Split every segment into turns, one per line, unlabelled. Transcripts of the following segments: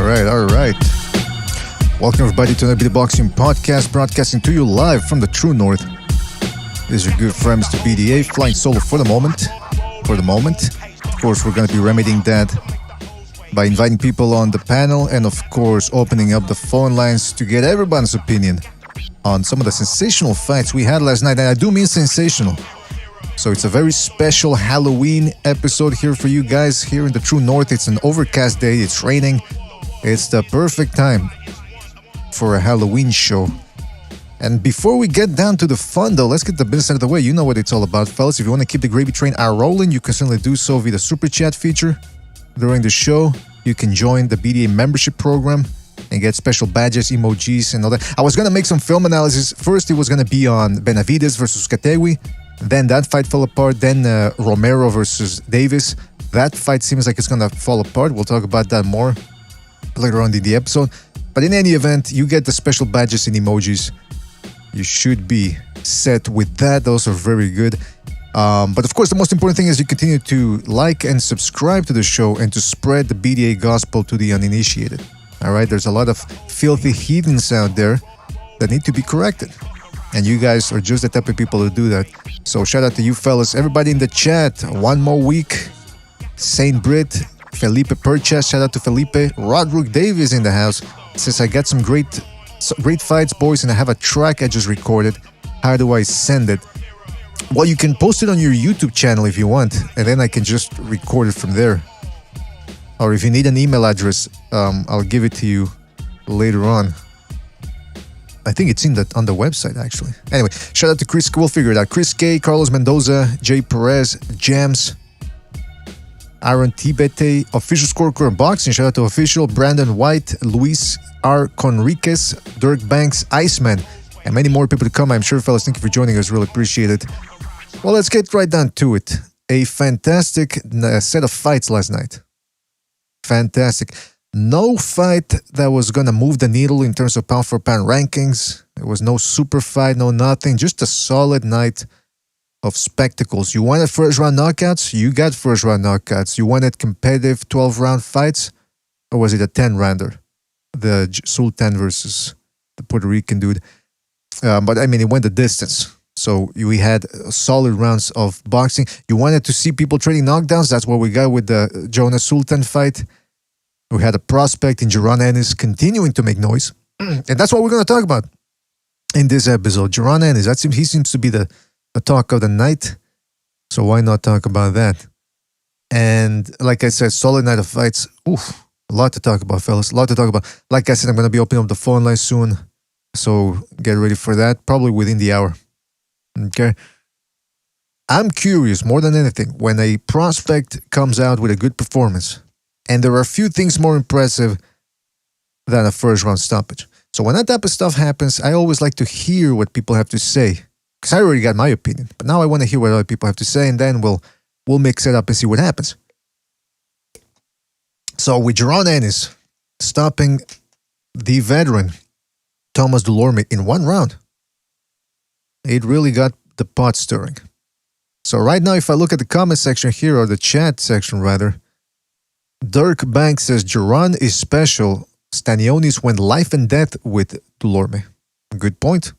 All right. Welcome everybody to another BD Boxing podcast, broadcasting to you live from the True North. This is your good friend, Mr. BDA, flying solo for the moment. Of course, we're going to be remedying that by inviting people on the panel and, of course, opening up the phone lines to get everyone's opinion on some of the sensational fights we had last night. And I do mean sensational. So it's a very special Halloween episode here for you guys here in the True North. It's an overcast day. It's raining. It's the perfect time for a Halloween show. And before we get down to the fun, though, let's get the business out of the way. You know what it's all about, fellas. If you want to keep the gravy train rolling, you can certainly do so via the Super Chat feature. During the show, you can join the BDA membership program and get special badges, emojis, and all that. I was going to make some film analysis. First, it was going to be on Benavides versus Katewi. Then that fight fell apart. Then Romero versus Davis. That fight seems like it's going to fall apart. We'll talk about that more later on in the episode. But in any event, you get the special badges and emojis. You should be set with that. Those are very good. But of course, the most important thing is you continue to like and subscribe to the show and to spread the BDA gospel to the uninitiated. All right, there's a lot of filthy heathens out there that need to be corrected. And you guys are just the type of people to do that. So shout out to you fellas. Everybody in the chat, one more week. Saint Brit, Felipe Purchas, shout out to Felipe. Roderick Davis in the house. Says I got some great fights, boys, and I have a track I just recorded. How do I send it? Well, you can post it on your YouTube channel if you want, and then I can just record it from there. Or if you need an email address, I'll give it to you later on. I think it's on the website, actually. Anyway, shout out to Chris. We'll figure it out. Chris K, Carlos Mendoza, Jay Perez, Jams, Aaron Tibete, Official Scorecard Boxing. Shout out to Official, Brandon White, Luis R. Conriquez, Dirk Banks, Iceman, and many more people to come. I'm sure, fellas, thank you for joining us. Really appreciate it. Well, let's get right down to it. A fantastic set of fights last night. Fantastic. No fight that was going to move the needle in terms of pound-for-pound rankings. There was no super fight, no nothing. Just a solid night of spectacles. You wanted first-round knockouts? You got first-round knockouts. You wanted competitive 12-round fights? Or was it a 10-rounder? The Sultan versus the Puerto Rican dude. But, I mean, it went the distance. So we had solid rounds of boxing. You wanted to see people trading knockdowns? That's what we got with the Jonas Sultan fight. We had a prospect in Jaron Ennis continuing to make noise. And that's what we're going to talk about in this episode. Jaron Ennis, he seems to be the talk of the night. So why not talk about that? And like I said, solid night of fights. Oof, a lot to talk about, fellas. A lot to talk about. Like I said, I'm going to be opening up the phone line soon. So get ready for that, probably within the hour. Okay? I'm curious more than anything when a prospect comes out with a good performance. And there are a few things more impressive than a first-round stoppage. So when that type of stuff happens, I always like to hear what people have to say. Because I already got my opinion. But now I want to hear what other people have to say, and then we'll mix it up and see what happens. So with Jaron Ennis stopping the veteran Thomas Delorme in one round, it really got the pot stirring. So right now, if I look at the comment section here, or the chat section rather, Dirk Banks says, Jaron is special. Stanionis went life and death with Delorme. Good point.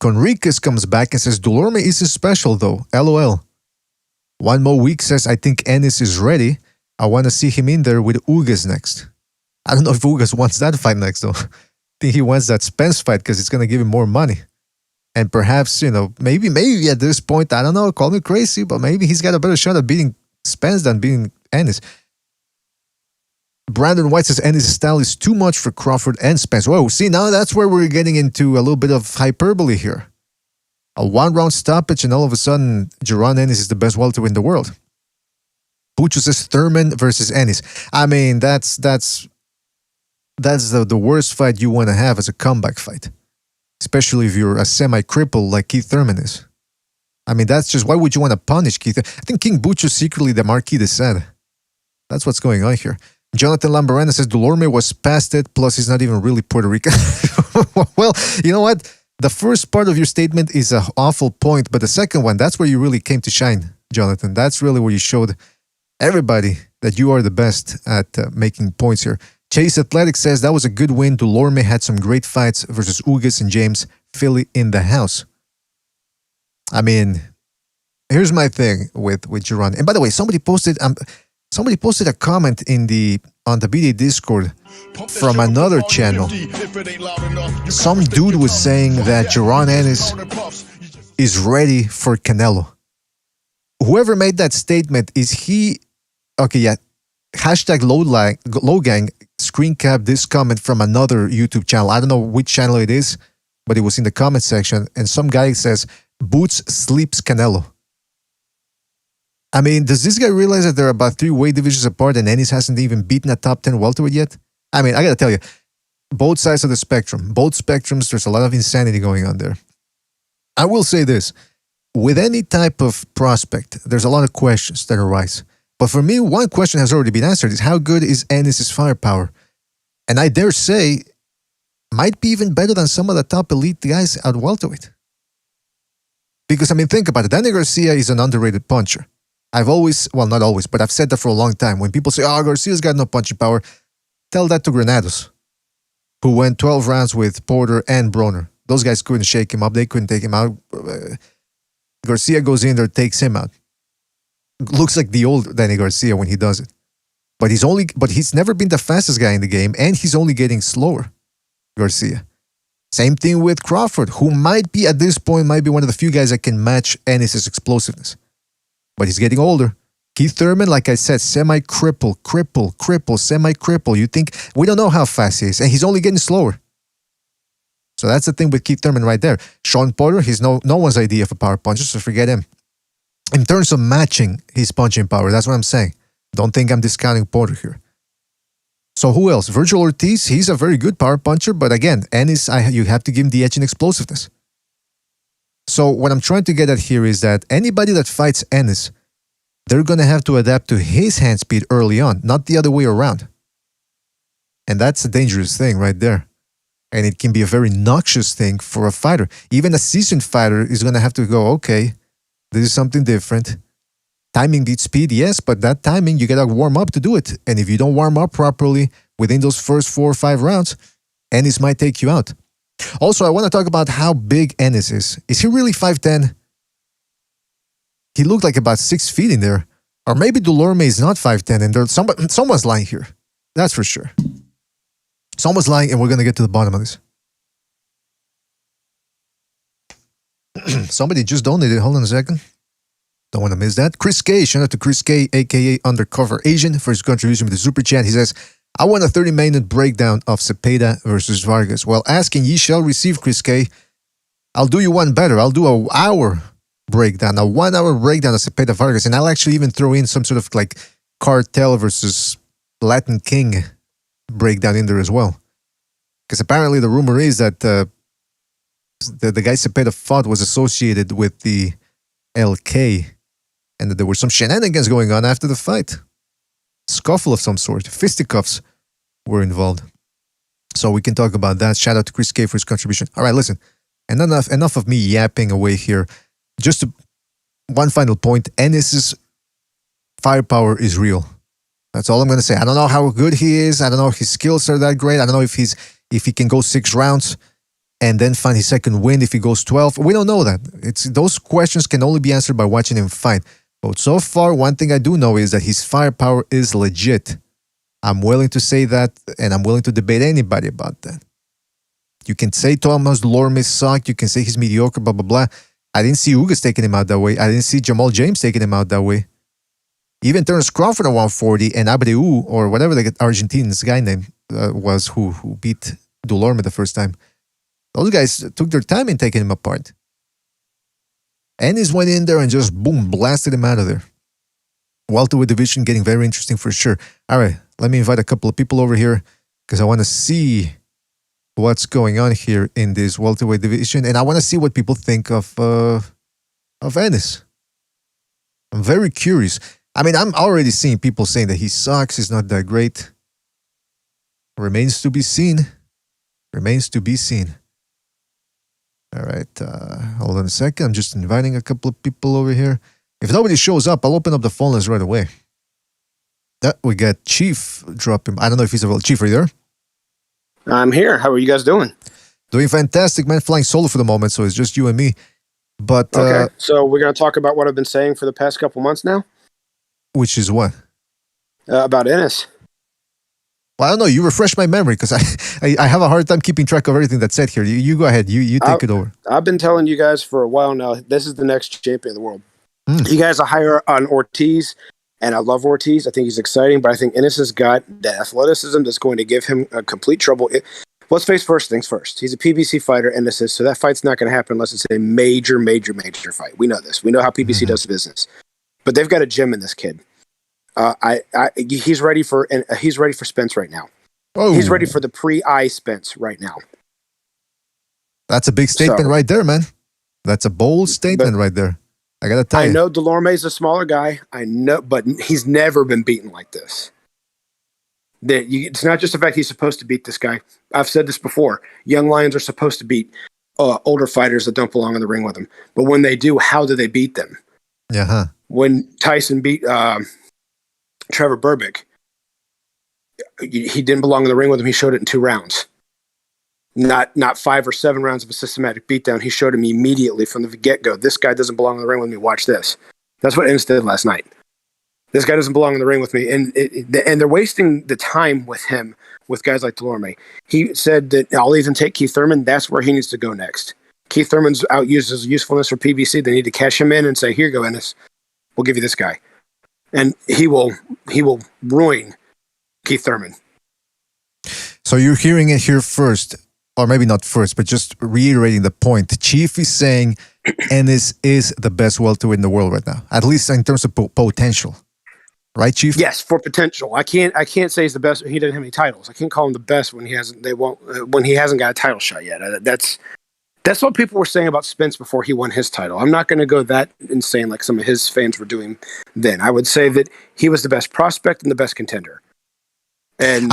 Conriquez comes back and says, Delorme isn't special though. LOL. One more week says, I think Ennis is ready. I want to see him in there with Ugas next. I don't know if Ugas wants that fight next though. I think he wants that Spence fight because it's going to give him more money. And perhaps, maybe at this point, I don't know, call me crazy, but maybe he's got a better shot at beating Spence than beating Ennis. Brandon White says Ennis' style is too much for Crawford and Spence. Whoa, see, now that's where we're getting into a little bit of hyperbole here. A one-round stoppage, and all of a sudden, Jaron Ennis is the best welterweight in the world. Pucho says Thurman versus Ennis. I mean, that's the worst fight you want to have as a comeback fight. Especially if you're a semi-cripple like Keith Thurman is. I mean, that's just, why would you want to punish Keith? I think King Bucho secretly the Marquis de Sade. That's what's going on here. Jonathan Lambarena says Delorme was past it, plus he's not even really Puerto Rican. Well, you know what? The first part of your statement is an awful point, but the second one, that's where you really came to shine, Jonathan. That's really where you showed everybody that you are the best at making points here. Chase Athletic says that was a good win. Dulorme had some great fights versus Ugas and James. Philly in the house. I mean, here's my thing with Jaron. And by the way, somebody posted a comment on the BD Discord from another channel. Some dude was saying that Jaron Ennis is ready for Canelo. Whoever made that statement, is he... Okay, yeah. Hashtag Lowgang screen cap this comment from another YouTube channel. I don't know which channel it is, but it was in the comment section. And some guy says, Boots sleeps Canelo. I mean, does this guy realize that they're about 3 weight divisions apart and Ennis hasn't even beaten a top 10 welterweight yet? I mean, I gotta tell you, both sides of the spectrum, both spectrums, there's a lot of insanity going on there. I will say this, with any type of prospect, there's a lot of questions that arise. But for me, one question has already been answered, is how good is Ennis' firepower? And I dare say, might be even better than some of the top elite guys at welterweight. Because, I mean, think about it. Danny Garcia is an underrated puncher. I've always, well, not always, but I've said that for a long time. When people say, oh, Garcia's got no punching power, tell that to Granados, who went 12 rounds with Porter and Broner. Those guys couldn't shake him up. They couldn't take him out. Garcia goes in there, takes him out. Looks like the old Danny Garcia when he does it. But he's never been the fastest guy in the game, and he's only getting slower, Garcia. Same thing with Crawford, who might be, at this point, might be one of the few guys that can match Ennis' explosiveness. But he's getting older. Keith Thurman, like I said, cripple, semi-cripple. You think, we don't know how fast he is, and he's only getting slower. So that's the thing with Keith Thurman right there. Sean Porter, he's no one's idea of a power puncher, so forget him. In terms of matching his punching power, that's what I'm saying. Don't think I'm discounting Porter here. So who else? Virgil Ortiz, he's a very good power puncher, but again, Ennis, you have to give him the edge in explosiveness. So what I'm trying to get at here is that anybody that fights Ennis, they're going to have to adapt to his hand speed early on, not the other way around. And that's a dangerous thing right there. And it can be a very noxious thing for a fighter. Even a seasoned fighter is going to have to go, okay, this is something different. Timing beats speed, yes, but that timing, you got to warm up to do it. And if you don't warm up properly within those first 4 or 5 rounds, Ennis might take you out. Also, I want to talk about how big Ennis is. Is he really 5'10"? He looked like about 6 feet in there. Or maybe Dulorme is not 5'10", and there's someone's lying here. That's for sure. Someone's lying, and we're going to get to the bottom of this. Somebody just donated. Hold on a second. Don't want to miss that. Chris K. Shout out to Chris K, a.k.a. Undercover Asian, for his contribution with the Super Chat. He says, I want a 30-minute breakdown of Sepeda versus Vargas. Well, asking ye shall receive, Chris K. I'll do you one better. I'll do a 1 hour breakdown, a 1 hour breakdown of Sepeda Vargas, and I'll actually even throw in some sort of like Cartel versus Latin King breakdown in there as well. Because apparently the rumor is that the guy Sepeda fought was associated with the LK, and that there were some shenanigans going on after the fight. Scuffle of some sort. Fisticuffs were involved. So we can talk about that. Shout out to Chris K for his contribution. All right, listen. And enough of me yapping away here. Just one final point. Ennis' firepower is real. That's all I'm going to say. I don't know how good he is. I don't know if his skills are that great. I don't know if he can go 6 rounds and then find his second win if he goes 12. We don't know that. Those questions can only be answered by watching him fight. But so far, one thing I do know is that his firepower is legit. I'm willing to say that, and I'm willing to debate anybody about that. You can say Thomas Lorme sucked. You can say he's mediocre, blah, blah, blah. I didn't see Ugas taking him out that way. I didn't see Jamal James taking him out that way. Even Terence Crawford at 140 and Abreu, or whatever the Argentinian's guy name was who beat Dulorme the first time. Those guys took their time in taking him apart. Ennis went in there and just, boom, blasted him out of there. Welterweight division getting very interesting for sure. All right, let me invite a couple of people over here because I want to see what's going on here in this welterweight division, and I want to see what people think of Ennis. I'm very curious. I mean, I'm already seeing people saying that he sucks, he's not that great. Remains to be seen. Remains to be seen. All right, hold on a second. I'm just inviting a couple of people over here. If nobody shows up, I'll open up the phone lines right away. We got Chief dropping. I don't know if he's available. Chief, are you there?
I'm here. How are you guys doing?
Doing fantastic, man. Flying solo for the moment, so it's just you and me. But
okay, so we're going to talk about what I've been saying for the past couple months now.
Which is what?
About Ennis.
Well, I don't know. You refresh my memory because I have a hard time keeping track of everything that's said here. You go ahead. You take it over.
I've been telling you guys for a while now, this is the next champion of the world. You guys are higher on Ortiz, and I love Ortiz. I think he's exciting, but I think Ennis has got the athleticism that's going to give him a complete trouble. Let's face first things first. He's a PBC fighter, Ennis is, so that fight's not going to happen unless it's a major, major, major fight. We know this. We know how PBC does business. But they've got a gem in this kid. He's ready for Spence right now.
Oh.
He's ready for the pre-I Spence right now.
That's a big statement right there, man. That's a bold statement right there. I gotta tell you.
I know Delorme's a smaller guy. I know, but he's never been beaten like this. It's not just the fact he's supposed to beat this guy. I've said this before. Young lions are supposed to beat older fighters that don't belong in the ring with them. But when they do, how do they beat them?
Yeah.
When Tyson beat Trevor Berbick, he didn't belong in the ring with him. He showed it in 2 rounds. Not 5 or 7 rounds of a systematic beatdown. He showed him immediately from the get-go. This guy doesn't belong in the ring with me. Watch this. That's what Ennis did last night. This guy doesn't belong in the ring with me. And they're wasting the time with him with guys like Delorme. He said that I'll even take Keith Thurman. That's where he needs to go next. Keith Thurman's outused his usefulness for PBC. They need to cash him in and say, here you go, Ennis. We'll give you this guy. And he will ruin Keith Thurman.
So you're hearing it here first. Or maybe not first, but just reiterating the point. Chief is saying Ennis is the best welterweight in the world right now, at least in terms of potential. Right, Chief?
Yes, for potential. I can't say he's the best. He doesn't have any titles. I can't call him the best when he hasn't. When he hasn't got a title shot yet. That's what people were saying about Spence before he won his title. I'm not going to go that insane like some of his fans were doing then. I would say that he was the best prospect and the best contender. And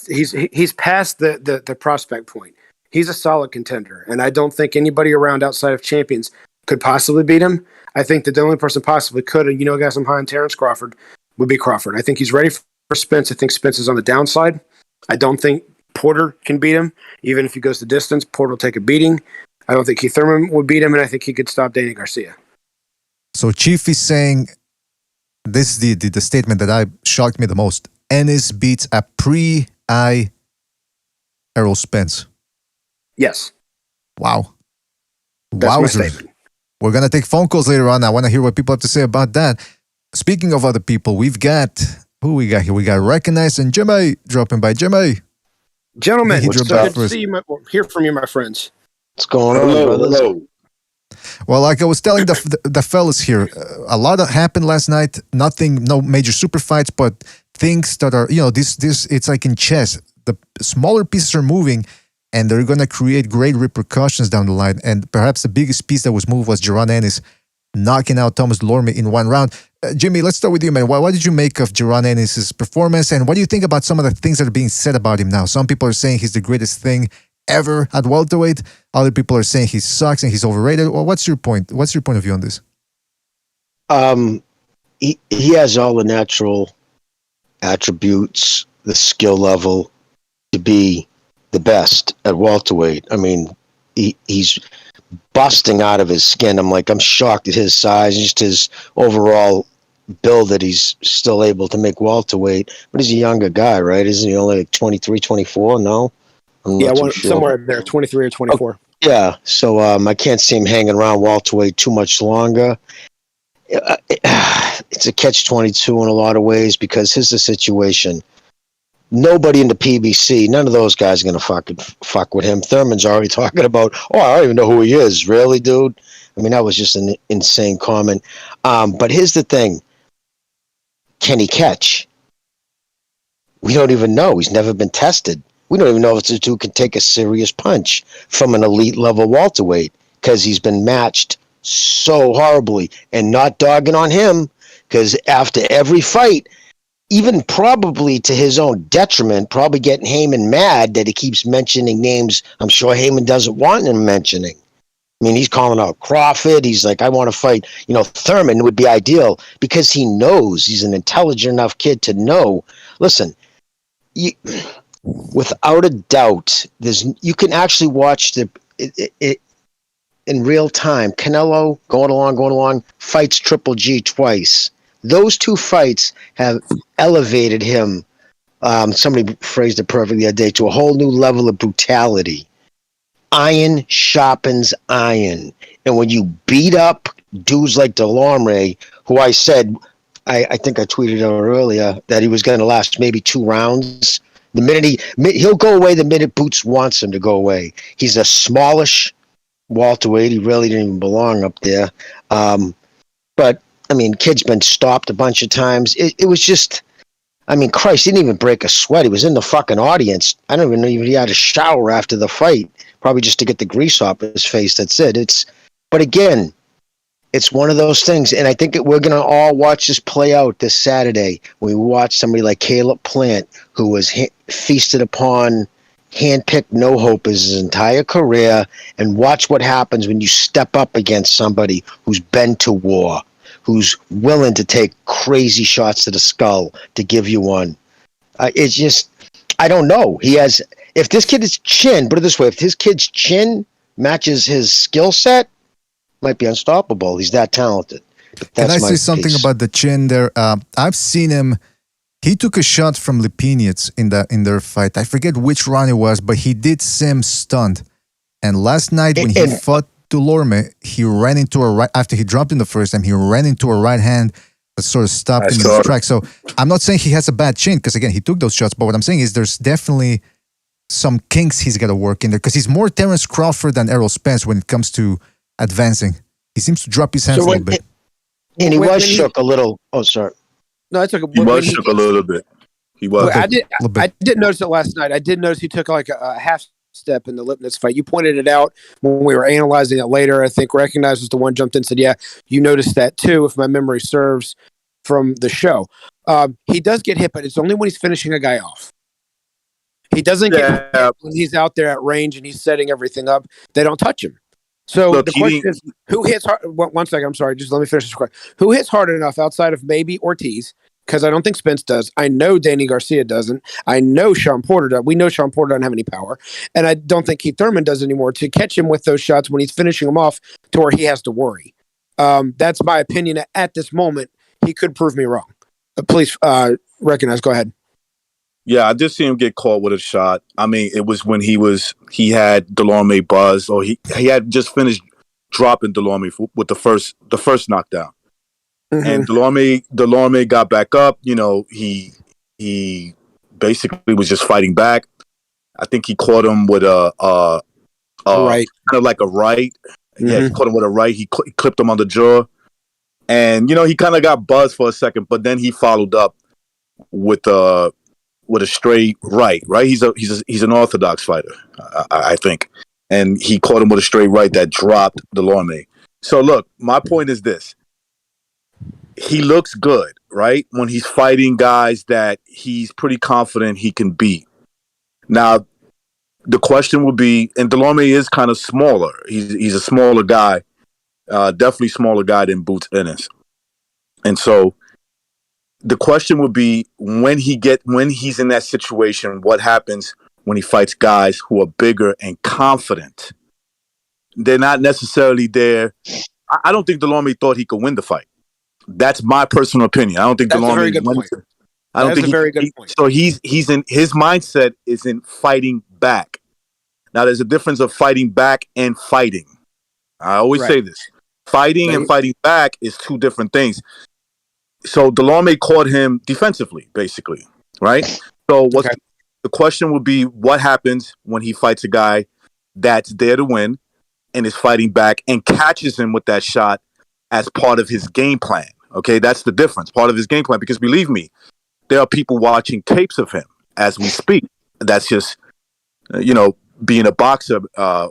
he's past the prospect point. He's a solid contender, and I don't think anybody around outside of champions could possibly beat him. I think that the only person possibly could, and guys I'm high on Terrence Crawford, would be Crawford. I think he's ready for Spence. I think Spence is on the downside. I don't think Porter can beat him, even if he goes the distance. Porter will take a beating. I don't think Keith Thurman would beat him, and I think he could stop Danny Garcia.
So Chief is saying, this is the statement that shocked me the most. Ennis beats a pre-I Errol Spence.
Yes.
Wow.
That's my statement.
We're going to take phone calls later on. I want to hear what people have to say about that. Speaking of other people, we've got, who we got here? We got Recognize and Jimmy dropping by. Jimmy.
Gentlemen, it's so good to see you, hear from you, my friends.
What's going on, brothers? Hello.
Well, like I was telling the fellas here, a lot happened last night. No major super fights, but things that are, this it's like in chess. The smaller pieces are moving, and they're going to create great repercussions down the line. And perhaps the biggest piece that was moved was Jaron Ennis knocking out Thomas Delorme in 1 round. Jimmy, let's start with you, man. What did you make of Jaron Ennis' performance, and what do you think about some of the things that are being said about him now? Some people are saying he's the greatest thing ever at welterweight. Other people are saying he sucks and he's overrated. Well, what's your point? What's your point of view on this?
He has all the natural attributes, the skill level to be the best at welterweight. I mean, he's busting out of his skin. I'm shocked at his size, just his overall build that he's still able to make welterweight. But he's a younger guy, right? Isn't he only like 23, 24? No?
Sure. Somewhere there, 23 or 24.
Oh, yeah, so I can't see him hanging around welterweight too much longer. It's a catch-22 in a lot of ways because here's the situation. Nobody in the PBC, none of those guys are going to fuck with him. Thurman's already talking about, I don't even know who he is. Really, dude? I mean, that was just an insane comment. But here's the thing. Can he catch? We don't even know. He's never been tested. We don't even know if this dude can take a serious punch from an elite level welterweight because he's been matched so horribly, and not dogging on him because after every fight, even probably to his own detriment, probably getting Heyman mad that he keeps mentioning names I'm sure Heyman doesn't want him mentioning. I mean, he's calling out Crawford. He's like, I want to fight. You know, Thurman would be ideal because he knows he's an intelligent enough kid to know. Listen, without a doubt, you can actually watch it in real time. Canelo going along, fights Triple G twice. Those two fights have elevated him. Somebody phrased it perfectly the other day, to a whole new level of brutality. Iron sharpens iron. And when you beat up dudes like Delorme, who I said, I think I tweeted out earlier that he was going to last maybe 2 rounds. The minute he'll go away the minute Boots wants him to go away. He's a smallish welterweight. He really didn't even belong up there. But, I mean, kid's been stopped a bunch of times. It was just, I mean, Christ, he didn't even break a sweat. He was in the fucking audience. I don't even know if he had a shower after the fight, probably just to get the grease off his face. That's it. But again, it's one of those things, and I think we're going to all watch this play out this Saturday when we watch somebody like Caleb Plant, who was feasted upon handpicked no-hope his entire career, and watch what happens when you step up against somebody who's been to war, who's willing to take crazy shots to the skull to give you one. It's just, I don't know. If this kid is chin, put it this way, if his kid's chin matches his skill set, might be unstoppable. He's that talented.
Can I say something about the chin there? I've seen him. He took a shot from Lipinets in their fight. I forget which round it was, but he did seem stunned. And last night when he fought Delorme, he ran into a right, after he dropped in the first time, he ran into a right hand that sort of stopped him in his track. So I'm not saying he has a bad chin, because again, he took those shots. But what I'm saying is there's definitely some kinks he's got to work in there, because he's more Terence Crawford than Errol Spence when it comes to advancing. He seems to drop his hands a little bit.
And he was shook a little. Oh, sorry.
No, I took
he was shook a little bit. He was.
I did notice it last night. I did notice he took like a half step in the Lipnitz fight. You pointed it out when we were analyzing it later. I think Recognized was the one jumped in and said, yeah, you noticed that too, if my memory serves from the show. He does get hit, but it's only when he's finishing a guy off. He doesn't get hit when he's out there at range and he's setting everything up. They don't touch him. So look, the question is, who hits hard? 1 second, I'm sorry. Just let me finish this question. Who hits hard enough outside of maybe Ortiz? Because I don't think Spence does. I know Danny Garcia doesn't. I know Sean Porter does. We know Sean Porter doesn't have any power. And I don't think Keith Thurman does anymore to catch him with those shots when he's finishing them off to where he has to worry. That's my opinion at this moment. He could prove me wrong. Please Recognize. Go ahead.
Yeah, I did see him get caught with a shot. I mean, it was when he had Delorme buzz, or he had just finished dropping Delorme with the first knockdown. Mm-hmm. And Delorme got back up. You know, he basically was just fighting back. I think he caught him with a right, kind of like a right. Mm-hmm. Yeah, he caught him with a right. He clipped him on the jaw, and you know, he kind of got buzzed for a second, but then he followed up with a straight right. He's an orthodox fighter, I think, and he caught him with a straight right that dropped Delorme. So look, my point is this: he looks good, right, when he's fighting guys that he's pretty confident he can beat. Now, the question would be, and Delorme is kind of smaller. He's a smaller guy, definitely smaller guy than Boots Ennis, and so the question would be, when he's in that situation, what happens when he fights guys who are bigger and confident? They're not necessarily there. I don't think Delorme thought he could win the fight. That's my personal opinion. I don't think Delorme.
That's a very good point.
I don't think very good point. So he's in his mindset is in fighting back. Now there's a difference of fighting back and fighting. I always say this: fighting and fighting back is two different things. So Delorme caught him defensively, basically, right? So the question would be, what happens when he fights a guy that's there to win and is fighting back and catches him with that shot as part of his game plan? Okay, that's the difference, part of his game plan. Because believe me, there are people watching tapes of him as we speak. That's just, being a boxer a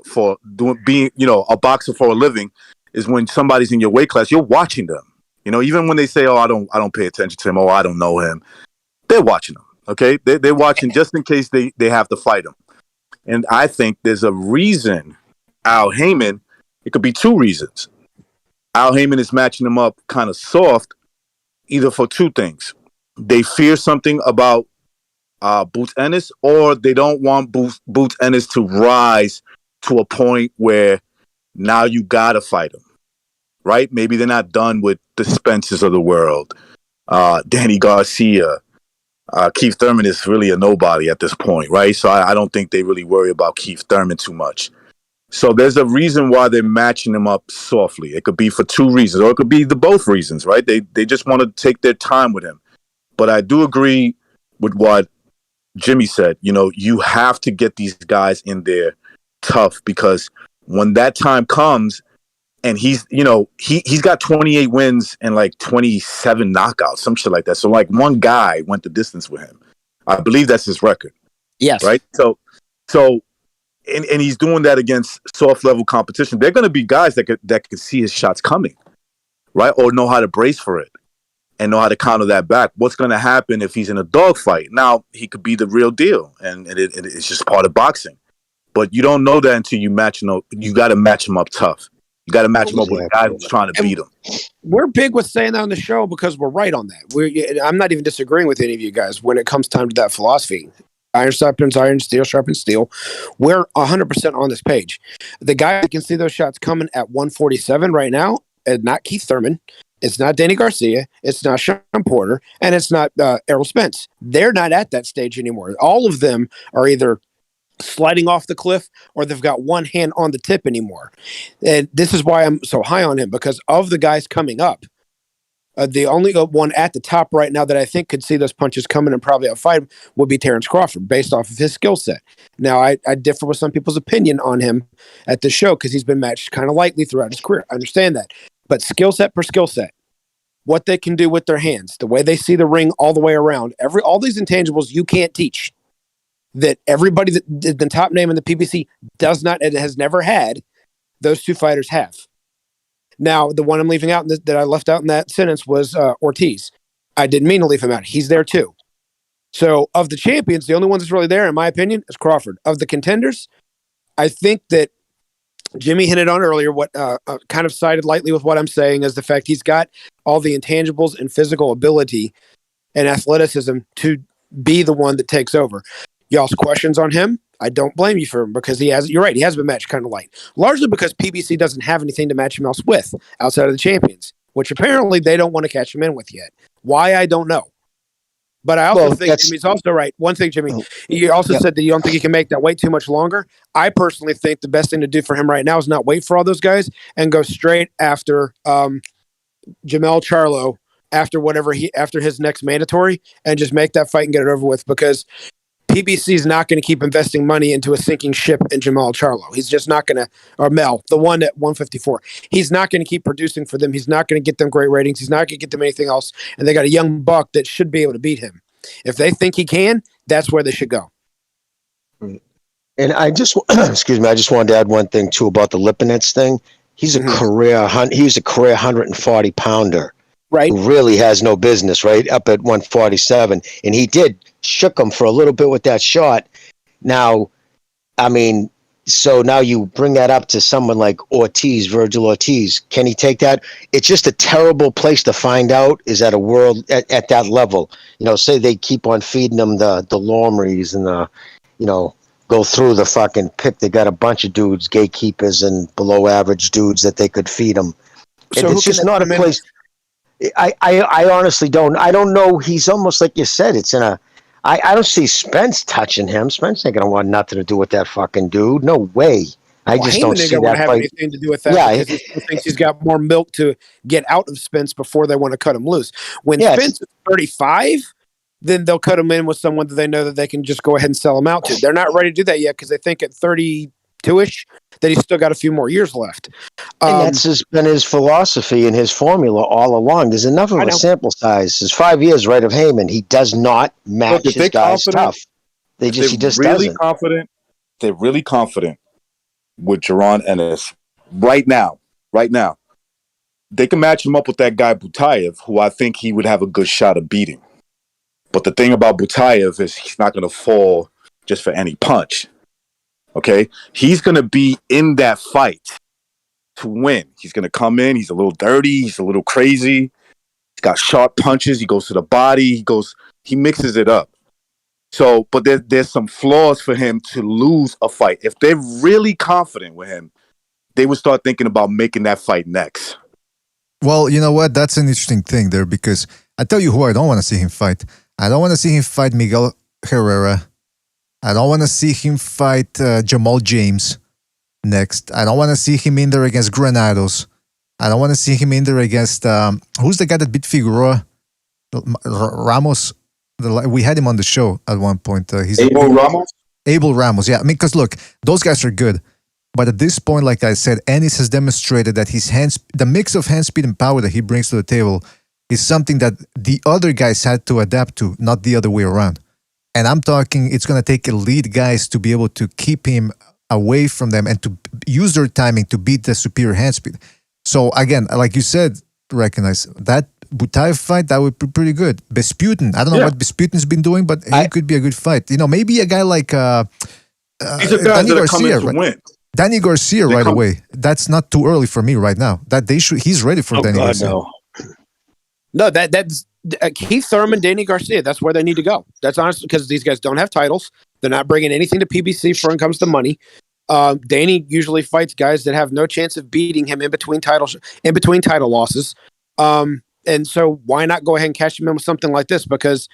boxer for a living is when somebody's in your weight class, you're watching them. You know, even when they say, "Oh, I don't pay attention to him," "Oh, I don't know him," they're watching him. Okay, they're watching just in case they have to fight him. And I think there's a reason Al Heyman It could be two reasons. Al Heyman is matching him up kind of soft, either for two things. They fear something about Boots Ennis, or they don't want Boots Ennis to rise to a point where now you gotta fight him, right? Maybe they're not done with the Spencers of the world. Danny Garcia, Keith Thurman is really a nobody at this point, right? So I don't think they really worry about Keith Thurman too much. So there's a reason why they're matching him up softly. It could be for two reasons, or it could be the both reasons, right? They just want to take their time with him. But I do agree with what Jimmy said. You know, you have to get these guys in there tough, because when that time comes, and he's got 28 wins and like 27 knockouts, some shit like that. So like one guy went the distance with him. I believe that's his record.
Yes.
Right. So and he's doing that against soft level competition. They're going to be guys that could see his shots coming, right, or know how to brace for it and know how to counter that back. What's going to happen if he's in a dogfight? Now he could be the real deal, and it's just part of boxing. But you don't know that until you match him up. You got to match him up tough. You got to match him up with a guy who's trying to beat him.
We're big with saying that on the show because we're right on that. I'm not even disagreeing with any of you guys when it comes time to that philosophy. Iron sharpens iron, steel sharpens steel. We're 100% on this page. The guy that can see those shots coming at 147 right now, and not Keith Thurman, it's not Danny Garcia, it's not Sean Porter, and it's not Errol Spence. They're not at that stage anymore. All of them are either sliding off the cliff or they've got one hand on the tip anymore. And this is why I'm so high on him, because of the guys coming up, the only one at the top right now that I think could see those punches coming and probably outfight him would be Terrence Crawford, based off of his skill set. Now, I differ with some people's opinion on him at the show because he's been matched kind of lightly throughout his career. I understand that. But skill set per skill set, what they can do with their hands, the way they see the ring all the way around, all these intangibles you can't teach, that everybody that did the top name in the PBC does not and has never had, those two fighters have. Now, the one I'm leaving out that I left out in that sentence was Ortiz. I didn't mean to leave him out. He's there too. So of the champions, the only one that's really there, in my opinion, is Crawford. Of the contenders, I think that Jimmy hinted on earlier, what kind of sided lightly with what I'm saying, is the fact he's got all the intangibles and physical ability and athleticism to be the one that takes over. Y'all's questions on him, I don't blame you for him, because you're right, he has been matched kind of light. Largely because PBC doesn't have anything to match him else with outside of the champions, which apparently they don't want to catch him in with yet. Why, I don't know. But I also think Jimmy's also right. One thing, Jimmy, you also said that you don't think he can make that wait too much longer. I personally think the best thing to do for him right now is not wait for all those guys and go straight after Jamel Charlo after his next mandatory, and just make that fight and get it over with, because PBC is not going to keep investing money into a sinking ship in Jamal Charlo. He's just not going to, or Mel, the one at 154. He's not going to keep producing for them. He's not going to get them great ratings. He's not going to get them anything else. And they got a young buck that should be able to beat him. If they think he can, that's where they should go.
And I just, excuse me, I just wanted to add one thing too about the Lipinets thing. He's a career 140 pounder.
Right.
Who really has no business, right? Up at 147. And he shook him for a little bit with that shot. Now, I mean, so now you bring that up to someone like Virgil Ortiz. Can he take that? It's just a terrible place to find out, is at a world at that level. You know, say they keep on feeding them the Lomries and go through the fucking pit. They got a bunch of dudes, gatekeepers and below average dudes that they could feed them. So it's just not a place. I honestly don't. I don't know. He's almost like you said. It's in a. I don't see Spence touching him. Spence ain't gonna want nothing to do with that fucking dude. No way. I just don't see that
have anything to do with that. Yeah, because he thinks he's got more milk to get out of Spence before they want to cut him loose. When Spence is 35, then they'll cut him in with someone that they know that they can just go ahead and sell him out to. They're not ready to do that yet because they think at 32-ish that he's still got a few more years left.
And that's been his philosophy and his formula all along. There's enough of a sample size. His 5 years, right, of Heyman. He does not match his guys tough. He just
really
doesn't.
Confident. They're really confident with Jaron Ennis right now. Right now, they can match him up with that guy Butayev, who I think he would have a good shot of beating. But the thing about Butayev is he's not going to fall just for any punch. Okay, he's going to be in that fight to win. He's going to come in. He's a little dirty. He's a little crazy. He's got sharp punches. He goes to the body. He mixes it up. So, but there's some flaws for him to lose a fight. If they're really confident with him, they would start thinking about making that fight next.
Well, you know what? That's an interesting thing there, because I tell you who I don't want to see him fight. I don't want to see him fight Miguel Herrera. I don't want to see him fight Jamal James next. I don't want to see him in there against Granados. I don't want to see him in there against who's the guy that beat Figueroa? Ramos. We had him on the show at one point. He's
Abel Ramos?
Abel Ramos, yeah. I mean, because look, those guys are good. But at this point, like I said, Ennis has demonstrated that the mix of hand speed and power that he brings to the table is something that the other guys had to adapt to, not the other way around. And I'm talking, it's going to take elite guys to be able to keep him away from them and to use their timing to beat the superior hand speed. So again, like you said, recognize that Butaev fight, that would be pretty good. Besputin, I don't know what Besputin's been doing, but he could be a good fight. You know, maybe a guy like
these are guys
Danny
that are coming
Garcia,
to
right?
win.
Danny Garcia right away. That's not too early for me right now. That they should. He's ready for Danny Garcia.
No, that's Keith Thurman, Danny Garcia. That's where they need to go. That's honestly because these guys don't have titles. They're not bringing anything to PBC when it comes to money. Danny usually fights guys that have no chance of beating him in between title losses. And so why not go ahead and cash him in with something like this? Because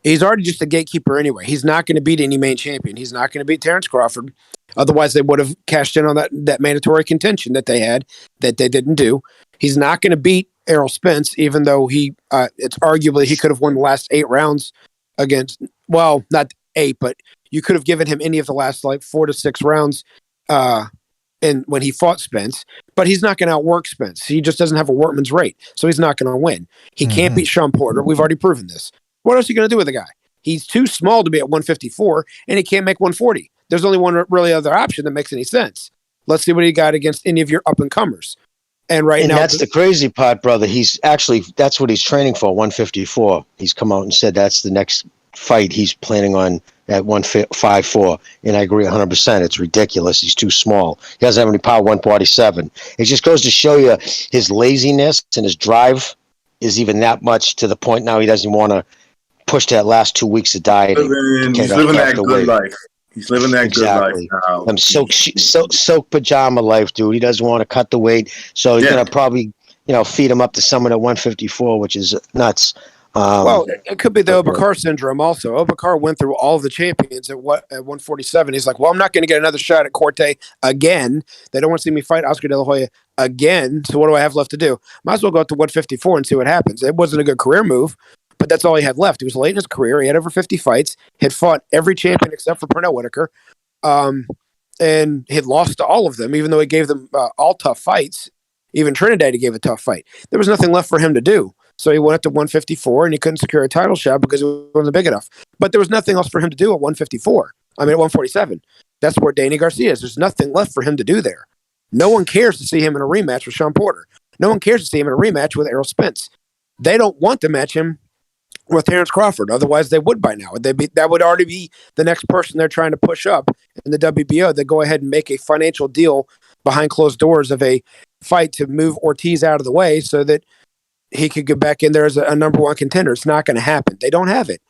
he's already just a gatekeeper anyway. He's not going to beat any main champion. He's not going to beat Terrence Crawford. Otherwise, they would have cashed in on that mandatory contention that they had that they didn't do. He's not going to beat Errol Spence, even though it's arguably he could have won the last 8 rounds against, well, not 8, but you could have given him any of the last 4 to 6 rounds and when he fought Spence, but he's not going to outwork Spence. He just doesn't have a workman's rate, so he's not going to win. He can't beat Sean Porter. We've already proven this. What else are you going to do with the guy? He's too small to be at 154, and he can't make 140. There's only one really other option that makes any sense. Let's see what he got against any of your up-and-comers. And now,
that's the crazy part, brother. That's what he's training for, 154. He's come out and said that's the next fight he's planning on at 154. And I agree 100%. It's ridiculous. He's too small. He doesn't have any power, 147. It just goes to show you his laziness and his drive is even that much to the point now he doesn't want to push that last 2 weeks of dieting.
He's living that good life. He's living that good life now.
I'm silk pajama life, dude. He doesn't want to cut the weight, so he's gonna probably, feed him up to someone at 154, which is nuts.
Well, it could be the Obakar syndrome also. Obakar went through all of the champions at 147. He's like, well, I'm not going to get another shot at Corte again. They don't want to see me fight Oscar De La Hoya again. So what do I have left to do? Might as well go up to 154 and see what happens. It wasn't a good career move, but that's all he had left. He was late in his career. He had over 50 fights, had fought every champion except for Pernell Whitaker, and had lost to all of them, even though he gave them all tough fights. Even Trinidad, he gave a tough fight. There was nothing left for him to do. So he went up to 154, and he couldn't secure a title shot because it wasn't big enough. But there was nothing else for him to do at 154. At 147. That's where Danny Garcia is. There's nothing left for him to do there. No one cares to see him in a rematch with Sean Porter. No one cares to see him in a rematch with Errol Spence. They don't want to match him with Terrence Crawford. Otherwise, they would by now. That would already be the next person they're trying to push up in the WBO. They go ahead and make a financial deal behind closed doors of a fight to move Ortiz out of the way so that he could get back in there as a number one contender. It's not going to happen. They don't have it.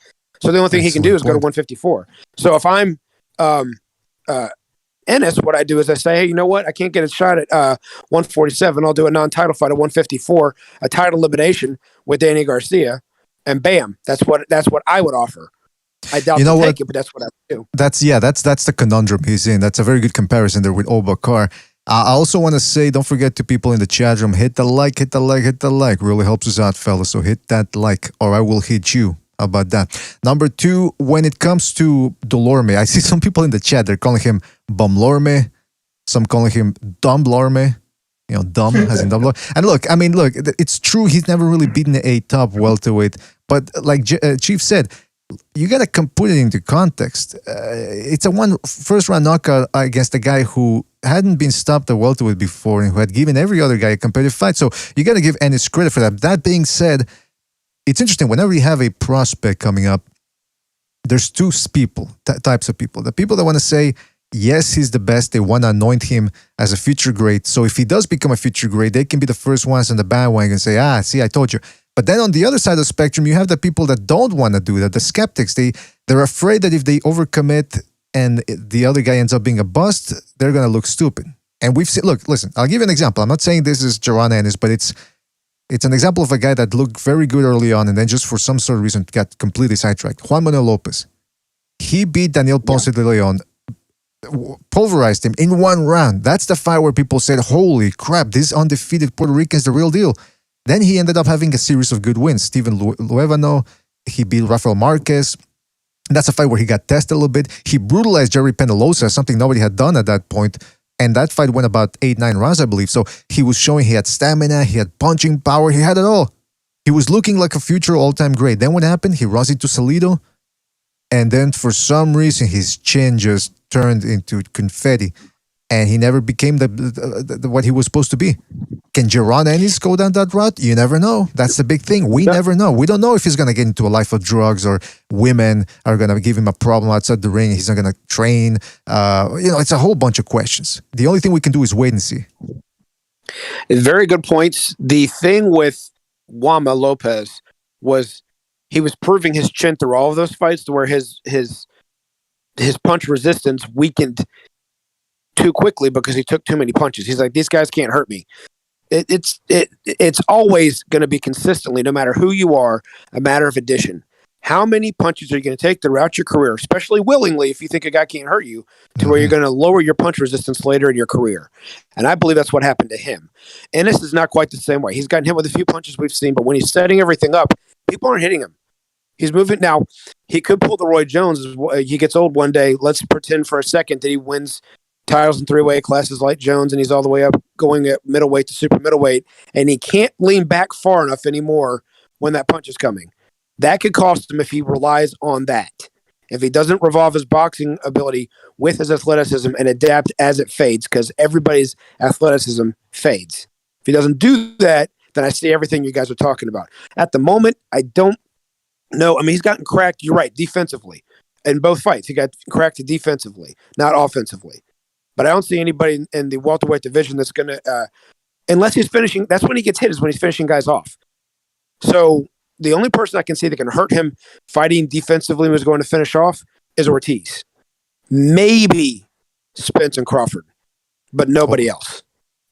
So the only thing he can do is go to 154. So if I'm Ennis, what I do is I say, hey, you know what? I can't get a shot at 147. I'll do a non-title fight at 154, a title elimination with Danny Garcia, and bam, that's what I would offer. I doubt they'll take it, but that's what I would do. That's
the conundrum he's in. That's a very good comparison there with Obakar. I also want to say, don't forget to people in the chat room, hit the like. Really helps us out, fellas. So hit that like, or I will hit you. How about that? Number 2, when it comes to Delorme, I see some people in the chat, they're calling him Bumlorme, some calling him Dumblorme. Dumb as in Dumb. And look, it's true, he's never really beaten a top welterweight. But like Chief said, you got to put it into context. It's a first round knockout against a guy who hadn't been stopped at welterweight before and who had given every other guy a competitive fight. So you got to give Ennis credit for that. That being said, it's interesting. Whenever you have a prospect coming up, there's two types of people. The people that want to say, Yes, he's the best. They want to anoint him as a future great. So if he does become a future great, they can be the first ones on the bandwagon and say, see, I told you. But then on the other side of the spectrum, you have the people that don't want to do that, the skeptics. They're afraid that if they overcommit and the other guy ends up being a bust, they're going to look stupid. And we've seen, look, listen, I'll give you an example. I'm not saying this is Jaron Ennis, but it's an example of a guy that looked very good early on and then just for some sort of reason got completely sidetracked. Juan Manuel Lopez. He beat Daniel Ponce de Leon, pulverized him in one round. That's the fight where people said, holy crap, this undefeated Puerto Rican is the real deal. Then he ended up having a series of good wins. Steven Luevano, he beat Rafael Marquez. That's a fight where he got tested a little bit. He brutalized Jerry Penalosa, something nobody had done at that point. And that fight went about 8-9 rounds, I believe. So he was showing he had stamina, he had punching power, he had it all. He was looking like a future all-time great. Then what happened? He runs into Salido. And then for some reason, his chin just turned into confetti. And he never became the what he was supposed to be. Can Jaron Ennis go down that route? You never know. That's the big thing. We never know. We don't know if he's going to get into a life of drugs or women are going to give him a problem outside the ring. He's not going to train. It's a whole bunch of questions. The only thing we can do is wait and see.
Very good points. The thing with Wama Lopez was he was proving his chin through all of those fights to where his punch resistance weakened too quickly because he took too many punches. He's like, these guys can't hurt me. It's always going to be consistently, no matter who you are, a matter of addition. How many punches are you going to take throughout your career, especially willingly, if you think a guy can't hurt you, to where you're going to lower your punch resistance later in your career? And I believe that's what happened to him. Ennis is not quite the same way. He's gotten hit with a few punches we've seen, but when he's setting everything up, people aren't hitting him. He's moving. Now, he could pull the Roy Jones. He gets old one day. Let's pretend for a second that he wins titles in three-weight classes like Jones, and he's all the way up going at middleweight to super middleweight, and he can't lean back far enough anymore when that punch is coming. That could cost him if he relies on that. If he doesn't revolve his boxing ability with his athleticism and adapt as it fades, because everybody's athleticism fades. If he doesn't do that, then I see everything you guys are talking about. At the moment, I don't know. I mean, he's gotten cracked, you're right, defensively. In both fights, he got cracked defensively, not offensively. But I don't see anybody in the welterweight division that's going to, unless he's finishing, that's when he gets hit, is when he's finishing guys off. So the only person I can see that can hurt him fighting defensively when he's going to finish off is Ortiz. Maybe Spence and Crawford, but nobody else.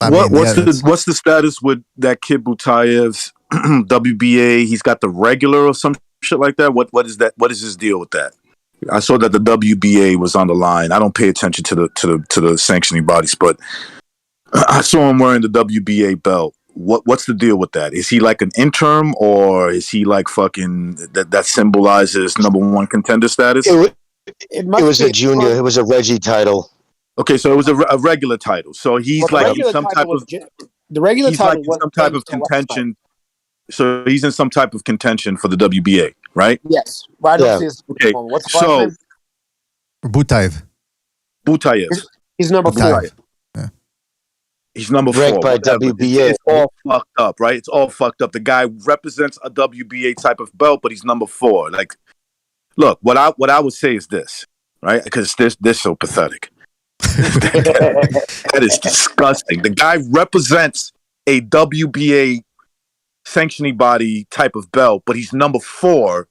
What's the status with that kid Butaev's WBA? He's got the regular or some shit like that. What is that? What is his deal with that? I saw that the WBA was on the line. I don't pay attention to the sanctioning bodies, but I saw him wearing the WBA belt. What's the deal with that? Is he like an interim, or is he like fucking that symbolizes number one contender status?
It was a junior. It was a Reggie title.
Okay, so it was a regular title. So he's like in some type of
the regular title
was some type of contention. So he's in some type of contention for the WBA, right?
Yes. Well, I don't see his
okay.
What's the
so
Butaev.
He's number 4.
Yeah.
He's number 4.
Ranked by WBA.
It's all fucked up, right? It's all fucked up. The guy represents a WBA type of belt, but he's number 4. Like, look, what I would say is this, right? Because they're so pathetic. That is disgusting. The guy represents a WBA sanctioning body type of belt, but he's number 4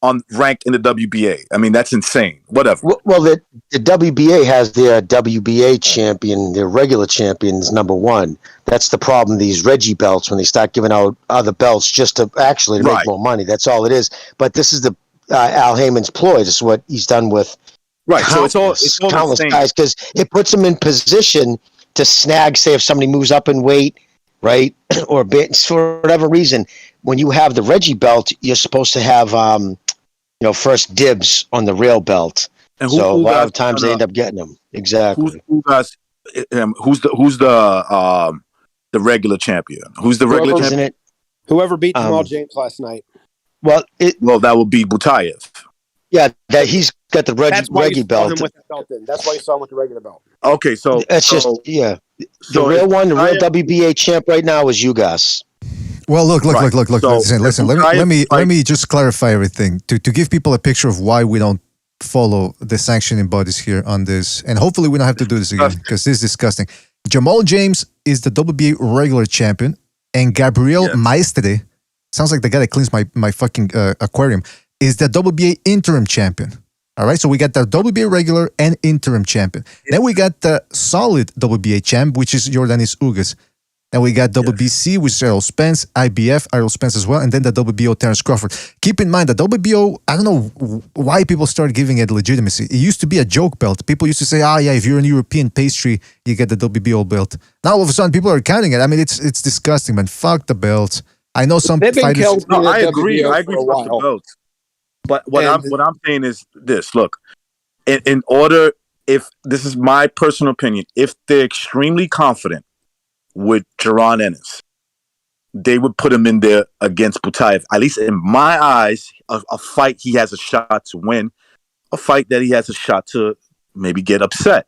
on ranked in the WBA. I mean, that's insane. Whatever.
Well, the WBA has their WBA champion, their regular champions, number 1. That's the problem. These Reggie belts, when they start giving out other belts just to actually make more money. That's all it is. But this is the Al Heyman's ploy. This is what he's done with countless guys, because it puts him in position to snag. Say if somebody moves up in weight, right, or for whatever reason, when you have the Reggie belt, you're supposed to have first dibs on the rail belt. And so a lot of times they end up getting them. Exactly.
Who's the regular champion? Who's the regular champion?
Whoever beat Jamal James last night.
Well,
that would be Butaev.
Yeah, that he's got the Reggie belt.
That's why you saw him with the regular belt.
Okay, so
that's the real one, the real WBA champ right now is Ugas.
Well, look. So, listen. Let me just clarify everything to give people a picture of why we don't follow the sanctioning bodies here on this, and hopefully we don't have to do this again because this is disgusting. Jamal James is the WBA regular champion, and Gabriel Maestre, sounds like the guy that cleans my fucking aquarium, is the WBA interim champion. All right, so we got the WBA regular and interim champion. Then we got the solid WBA champ, which is Yordanis Ugas. And we got WBC, which is Errol Spence, IBF, Errol Spence as well, and then the WBO, Terence Crawford. Keep in mind, the WBO, I don't know why people started giving it legitimacy. It used to be a joke belt. People used to say, if you're an European pastry, you get the WBO belt. Now all of a sudden, people are counting it. I mean, it's disgusting, man. Fuck the belts. I know some fighters...
No, I agree. I agree with the belts. But what I'm saying is this: look, in order, if this is my personal opinion, if they're extremely confident with Jaron Ennis, they would put him in there against Butaev. At least in my eyes, a fight he has a shot to win, a fight that he has a shot to maybe get upset,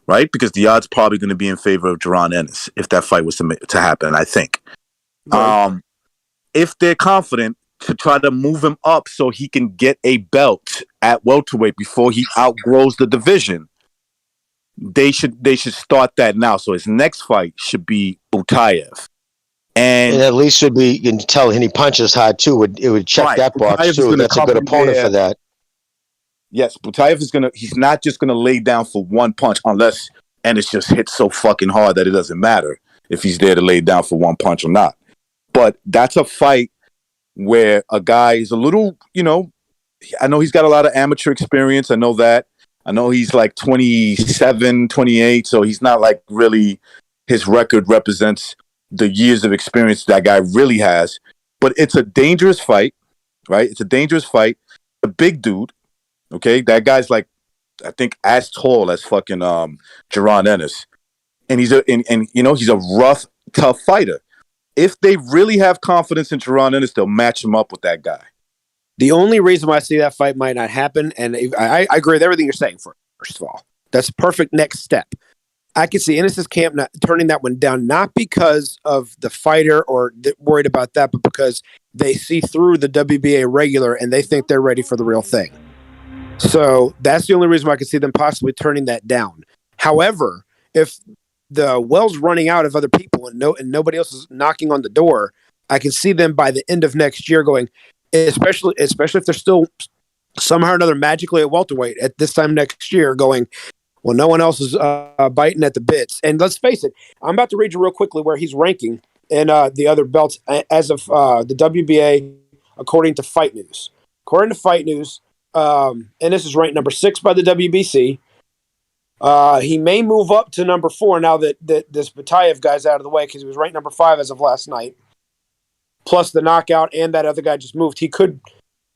right? Because the odds probably going to be in favor of Jaron Ennis if that fight was to happen. I think, if they're confident, to try to move him up so he can get a belt at welterweight before he outgrows the division. They should start that now. So his next fight should be Butaev. And
at least should be, you can tell, and he punches hard too. It would check that box too. That's a good opponent for that.
Yes, Butaev he's not just gonna lay down for one punch unless Ennis just hits so fucking hard that it doesn't matter if he's there to lay down for one punch or not. But that's a fight where a guy is a little, I know he's got a lot of amateur experience. I know that. I know he's like 27, 28, so he's not like really, his record represents the years of experience that guy really has. But it's a dangerous fight, right? It's a dangerous fight. A big dude, okay? That guy's like, I think, as tall as fucking Jaron Ennis. And he's a rough, tough fighter. If they really have confidence in Jaron Ennis, they'll match him up with that guy.
The only reason why I see that fight might not happen, and I agree with everything you're saying, first of all, that's a perfect next step. I can see Ennis's camp not turning that one down, not because of the fighter or worried about that, but because they see through the WBA regular and they think they're ready for the real thing. So that's the only reason why I can see them possibly turning that down. However, if the well's running out of other people and nobody else is knocking on the door, I can see them by the end of next year going, especially if they're still somehow or another magically at welterweight at this time next year, going, well, no one else is biting at the bits. And let's face it, I'm about to read you real quickly where he's ranking in the other belts as of the WBA according to Fight News. According to Fight News, Ennis is ranked number 6 by the WBC. He may move up to number 4 now that this Butaev guy's out of the way, because he was ranked number 5 as of last night. Plus the knockout and that other guy just moved. He could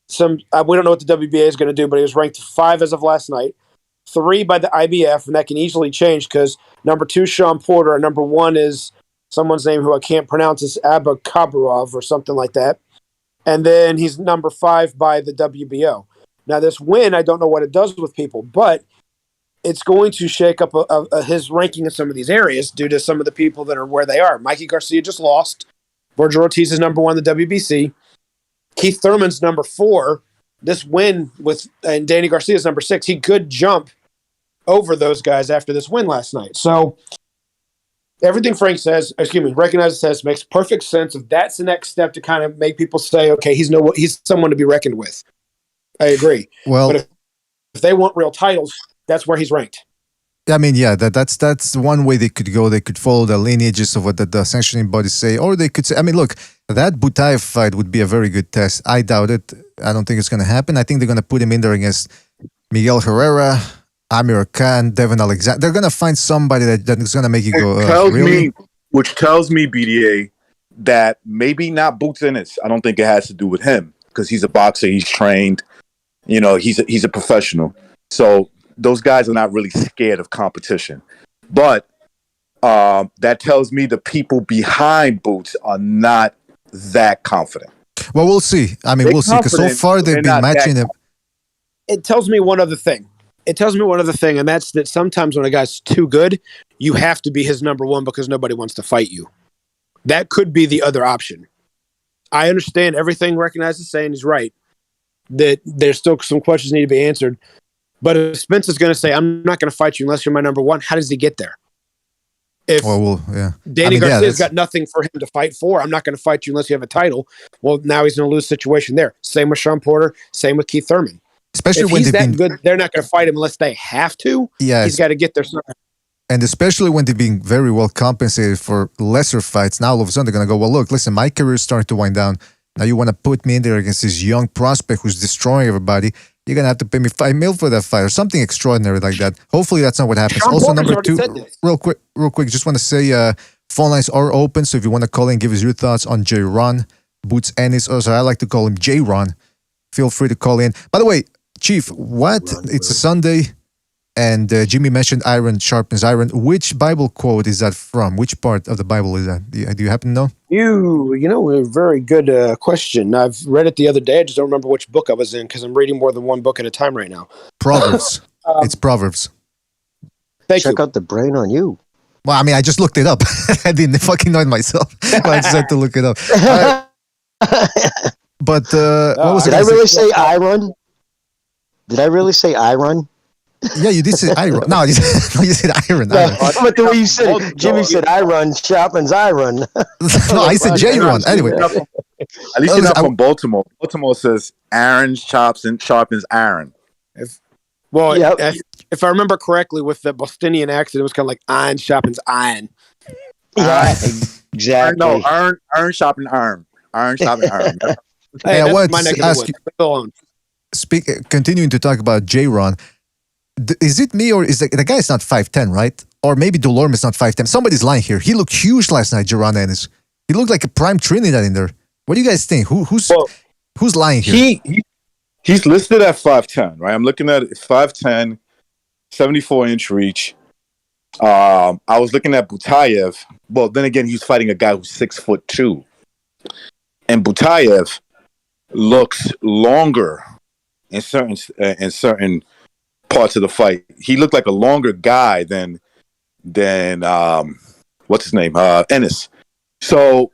we don't know what the WBA is going to do, but he was ranked 5 as of last night. 3 by the IBF, and that can easily change because number 2, Sean Porter, and number 1 is someone's name who I can't pronounce. It's Abakabarov or something like that. And then he's number 5 by the WBO. Now this win, I don't know what it does with people, but it's going to shake up his ranking in some of these areas due to some of the people that are where they are. Mikey Garcia just lost. Virgil Ortiz is number 1 in the WBC. Keith Thurman's number 4. This win and Danny Garcia is number 6. He could jump over those guys after this win last night. So everything Frank says, recognizes makes perfect sense. If that's the next step to kind of make people say, okay, he's someone to be reckoned with. I agree.
Well,
but if they want real titles, that's where he's ranked.
I mean, yeah, that's one way they could go. They could follow the lineages of what the sanctioning bodies say, or they could say, I mean, look, that Butaev fight would be a very good test. I doubt it. I don't think it's going to happen. I think they're going to put him in there against Miguel Herrera, Amir Khan, Devin Alexander. They're going to find somebody that is going to make you go, really?
Which tells me, BDA, that maybe not Boots Ennis. I don't think it has to do with him because he's a boxer. He's trained. He's a professional. So those guys are not really scared of competition. But that tells me the people behind Boots are not that confident.
Well, we'll see. I mean, we'll see. Because so far they've been matching him.
It tells me one other thing. And that's that sometimes when a guy's too good, you have to be his number 1 because nobody wants to fight you. That could be the other option. I understand everything Recognize is saying is right, that there's still some questions need to be answered. But if Spence is going to say, I'm not going to fight you unless you're my number one, how does he get there? If Danny Garcia's got nothing for him to fight for, I'm not going to fight you unless you have a title. Well, now he's in a lose situation there. Same with Sean Porter. Same with Keith Thurman.
Especially
if
when
he's that good, they're not going to fight him unless they have to.
Yeah,
he's got to get there somehow.
And especially when they've been very well compensated for lesser fights. Now all of a sudden they're going to go, well, look, listen, my career is starting to wind down. Now you want to put me in there against this young prospect who's destroying everybody. You're going to have to pay me $5 million for that fight or something extraordinary like that. Hopefully that's not what happens.
Sean
Also,
Porter's
number two, real quick, just want to say phone lines are open. So if you want to call in, give us your thoughts on Jaron, Boots Ennis, or sorry, I like to call him J-Ron. Feel free to call in. By the way, Chief, it's a Sunday. And Jimmy mentioned iron sharpens iron. Which Bible quote is that from? Which part of the Bible is that? Do you happen to know?
You know, a very good question. I've read it the other day. I just don't remember which book I was in because I'm reading more than one book at a time right now.
Proverbs. It's Proverbs.
Check out the brain on you.
Well, I mean, I just looked it up. I didn't fucking know it myself. I just had to look it up. But what was it?
Did I really say iron? Did I really say iron?
Yeah, you did say iron. No, you said iron.
But the way you said it, Jimmy said iron sharpens iron.
No, I said J-Ron. Anyway.
At least you're not from Baltimore. Baltimore says iron sharpens iron.
If I remember correctly, with the Bostonian accent, it was kind of like iron sharpens iron.
Yeah, exactly.
No, iron sharpens iron. Iron sharpens iron.
Hey, I wanted to ask you, continuing to talk about J-Ron, is it me or is the guy's not 5'10", right? Or maybe Delorme's not 5'10". Somebody's lying here. He looked huge last night, Jaron Ennis. He looked like a prime Trinidad in there. What do you guys think? Who's lying here?
He's listed at 5'10", right? I'm looking at it, 5'10", 74-inch reach. I was looking at Butayev. Well, then again, he's fighting a guy who's 6'2". And Butayev looks longer in certain parts of the fight. He looked like a longer guy than what's his name? Ennis. So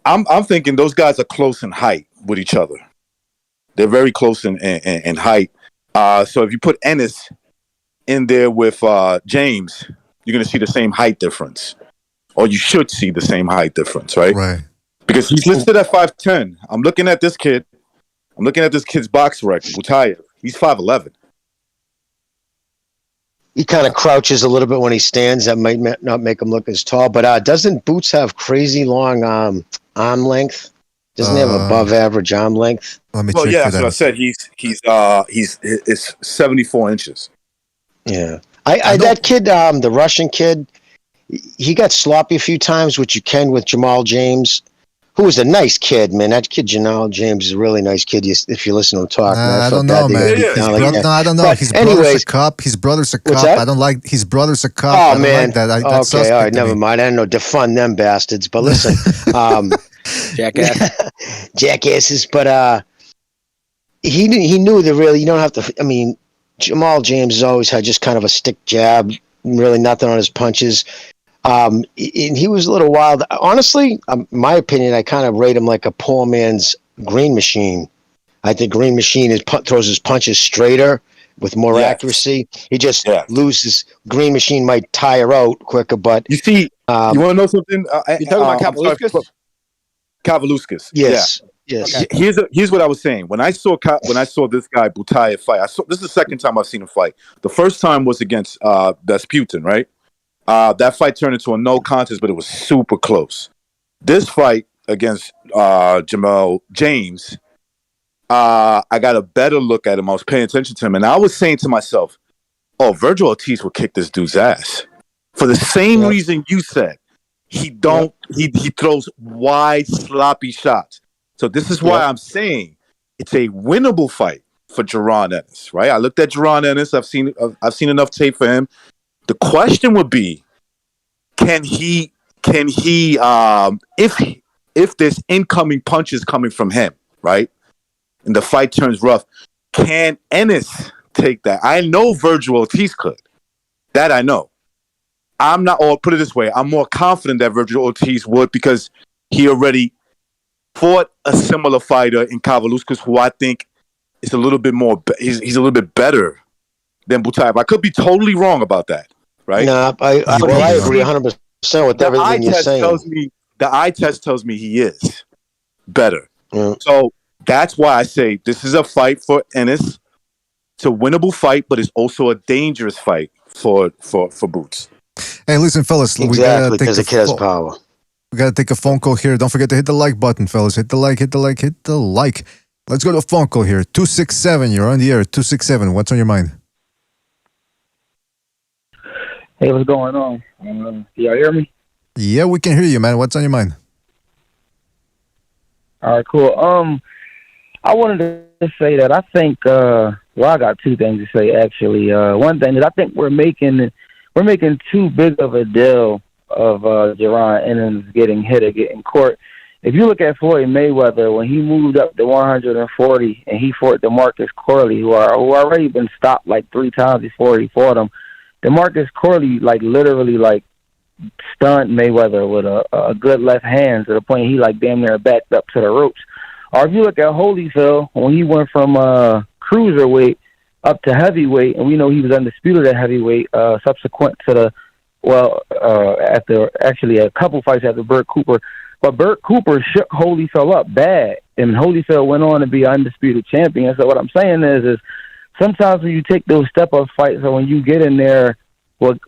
I'm thinking those guys are close in height with each other. They're very close in height. So if you put Ennis in there with James, you're going to see the same height difference. Or you should see the same height difference, right?
Right.
Because he's listed at 5'10". I'm looking at this kid. I'm looking at this kid's box record, Butayev. He's 5'11".
He kind of crouches a little bit when he stands. That might not make him look as tall. But doesn't Boots have crazy long arm length? Doesn't he have above average arm length?
Let me check.
Yeah, that's what I said. He's 74 inches.
Yeah, that kid, the Russian kid, he got sloppy a few times, which you can with Jamal James, who was a nice kid, man. That kid, Jamal James, is a really nice kid. If you listen to him talk,
I don't know, man. I don't know. But his brother's a cop. His brother's a cop. I don't like his brother's a cop.
Oh, man.
Like that.
Okay, all right, never mind. I don't know. Defund them bastards. But listen, jackasses. But he knew that really you don't have to. I mean, Jamal James has always had just kind of a stick jab, really nothing on his punches. And he was a little wild. Honestly, my opinion, I kind of rate him like a poor man's Green Machine. I think Green Machine throws his punches straighter with more accuracy. He just loses. Green Machine might tire out quicker, but
you see, you want to know something?
You're talking about Kavaluskas?
Kavaluskas.
Yes.
Yeah.
Yes.
Okay. Here's what I was saying. When I saw this guy Butayev fight, this is the second time I've seen him fight. The first time was against Putin, right? That fight turned into a no contest, but it was super close. This fight against Jamal James, I got a better look at him. I was paying attention to him, and I was saying to myself, "Oh, Virgil Ortiz will kick this dude's ass." For the same reason you said, he throws wide, sloppy shots. So this is why I'm saying it's a winnable fight for Jaron Ennis, right? I looked at Jaron Ennis. I've seen enough tape for him. The question would be, can he if there's incoming punches coming from him, right? And the fight turns rough, can Ennis take that? I know Virgil Ortiz could. That I know. I'm not, or put it this way, I'm more confident that Virgil Ortiz would because he already fought a similar fighter in Kavaluskas who I think is a little bit more, he's a little bit better than Butaev. I could be totally wrong about that, right?
No, I agree 100% with everything you're saying.
The eye test tells me he is better.
Mm.
So that's why I say this is a fight for Ennis. It's a winnable fight, but it's also a dangerous fight for Boots.
Hey, listen, fellas.
Exactly, because it has power.
We got to take a phone call here. Don't forget to hit the like button, fellas. Hit the like. Let's go to a phone call here. 267, you're on the air. 267, what's on your mind?
Hey, what's going on? Y'all hear me?
Yeah, we can hear you, man. What's on your mind?
All right, cool. I wanted to say that I think, I got two things to say, actually. One thing is I think we're making too big of a deal of Jaron Ennis getting hit or getting caught. If you look at Floyd Mayweather, when he moved up to 140 and he fought DeMarcus Corley, who already been stopped like 3 times before he fought him, DeMarcus Corley literally stunned Mayweather with a good left hand to the point he damn near backed up to the ropes. Or if you look at Holyfield, when he went from cruiserweight up to heavyweight, and we know he was undisputed at heavyweight subsequent to after actually a couple fights after Burt Cooper. But Burt Cooper shook Holyfield up bad, and Holyfield went on to be undisputed champion. So what I'm saying is sometimes when you take those step-up fights, or when you get in there with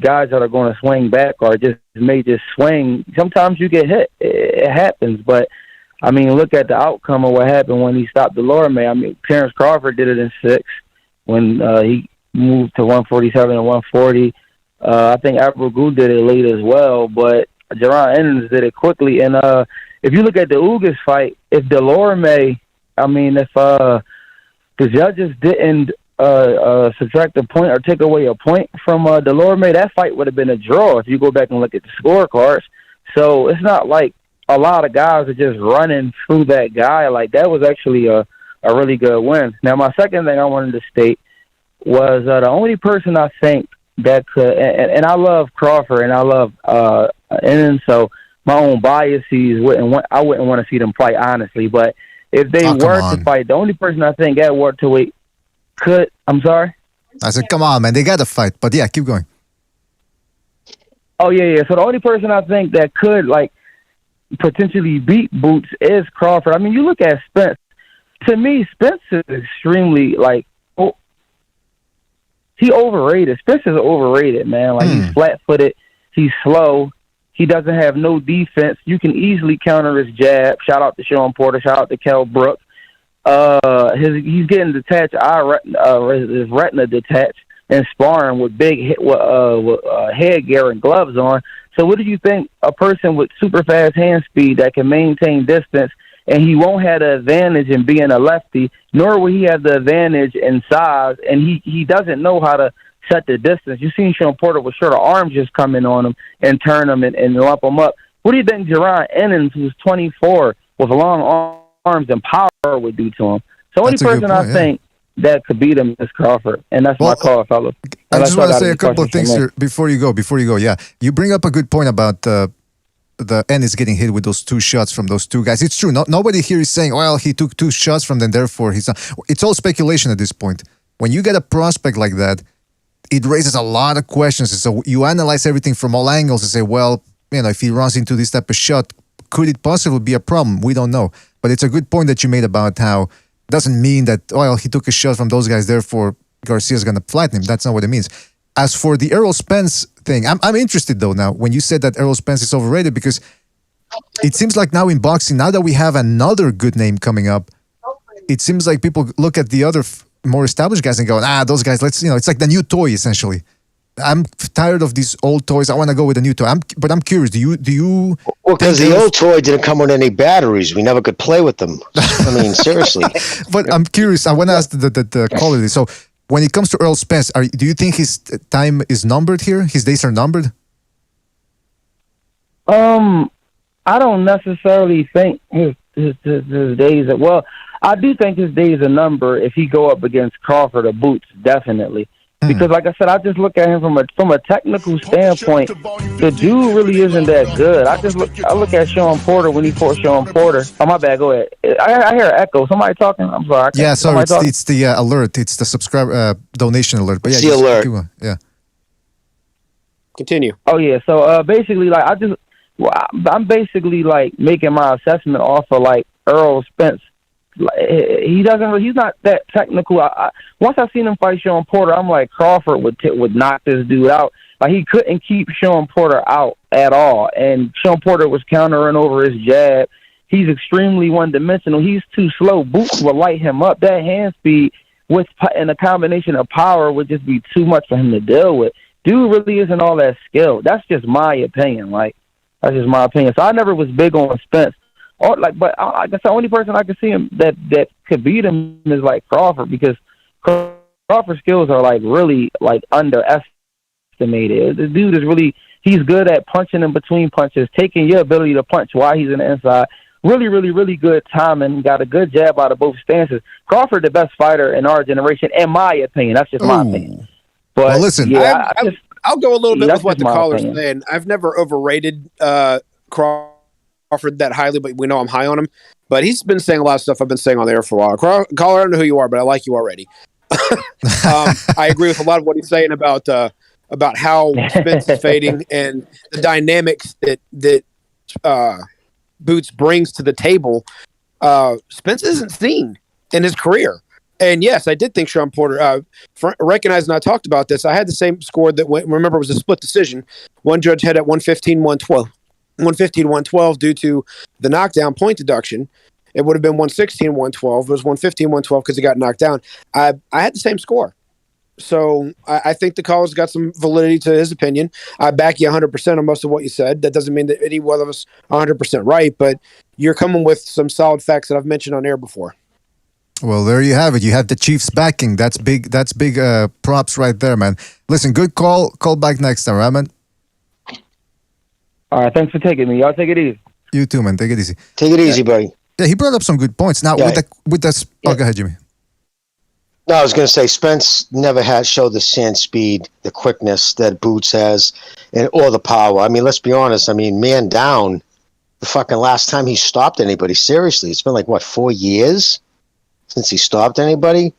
guys that are going to swing back or may just swing, sometimes you get hit. It happens. But, I mean, look at the outcome of what happened when he stopped Delorme. I mean, Terrence Crawford did it in 6 when he moved to 147 and 140. I think Abregu did it late as well, but Jaron Ennis did it quickly. And if you look at the Ugas fight, if Delorme, if the judges didn't subtract a point or take away a point from Delorme, that fight would have been a draw if you go back and look at the scorecards. So it's not like a lot of guys are just running through that guy. That was actually a really good win. Now, my second thing I wanted to state was the only person I think that could, and I love Crawford and I love Ennis, so my own biases I wouldn't want to see them fight, honestly. But if they were to fight, the only person I think at welterweight could, I'm sorry?
I said, come on, man, they got to fight. But yeah, keep going.
Oh, yeah. So the only person I think that could, potentially beat Boots is Crawford. I mean, you look at Spence. To me, Spence is extremely, he overrated. Spence is overrated, man. He's flat-footed. He's slow. He doesn't have no defense. You can easily counter his jab. Shout out to Sean Porter. Shout out to Kell Brook. He's getting detached. His retina detached and sparring with headgear and gloves on. So what do you think? A person with super fast hand speed that can maintain distance, and he won't have the advantage in being a lefty, nor will he have the advantage in size, and he doesn't know how to set the distance. You've seen Sean Porter with shorter arms just come in on him and turn him and lump him up. What do you think Jaron Ennis, who's 24, with long arms and power, would do to him? So only person I think that could beat him is Crawford, and that's my call, fellas.
I just want to say a couple of things here before you go. Yeah, you bring up a good point about the Ennis getting hit with those 2 shots from those 2 guys. It's true. Nobody here is saying, well, he took 2 shots from them, therefore he's not. It's all speculation at this point. When you get a prospect like that, it raises a lot of questions. So you analyze everything from all angles and say, well, if he runs into this type of shot, could it possibly be a problem? We don't know. But it's a good point that you made about how it doesn't mean that, he took a shot from those guys, therefore Garcia's going to flatten him. That's not what it means. As for the Errol Spence thing, I'm interested, though, now, when you said that Errol Spence is overrated, because it seems like now in boxing, now that we have another good name coming up, it seems like people look at the other more established guys and go, those guys, it's like the new toy, essentially. I'm tired of these old toys. I want to go with a new toy. But I'm curious, do you
Well, because the old toy didn't come with any batteries. We never could play with them. I mean, seriously.
But I'm curious. I want to ask the quality. So when it comes to Errol Spence, do you think his time is numbered here? His days are numbered?
I don't necessarily think his days are, I do think his days are numbered if he go up against Crawford or Boots, definitely. Because, like I said, I just look at him from a technical standpoint. The dude really isn't that good. I look at Sean Porter when he fought Sean Porter. Oh, my bad. Go ahead. I hear an echo. Somebody talking. I'm sorry.
Yeah, sorry. It's the alert. It's the subscribe donation alert. But yeah,
it's the alert.
Yeah.
Continue.
Oh yeah. So basically, like I'm basically like making my assessment off of like Earl Spence. He's not that technical. Once I seen him fight Sean Porter, I'm like Crawford would knock this dude out. Like he couldn't keep Sean Porter out at all, and Sean Porter was countering over his jab. He's extremely one-dimensional. He's too slow. Boots will light him up. That hand speed and a combination of power would just be too much for him to deal with. Dude really isn't all that skilled. That's just my opinion. That's just my opinion. So I never was big on Spence. But I guess the only person I could see him that could beat him is like Crawford, because Crawford's skills are like really like underestimated. The dude is he's good at punching in between punches, taking your ability to punch while he's in the inside. Really, really, really good timing. Got a good jab out of both stances. Crawford, the best fighter in our generation, in my opinion. That's just my opinion. But
well, listen,
yeah,
I'll go a little bit with what the caller's saying. I've never overrated Crawford that highly, but we know I'm high on him. But he's been saying a lot of stuff I've been saying on the air for a while. Caller, I don't know who you are, but I like you already. I agree with a lot of what he's saying about how Spence is fading and the dynamics that Boots brings to the table. Spence isn't seen in his career. And yes, I did think Sean Porter, recognized, and I talked about this, I had the same score that remember it was a split decision. One judge had at 115-112 due to the knockdown point deduction. It would have been 116-112. It was 115-112 because he got knocked down. I had the same score. So I think the caller's got some validity to his opinion. I back you 100% on most of what you said. That doesn't mean that any one of us 100% right, but you're coming with some solid facts that I've mentioned on air before.
Well, there you have it. You have the Chiefs backing. That's big. That's big props right there, man. Listen, good call. Call back next time, right, man?
All right, thanks for taking me. Y'all take it easy.
You too, man. Take it easy.
Take it easy, buddy.
Yeah, he brought up some good points. Now, go ahead, Jimmy.
No, I was going to say Spence never has showed the sand speed, the quickness that Boots has, or the power. I mean, let's be honest. I mean, man down, the fucking last time he stopped anybody, seriously, it's been like, 4 years since he stopped anybody?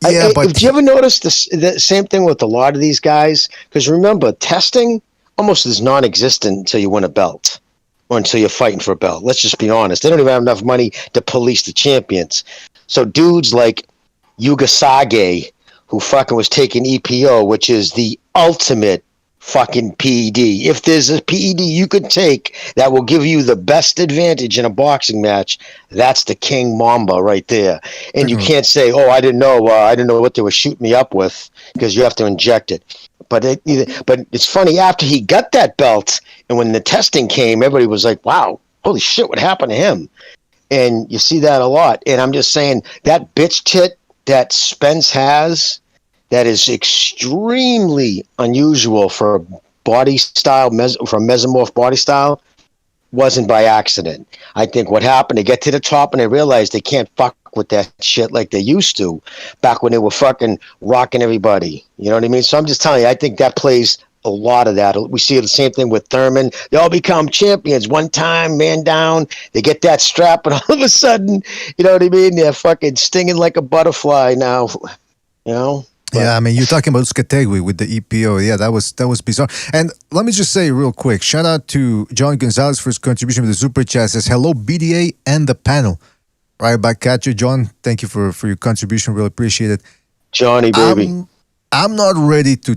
Yeah, but
did you ever notice the same thing with a lot of these guys? Because remember, testing almost is non-existent until you win a belt or until you're fighting for a belt. Let's just be honest. They don't even have enough money to police the champions. So dudes like Yugasage, who fucking was taking EPO, which is the ultimate fucking PED. If there's a PED you could take that will give you the best advantage in a boxing match, that's the King Mamba right there. And you can't say, "Oh, I didn't know what they were shooting me up with," because you have to inject it. But it's funny, after he got that belt and when the testing came, everybody was like, "Wow, holy shit, what happened to him?" And you see that a lot. And I'm just saying that bitch tit that Spence has, that is extremely unusual for a body style, for a mesomorph body style, wasn't by accident. I think what happened, they get to the top and they realize they can't fuck with that shit like they used to back when they were fucking rocking everybody. You know what I mean? So I'm just telling you, I think that plays a lot of that. We see the same thing with Thurman. They all become champions one time, man down. They get that strap and all of a sudden, you know what I mean? They're fucking stinging like a butterfly now, you know? But,
yeah, I mean, you're talking about Skategui with the EPO. Yeah, that was bizarre. And let me just say real quick, shout out to John Gonzalez for his contribution with the Super Chat. Says, hello, BDA and the panel. Right back at you, John. Thank you for your contribution. Really appreciate it.
Johnny, baby.
I'm not ready to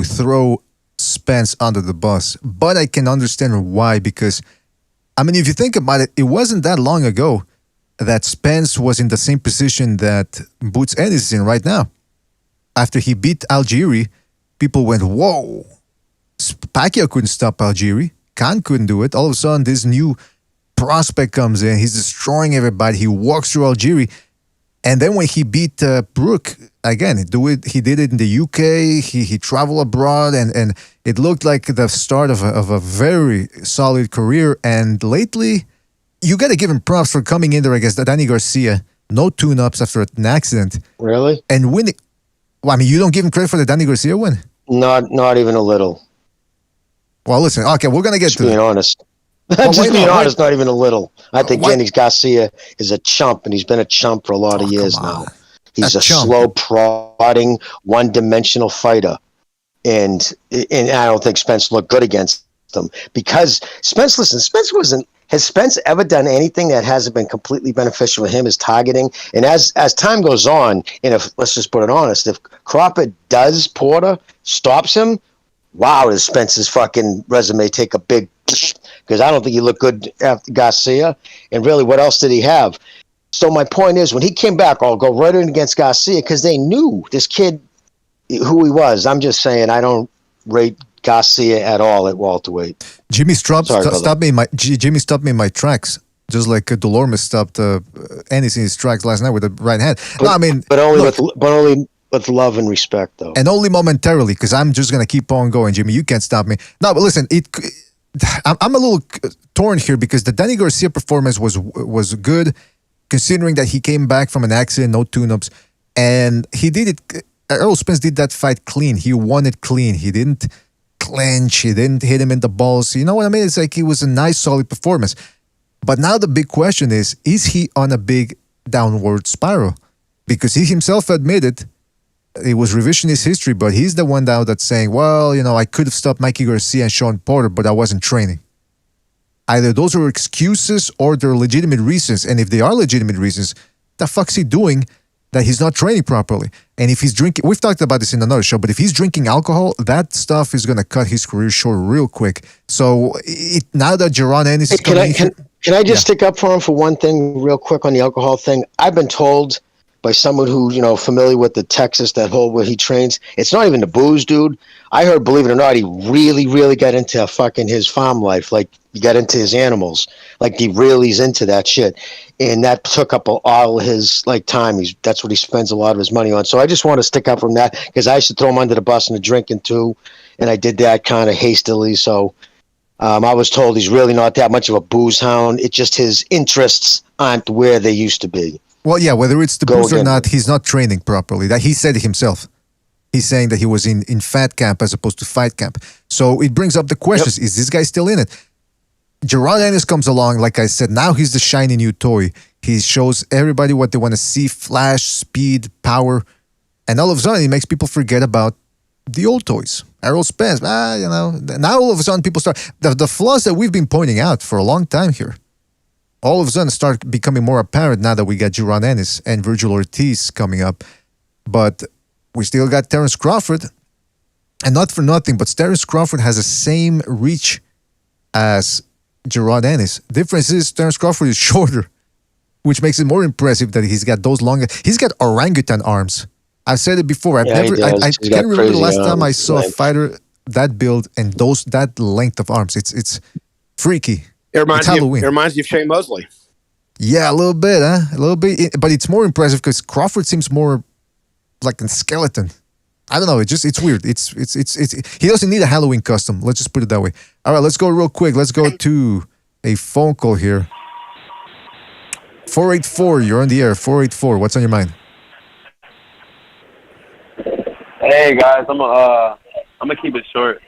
throw Spence under the bus, but I can understand why. Because, I mean, if you think about it, it wasn't that long ago that Spence was in the same position that Boots Ennis is in right now. After he beat Algieri, people went, whoa, Pacquiao couldn't stop Algieri. Khan couldn't do it. All of a sudden, this new prospect comes in. He's destroying everybody. He walks through Algieri. And then when he beat Brook, again, he did it in the UK. He traveled abroad, and it looked like the start of a very solid career. And lately, you got to give him props for coming in there against Danny Garcia. No tune-ups after an accident.
Really?
And winning. Well, I mean, you don't give him credit for the Danny Garcia win?
Not even a little.
Well, listen. Okay, we're gonna get
Just
to
being
that.
honest.
Well,
Just being honest, not even a little. I think
Why-
Dennis Garcia is a chump, and he's been a chump for a lot of years
come on.
now. He's a
chump.
slow, prodding, one-dimensional fighter, and I don't think Spence looked good against him because Spence. Listen, Spence wasn't. Has Spence ever done anything that hasn't been completely beneficial for him? Is targeting, and as time goes on, and if let's just put it honest, if Crawford does Porter stops him, wow, does Spence's fucking resume take a big? Because I don't think he looked good after Garcia, and really, what else did he have? So my point is, when he came back, I'll go right in against Garcia because they knew this kid who he was. I'm just saying, I don't rate Garcia at all at welterweight.
Jimmy stopped me in my tracks, just like Delorme stopped Ennis in his tracks last night with the right hand.
But only with love and respect, though,
and only momentarily, because I'm just gonna keep on going, Jimmy. You can't stop me. No, but listen, I'm a little torn here because the Danny Garcia performance was good, considering that he came back from an accident, no tune-ups, and he did it. Errol Spence did that fight clean. He won it clean. He didn't clinch. He didn't hit him in the balls. You know what I mean? It's like it was a nice, solid performance. But now the big question is he on a big downward spiral? Because he himself admitted it was revisionist history, but he's the one now that's saying, well, I could have stopped Mikey Garcia and Sean Porter, but I wasn't training. Either those are excuses or they're legitimate reasons. And if they are legitimate reasons, the fuck's he doing that he's not training properly? And if he's drinking, we've talked about this in another show, but if he's drinking alcohol, that stuff is going to cut his career short real quick. So now that Jaron Ennis is coming
can I just stick up for him for one thing real quick on the alcohol thing? I've been told by someone who, familiar with the Texas, that whole where he trains, it's not even the booze, dude. I heard, believe it or not, he really, really got into fucking his farm life. Like, he got into his animals. Like, he really is into that shit. And that took up all his, time. That's what he spends a lot of his money on. So I just want to stick up from that because I used to throw him under the bus in the drinking, too. And I did that kind of hastily. So I was told he's really not that much of a booze hound. It's just his interests aren't where they used to be.
Well, yeah, whether it's the booze or not, he's not training properly. That he said it himself. He's saying that he was in fat camp as opposed to fight camp. So it brings up the questions. Is this guy still in it? Jaron Ennis comes along, like I said, now he's the shiny new toy. He shows everybody what they want to see, flash, speed, power. And all of a sudden, he makes people forget about the old toys. Errol Spence, now all of a sudden people start, the flaws that we've been pointing out for a long time here, all of a sudden start becoming more apparent now that we got Jaron Ennis and Virgil Ortiz coming up. But we still got Terence Crawford. And not for nothing, but Terence Crawford has the same reach as Jaron Ennis. Difference is Terence Crawford is shorter, which makes it more impressive that he's got those longer. He's got orangutan arms. I've said it before. I can't remember the last time I saw a fighter that build and that length of arms. It's freaky.
It reminds you of Shane Mosley.
Yeah, a little bit, huh? A little bit, but it's more impressive because Crawford seems more like a skeleton. I don't know. It's weird. It's he doesn't need a Halloween costume. Let's just put it that way. All right, let's go real quick. Let's go to a phone call here. 484, you're on the air. 484, what's on your mind?
Hey guys, I'm gonna keep it short.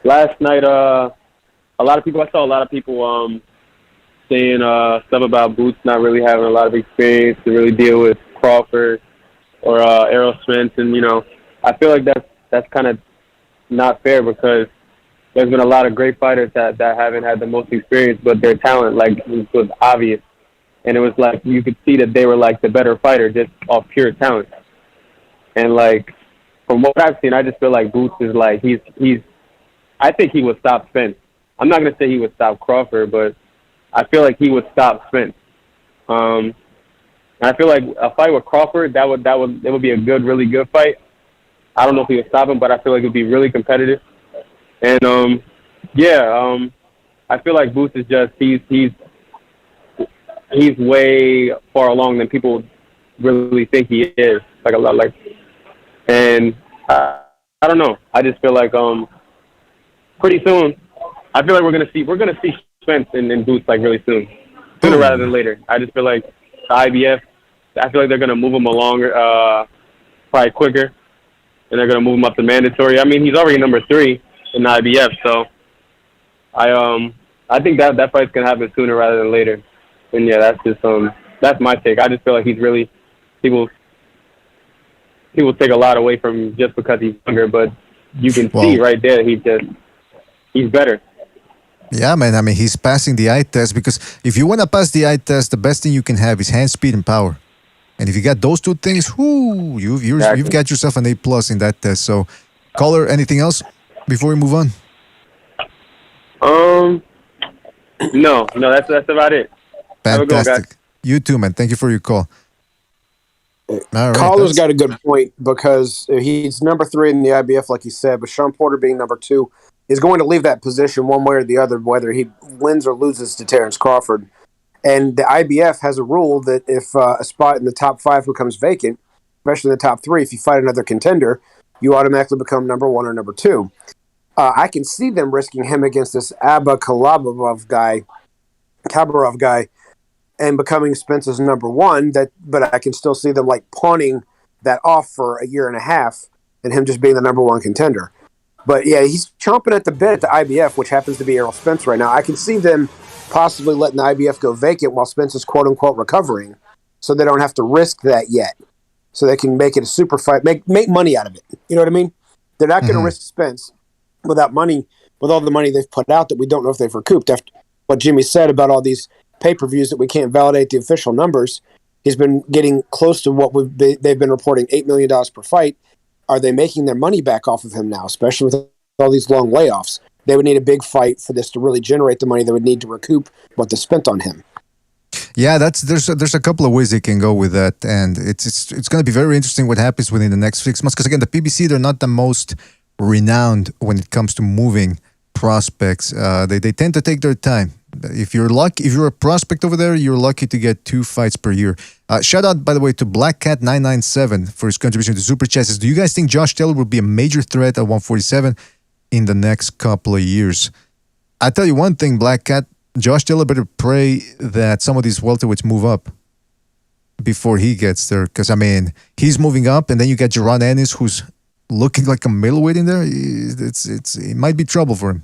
Last night, I saw a lot of people saying stuff about Boots not really having a lot of experience to really deal with Crawford or Errol Spence, and I feel like that's kind of not fair because there's been a lot of great fighters that haven't had the most experience, but their talent was obvious, and it was like you could see that they were like the better fighter just off pure talent. And from what I've seen, I just feel like Boots is I think he would stop Spence. I'm not gonna say he would stop Crawford, but I feel like he would stop Spence. And I feel like a fight with Crawford, it would be a really good fight. I don't know if he would stop him, but I feel like it would be really competitive. And I feel like Boots is just he's way far along than people really think he is. And I don't know. I just feel like pretty soon, I feel like we're gonna see Spence and Boots really soon, sooner rather than later. I just feel like the IBF, I feel like they're gonna move him along probably quicker, and they're going to move him up to mandatory. I mean, he's already number 3 in the IBF, so I think that fight's going to happen sooner rather than later. And yeah, that's my take. I just feel like he's really people take a lot away from him just because he's younger, but you can see right there he's better.
Yeah, man. I mean, he's passing the eye test, because if you want to pass the eye test, the best thing you can have is hand speed and power. And if you got those two things, you've got yourself an A+ in that test. So, caller, anything else before we move on?
No, that's about it.
Fantastic. You too, man. Thank you for your call.
All right, Caller's got a good point, because he's number 3 in the IBF, like you said, but Sean Porter being number 2 is going to leave that position one way or the other, whether he wins or loses to Terrence Crawford. And the IBF has a rule that if a spot in the top 5 becomes vacant, especially the top 3, if you fight another contender, you automatically become number 1 or number 2. I can see them risking him against this Kabarov guy, and becoming Spence's number 1. But I can still see them like pawning that off for a year and a half, and him just being the number 1 contender. But yeah, he's chomping at the bit at the IBF, which happens to be Errol Spence right now. I can see them possibly letting the IBF go vacant while Spence is quote unquote recovering, so they don't have to risk that yet. So they can make it a super fight, make money out of it. You know what I mean? They're not going to risk Spence without money, with all the money they've put out that we don't know if they've recouped. After what Jimmy said about all these pay-per-views that we can't validate the official numbers, he's been getting close to what they've been reporting, $8 million per fight. Are they making their money back off of him now, especially with all these long layoffs? They would need a big fight for this to really generate the money they would need to recoup what they spent on him.
Yeah, there's a couple of ways they can go with that, and it's going to be very interesting what happens within the next 6 months. Because again, the PBC, they're not the most renowned when it comes to moving prospects. They tend to take their time. If you're a prospect over there, you're lucky to get 2 fights per year. Shout out, by the way, to BlackCat997 for his contribution to Super Chats. Do you guys think Josh Taylor will be a major threat at 147 in the next couple of years? I tell you one thing, Black Cat, Josh Taylor better pray that some of these welterweights move up before he gets there. Because, I mean, he's moving up, and then you got Jaron Ennis, who's looking like a middleweight in there. It might be trouble for him.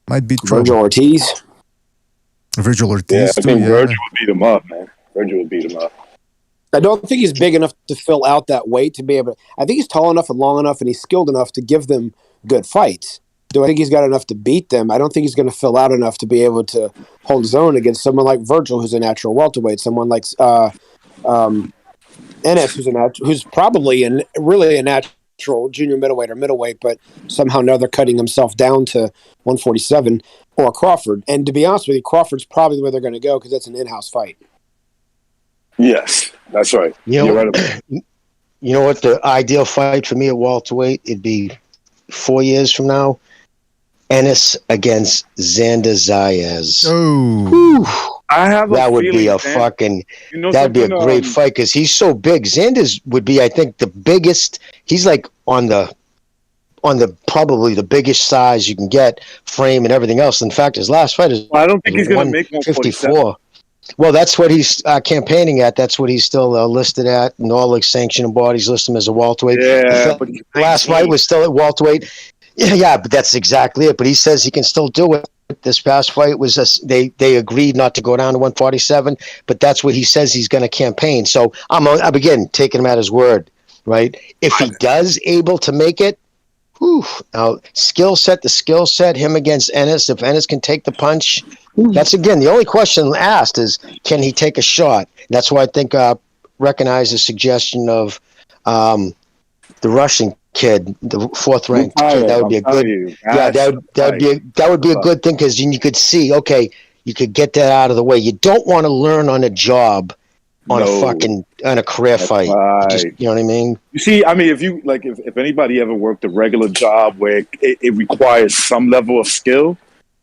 Might be trouble. Virgil Ortiz.
Yeah, I think Virgil would beat him up, man. Virgil would beat him up.
I don't think he's big enough to fill out that weight to be able to. I think he's tall enough and long enough, and he's skilled enough to give them good fights. Do I think he's got enough to beat them? I don't think he's going to fill out enough to be able to hold his own against someone like Virgil, who's a natural welterweight, someone like Ennis, who's probably really a natural junior middleweight, but somehow now they're cutting himself down to 147, or Crawford. And to be honest with you, Crawford's probably where they're going to go, because that's an in-house fight.
Yes, that's right. You're right about it.
You know what? The ideal fight for me at welterweight, it'd be 4 years from now. Ennis against Xander Zayas.
Oh,
that would be a fucking. That'd be a great fight, because he's so big. Xander's would be, I think, the biggest. He's like on the probably the biggest size you can get, frame and everything else. In fact, his last fight is.
Well, I don't think he's going to make 154.
Well, that's what he's campaigning at. That's what he's still listed at, and all the sanctioning bodies list him as a welterweight.
Yeah,
but last fight was still at welterweight. Yeah, but that's exactly it. But he says he can still do it. This past fight was they agreed not to go down to 147, but that's what he says he's going to campaign. So I'm again taking him at his word, right? If he does able to make it, now skill set, him against Ennis. If Ennis can take the punch, that's again the only question asked is, can he take a shot? That's why I think recognize the suggestion of the Russian kid, the 4th ranked kid. That would be a good. That would be a good thing, because you could see, okay, you could get that out of the way. You don't want to learn on a job on a career fight.
Right.
You know what I mean?
You see, I mean, if anybody ever worked a regular job where it requires some level of skill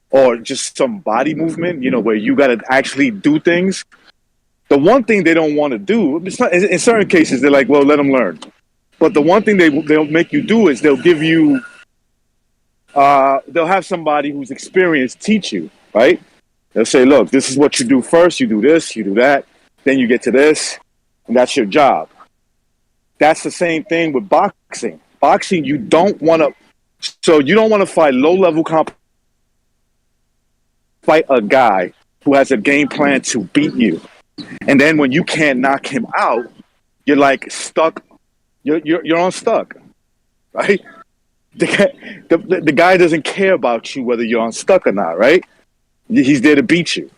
or just some body movement, where you got to actually do things, the one thing they don't want to do, in certain cases, they're like, well, let them learn. But the one thing they'll make you do is they'll give you, they'll have somebody who's experienced teach you, right? They'll say, look, this is what you do first. You do this, you do that. Then you get to this, and that's your job. that's the same thing with boxing. Boxing, you don't want to fight low-level fight a guy who has a game plan to beat you. And then when you can't knock him out, you're like stuck. You're unstuck, right? The guy doesn't care about you whether you're unstuck or not, right? He's there to beat you.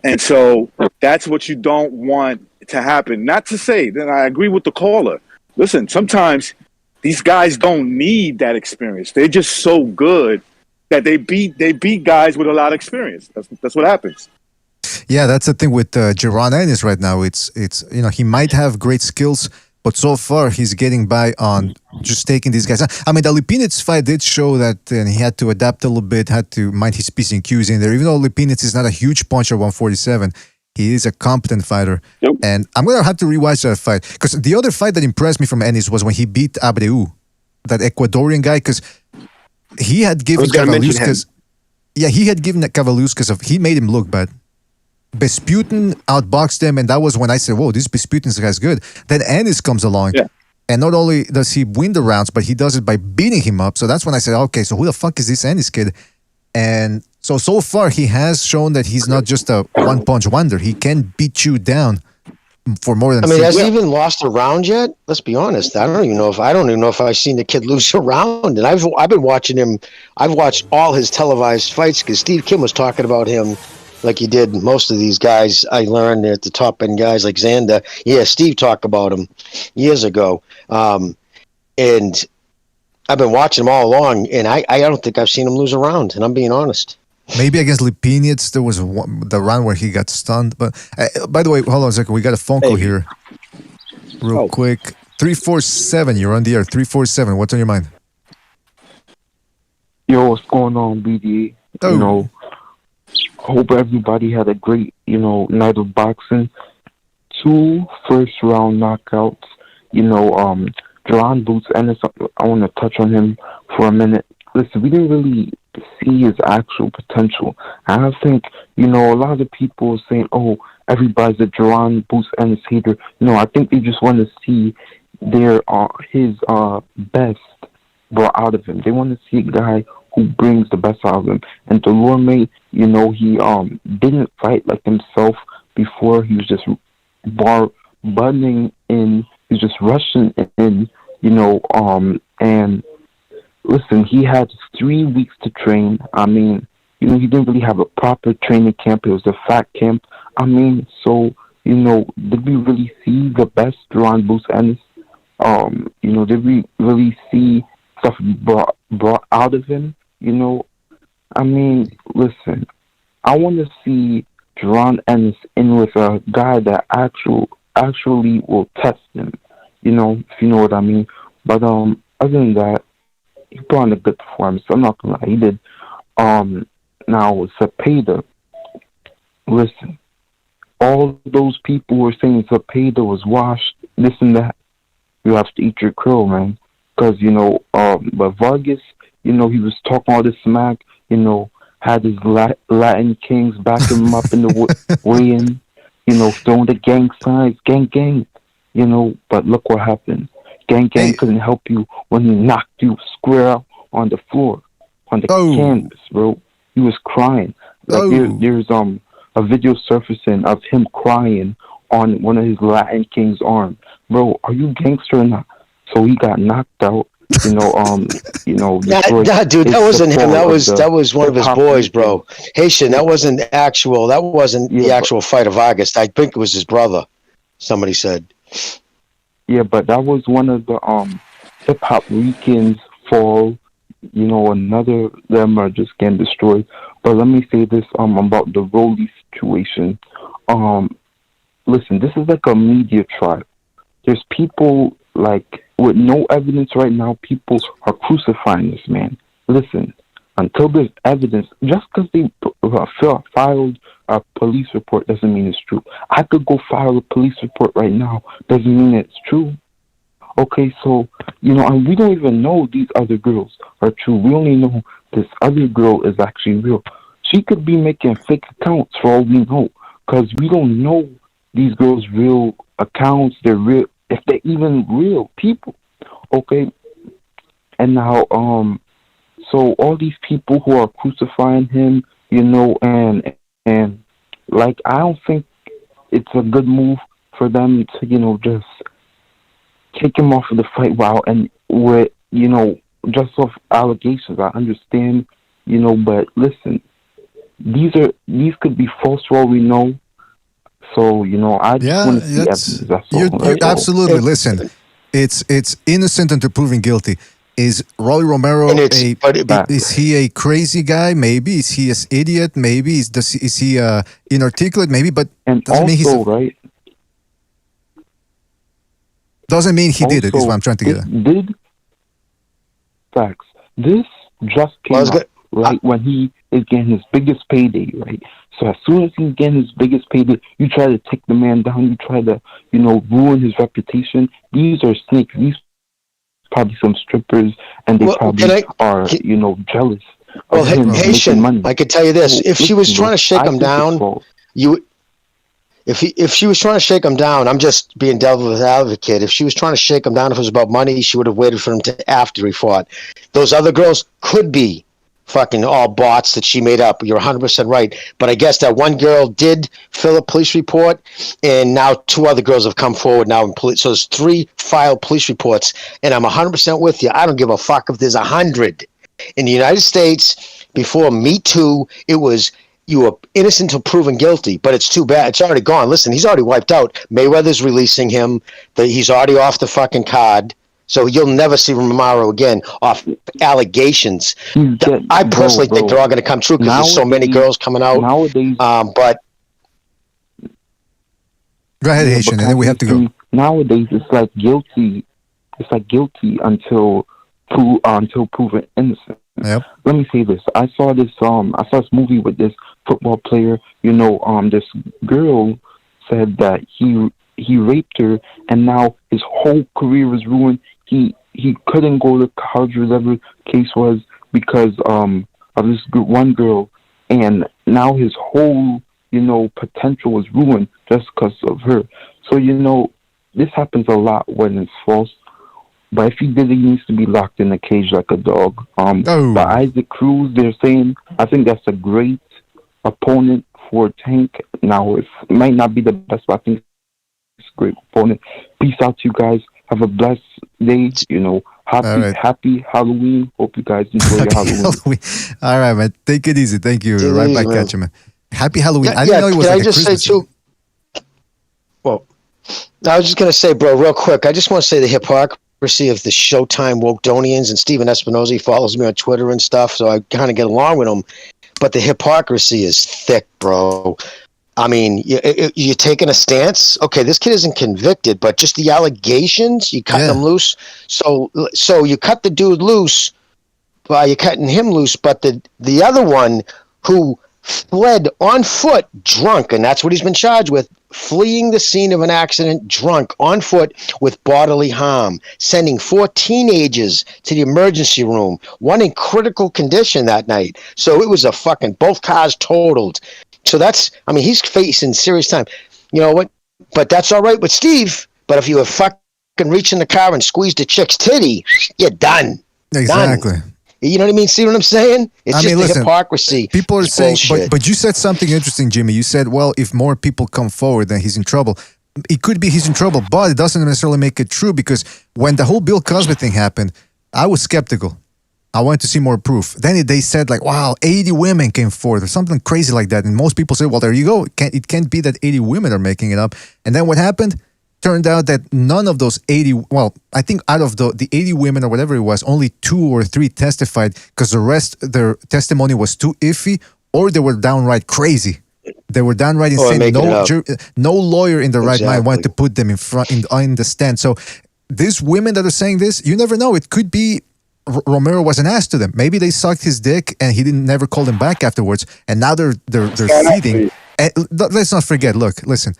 And so that's what you don't want to happen. Not to say that I agree with the caller. Listen, sometimes these guys don't need that experience. They're just so good that they beat guys with a lot of experience. That's what happens.
Yeah, that's the thing with Jaron Ennis right now. It's he might have great skills, but so far he's getting by on just taking these guys. I mean, the Lipinets fight did show that he had to adapt a little bit, had to mind his P's and Q's in there. Even though Lipinets is not a huge puncher, 147, he is a competent fighter.
Yep.
And I'm going to have to rewatch that fight. Because the other fight that impressed me from Ennis was when he beat Abreu, that Ecuadorian guy, because he had given Kavaluskas... Yeah, he had given Kavaluskas... He made him look bad. Besputin outboxed him, and that was when I said, whoa, this Besputin guy's good. Then Ennis comes along, and not only does he win the rounds, but he does it by beating him up. So that's when I said, okay, so who the fuck is this Ennis kid? And so far, he has shown that he's not just a one-punch wonder. He can beat you down for more than...
I mean, has he even lost a round yet? Let's be honest. I don't even know if I've seen the kid lose a round. And I've been watching him. I've watched all his televised fights because Steve Kim was talking about him like he did most of these guys. I learned at the top end guys like Xander. Yeah, Steve talked about him years ago. And I've been watching him all along, and I don't think I've seen him lose a round, and I'm being honest.
Maybe against Lipinets, there was the round where he got stunned. But by the way, hold on a second. We got a phone call here. Real quick. 347, you're on the air. 347, what's on your mind?
Yo, what's going on, BDA?
Oh.
Hope everybody had a great, night of boxing. 2 first-round knockouts. Jaron Boots Ennis, I want to touch on him for a minute. Listen, we didn't really see his actual potential. And I think, a lot of people are saying, oh, everybody's a Jaron Boots Ennis hater. No, I think they just want to see his best brought out of him. They want to see a guy who brings the best out of him. And Delorme, he didn't fight like himself before. He was just buttoning in. He was just rushing in, and listen, he had 3 weeks to train. I mean, he didn't really have a proper training camp. It was a fat camp. I mean, so, did we really see the best Jaron Boots Ennis? Did we really see stuff brought out of him? I mean, listen, I want to see Jaron Ennis in with a guy that actually will test him, if you know what I mean. But other than that, he put on a good performance. I'm not gonna lie, he did. Now with Sepeda, listen, all those people were saying Sepeda was washed, this and that. You have to eat your crow, man. Because but Vargas, he was talking all this smack. Had his Latin kings backing him up in the weigh-in. Throwing the gang signs, gang. But look what happened. Gang couldn't help you when he knocked you square out on the floor, on the canvas, bro. He was crying. There's a video surfacing of him crying on one of his Latin king's arm. Bro, are you gangster or not? So he got knocked out. Dude,
that wasn't him. That was one of his boys, bro. Haitian. That wasn't actual. That wasn't the actual fight of August. I think it was his brother. Somebody said.
Yeah, but that was one of the hip hop weekends fall. Another them are just getting destroyed. But let me say this about the Rolly situation. Listen, this is like a media trial. There's people with no evidence right now. People are crucifying this man. Listen, until there's evidence, just because they filed a police report doesn't mean it's true. I could go file a police report right now, doesn't mean it's true. Okay, so, and we don't even know these other girls are true. We only know this other girl is actually real. She could be making fake accounts for all we know, because we don't know these girls' real accounts, their real if they're even real people. Okay, and now so all these people who are crucifying him, and like I don't think it's a good move for them to just take him off of the fight. Wow, and with just off allegations, I understand, but listen, these could be false for all we know. So I just want to see evidence. That's all.
You're absolutely. Listen, it's innocent until proven guilty. Is Rolly Romero is he a crazy guy? Maybe. Is he an idiot? Maybe. Is he inarticulate? Maybe. But doesn't mean he's
right.
Doesn't mean he did it. Is what I'm trying to get at.
Did facts. This just came out right when he is getting his biggest payday, right? So as soon as he's getting his biggest payday, you try to take the man down. You try to, ruin his reputation. These are snakes. These probably some strippers, and they are, jealous.
Well, Haitian, I could tell you this: if she was trying to shake him down, if she was trying to shake him down, I'm just being devil's advocate. If she was trying to shake him down, if it was about money, she would have waited for him to after he fought. Those other girls could be fucking all bots that she made up. You're 100% right. But I guess that one girl did fill a police report, and now 2 other girls have come forward now. So there's 3 filed police reports, and I'm 100% with you. I don't give a fuck if there's 100. In the United States, before Me Too, it was you were innocent until proven guilty, but it's too bad. It's already gone. Listen, he's already wiped out. Mayweather's releasing him. He's already off the fucking card. So you'll never see Romero again off allegations. I personally think they're all going to come true because there's so many girls coming out.
Nowadays,
but
go ahead, Haitian, and then we have to go.
Nowadays, it's like guilty. It's like guilty until proven innocent.
Yep.
Let me say this. I saw this movie with this football player. This girl said that he raped her, and now his whole career was ruined. He couldn't go to college, whatever case was, because of this one girl, and now his whole potential was ruined just because of her. So this happens a lot when it's false. But if he did, he needs to be locked in a cage like a dog. But Isaac Cruz, they're saying, I think that's a great opponent for Tank. Now, it might not be the best, but I think it's a great opponent. Peace out to you guys. Have a blessed day. Happy Halloween. Hope you guys enjoy your Halloween.
All right, man. Take it easy. Thank you. Right back at you, man. Happy Halloween. I didn't know it was like a Christmas thing.
Well, I was just going to say, bro, real quick, I just want to say the hypocrisy of the Showtime Wokedonians, and Steven Espinoza follows me on Twitter and stuff, so I kind of get along with him. But the hypocrisy is thick, bro. I mean, you're taking a stance. Okay, this kid isn't convicted, but just the allegations, you cut them loose. So you cut the dude loose by you're cutting him loose, but the other one who fled on foot drunk, and that's what he's been charged with, fleeing the scene of an accident drunk on foot with bodily harm, sending 4 teenagers to the emergency room, one in critical condition that night. So it was both cars totaled. So he's facing serious time. You know what? But that's all right with Steve. But if you have fucking reached in the car and squeezed a chick's titty, you're done.
Exactly.
Done. You know what I mean? See what I'm saying? It's the hypocrisy.
People are saying, but you said something interesting, Jimmy. You said, well, if more people come forward, then he's in trouble. It could be he's in trouble, but it doesn't necessarily make it true, because when the whole Bill Cosby thing happened, I was skeptical. I wanted to see more proof. Then they said, like, wow, 80 women came forward or something crazy like that. And most people said, well, there you go. It can't be that 80 women are making it up. And then what happened? Turned out that none of those 80, well, I think out of the 80 women or whatever it was, only 2 or 3 testified, because the rest, their testimony was too iffy, or they were downright crazy. They were downright insane. No lawyer in the right mind wanted to put them in the stand. So these women that are saying this, you never know. It could be Romero was an ass to them. Maybe they sucked his dick and he never called them back afterwards. And now they're feeding. And let's not forget. Look, listen.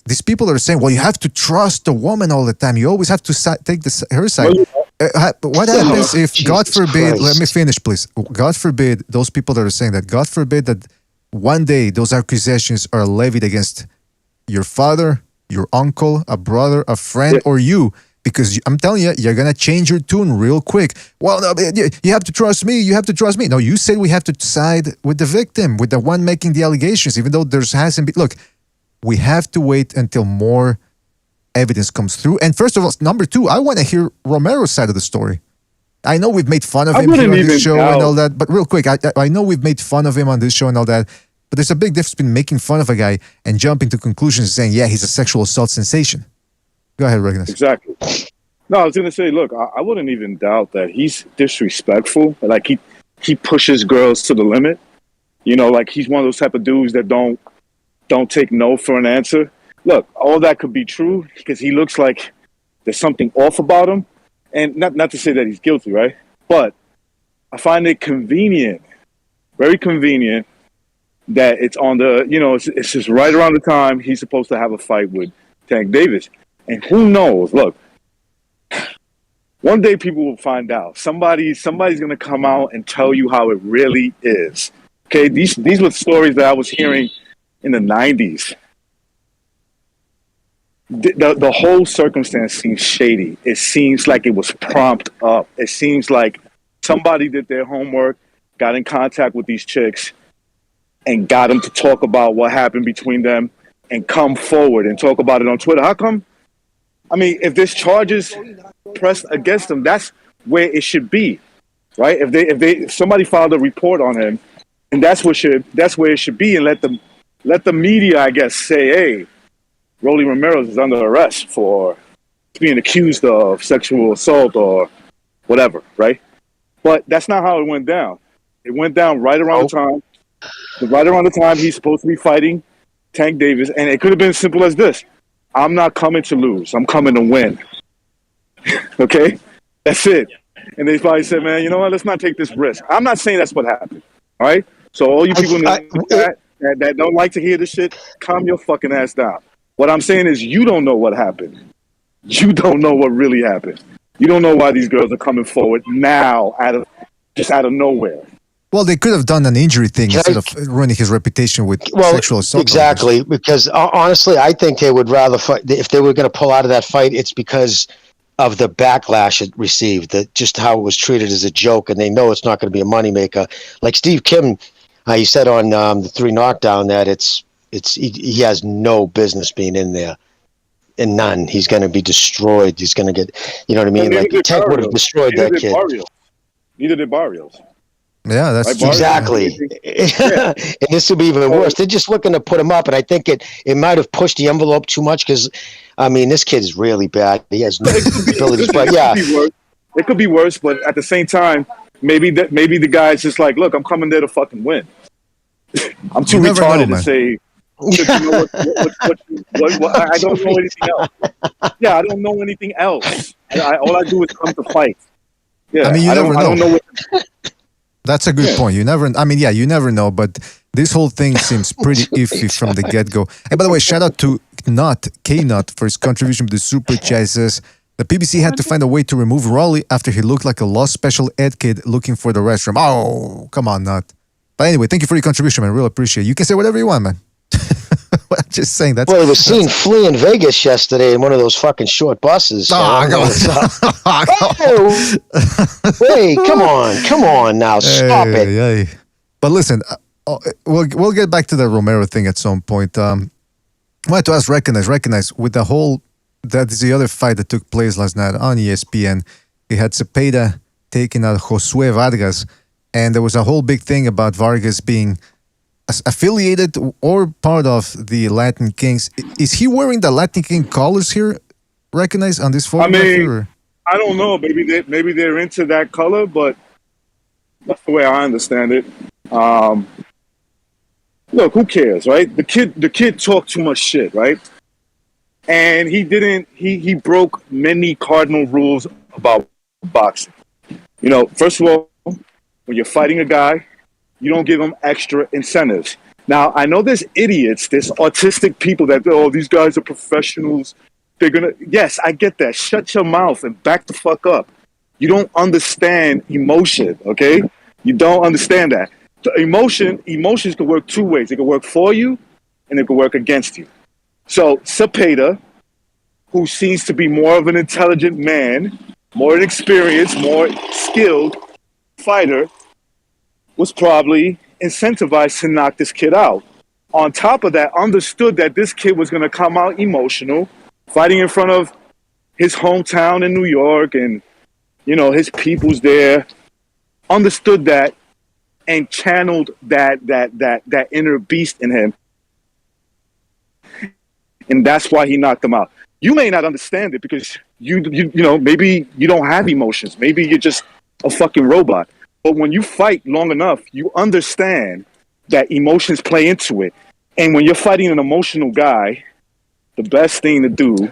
These people are saying, well, you have to trust the woman all the time. You always have to take her side. What happens if, God forbid, let me finish, please. God forbid, those people that are saying that, God forbid that one day those accusations are levied against your father, your uncle, a brother, a friend, or you. Because I'm telling you, you're going to change your tune real quick. Well, no, you have to trust me. You have to trust me. No, you said we have to side with the victim, with the one making the allegations, even though there hasn't been. Look, we have to wait until more evidence comes through. And first of all, number two, I want to hear Romero's side of the story. I know we've made fun of him here on this show and all that, but real quick, I know we've made fun of him on this show and all that, but there's a big difference between making fun of a guy and jumping to conclusions and saying, yeah, he's a sexual assault sensation. Go ahead, Regis.
Exactly. No, I was gonna say, look, I wouldn't even doubt that he's disrespectful. Like he pushes girls to the limit. You know, like he's one of those type of dudes that don't take no for an answer. Look, all that could be true because he looks like there's something off about him, and not to say that he's guilty, right? But I find it convenient, very convenient, that it's on the, you know, it's just right around the time he's supposed to have a fight with Tank Davis. And who knows? Look, one day people will find out. Somebody's going to come out and tell you how it really is. Okay, these were stories that I was hearing in the 90s. The whole circumstance seems shady. It seems like it was propped up. It seems like somebody did their homework, got in contact with these chicks, and got them to talk about what happened between them and come forward and talk about it on Twitter. How come? I mean, if there's charges pressed against them, that's where it should be, right? If somebody filed a report on him, and that's where it should be, and let the media, I guess, say, hey, Rolly Romero is under arrest for being accused of sexual assault or whatever, right? But that's not how it went down. It went down right around the time he's supposed to be fighting Tank Davis, and it could have been as simple as this. I'm not coming to lose. I'm coming to win. Okay? That's it. And they probably said, man, you know what? Let's not take this risk. I'm not saying that's what happened. All right? So all you people that don't like to hear this shit, calm your fucking ass down. What I'm saying is you don't know what happened. You don't know what really happened. You don't know why these girls are coming forward now out of nowhere.
Well, they could have done an injury thing instead of ruining his reputation with sexual assault.
Exactly, because honestly, I think they would rather fight. If they were going to pull out of that fight, it's because of the backlash it received, just how it was treated as a joke, and they know it's not going to be a moneymaker. Like Steve Kim, he said on the 3 Knockdown that he has no business being in there. And none. He's going to be destroyed. He's going to get, you know what I mean? Like Tank would have destroyed that kid.
Neither did Barrios.
Yeah, that's
right, exactly. Yeah. And this will be even worse. They're just looking to put him up, and I think it might have pushed the envelope too much because, I mean, this kid's really bad. He has no abilities, but yeah,
it could be worse. But at the same time, maybe the guy's just like, look, I'm coming there to fucking win. I'm too retarded to say. You know what, I don't know anything else. Yeah, I don't know anything else. All I do is come to fight. Yeah,
I mean, you never know.
I don't know what.
That's a good point. You never know, but this whole thing seems pretty iffy from the get-go. And by the way, shout out to K-Nut for his contribution to the Super Chat. Says, the PBC had to find a way to remove Raleigh after he looked like a lost special ed kid looking for the restroom. Oh, come on, Nut. But anyway, thank you for your contribution, man. Really appreciate it. You can say whatever you want, man. I'm just saying that.
Well, he was seen fleeing Vegas yesterday in one of those fucking short buses. Hey, come on now, stop it.
Hey. But listen, we'll get back to the Romero thing at some point. I wanted to ask, recognize with the whole, that is the other fight that took place last night on ESPN. We had Sepeda taking out Josue Vargas, and there was a whole big thing about Vargas being affiliated or part of the Latin Kings. Is he wearing the Latin King colors here? Recognize on this photo?
I mean, I don't know. Maybe they're into that color, but that's the way I understand it. Look, who cares, right? The kid talked too much shit, right? And he broke many cardinal rules about boxing. You know, first of all, when you're fighting a guy, you don't give them extra incentives. Now, I know there's idiots, there's autistic people that, oh, these guys are professionals. They're going to, yes, I get that. Shut your mouth and back the fuck up. You don't understand emotion, okay? You don't understand that. The emotions can work two ways. It can work for you and it can work against you. So Sepeda, who seems to be more of an intelligent man, more experienced, more skilled fighter, was probably incentivized to knock this kid out. On top of that, understood that this kid was going to come out emotional, fighting in front of his hometown in New York and, you know, his people's there. Understood that and channeled that inner beast in him. And that's why he knocked him out. You may not understand it because you know, maybe you don't have emotions. Maybe you're just a fucking robot. But when you fight long enough, you understand that emotions play into it. And when you're fighting an emotional guy, the best thing to do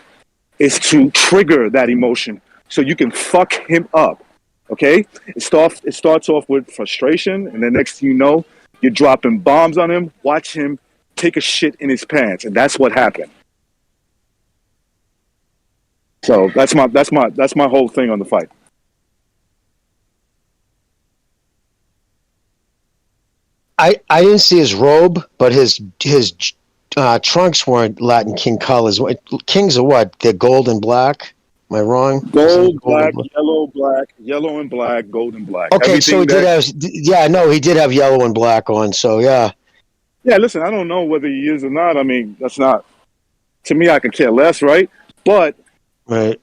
is to trigger that emotion so you can fuck him up. Okay? It starts off with frustration, and the next thing you know, you're dropping bombs on him. Watch him take a shit in his pants, and that's what happened. So that's my whole thing on the fight.
I didn't see his robe, but his trunks weren't Latin King colors. Kings are what? They're gold and black. Am I wrong?
Gold, black, yellow and black, gold and black.
Okay,
Everything
so he did have. Yeah, no, he did have yellow and black on. So yeah.
Yeah, listen, I don't know whether he is or not. I mean, that's not, to me, I could care less, right? But
right,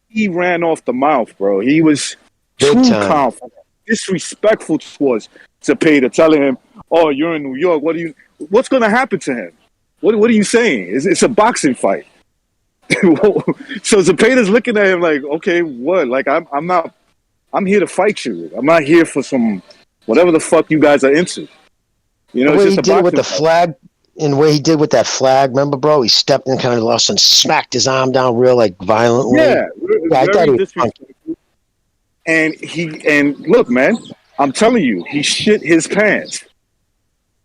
he ran off the mouth, bro. He was too confident, disrespectful towards Sepeda, telling him, "Oh, you're in New York. What's going to happen to him? What are you saying? It's a boxing fight." So Zepeda's looking at him like, "Okay, what? Like, I'm here to fight you. I'm not here for some whatever the fuck you guys are into." You know,
the way he
it's just
did it with the
fight.
flag, and the way he did with that flag, remember, bro? He stepped in kind of lost and smacked his arm down real like violently.
Yeah,
I thought he was
disrespectful. And look, man, I'm telling you, he shit his pants.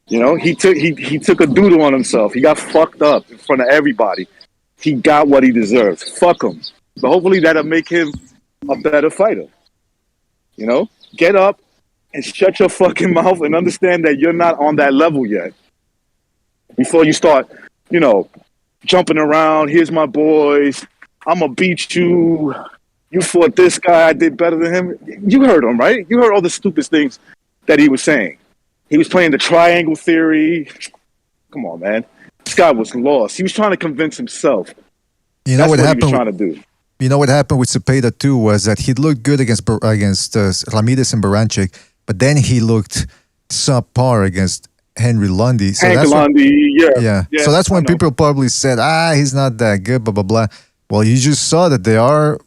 You know, he took a doodle on himself. He got fucked up in front of everybody. He got what he deserves. Fuck him. But hopefully that'll make him a better fighter. You know, get up and shut your fucking mouth and understand that you're not on that level yet. Before you start, you know, jumping around. Here's my boys. I'm gonna beat you. You fought this guy. I did better than him. You heard him, right? You heard all the stupid things that he was saying. He was playing the triangle theory. Come on, man. This guy was lost. He was trying to convince himself.
You know
That's
what happened?
He was trying to do.
You know what happened with Sepeda too was that he looked good against Ramirez and Baranchik, but then he looked subpar against Henry Lundy. So
Lundy, yeah.
So that's when people probably said, he's not that good, blah, blah, blah. Well, you just saw that there are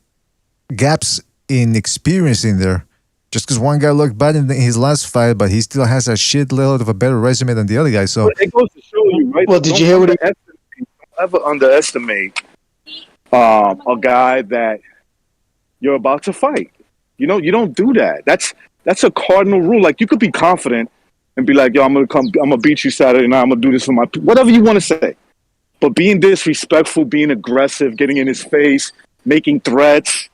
gaps in experience in there. Just because one guy looked bad in his last fight, but he still has a shitload of a better resume than the other guy. So
it goes to show you, right?
Well, did you hear what he...
Don't ever underestimate a guy that you're about to fight. You know, you don't do that. That's a cardinal rule. Like, you could be confident and be like, "Yo, I'm gonna beat you Saturday night. I'm gonna do this for my whatever you want to say." But being disrespectful, being aggressive, getting in his face, making threats,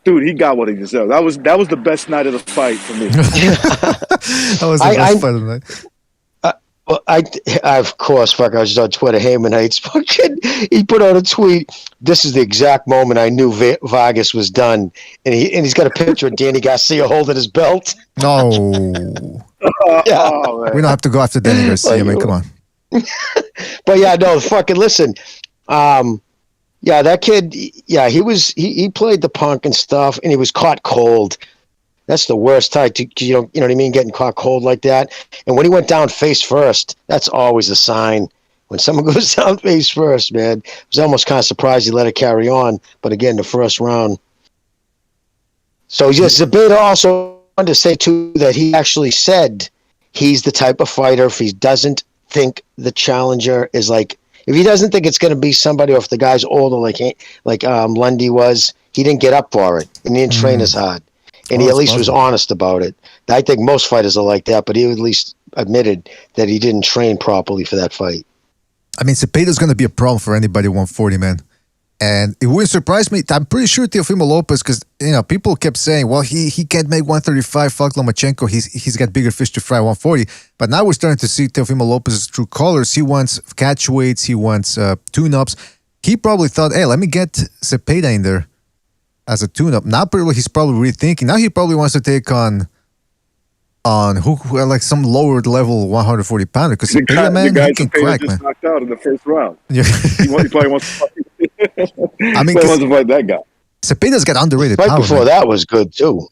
dude, he got what he deserved. That was the best night of the fight for me.
That was the best fight of the night.
Well, I of course, I was just on Twitter. Haymanites, fucking, he put out a tweet. This is the exact moment I knew Vargas was done, and he's got a picture of Danny Garcia holding his belt.
No,
Yeah.
we don't have to go after Danny Garcia, man. Come on.
But yeah, no, fucking listen. Yeah, that kid. Yeah, he played the punk and stuff, and he was caught cold. That's the worst type. You know what I mean? Getting caught cold like that. And when he went down face first, that's always a sign. When someone goes down face first, man, I was almost kind of surprised he let it carry on. But again, the first round. So yes, Sepeda also wanted to say too that he actually said he's the type of fighter, if he doesn't think the challenger is like, if he doesn't think it's going to be somebody, or if the guy's older like Lundy was, he didn't get up for it and he didn't train as hard. And he at least was honest about it. I think most fighters are like that, but he at least admitted that he didn't train properly for that fight.
I mean, Cepeda's going to be a problem for anybody 140, man. And it wouldn't surprise me. I'm pretty sure Teofimo Lopez, because people kept saying, well, he can't make 135. Fuck Lomachenko. He's got bigger fish to fry, 140. But now we're starting to see Teofimo Lopez's true colors. He wants catch weights. He wants tune-ups. He probably thought, hey, let me get Sepeda in there as a tune-up. Now he's probably rethinking. Now he probably wants to take on who like some lower level 140 pounder, because Sepeda, man, he can crack,
just
man.
knocked out in the first round.
Yeah.
he probably wants to fight.
I mean,
wants to fight that guy.
Cepeda's got underrated
Right
power.
before
Man.
that was good too.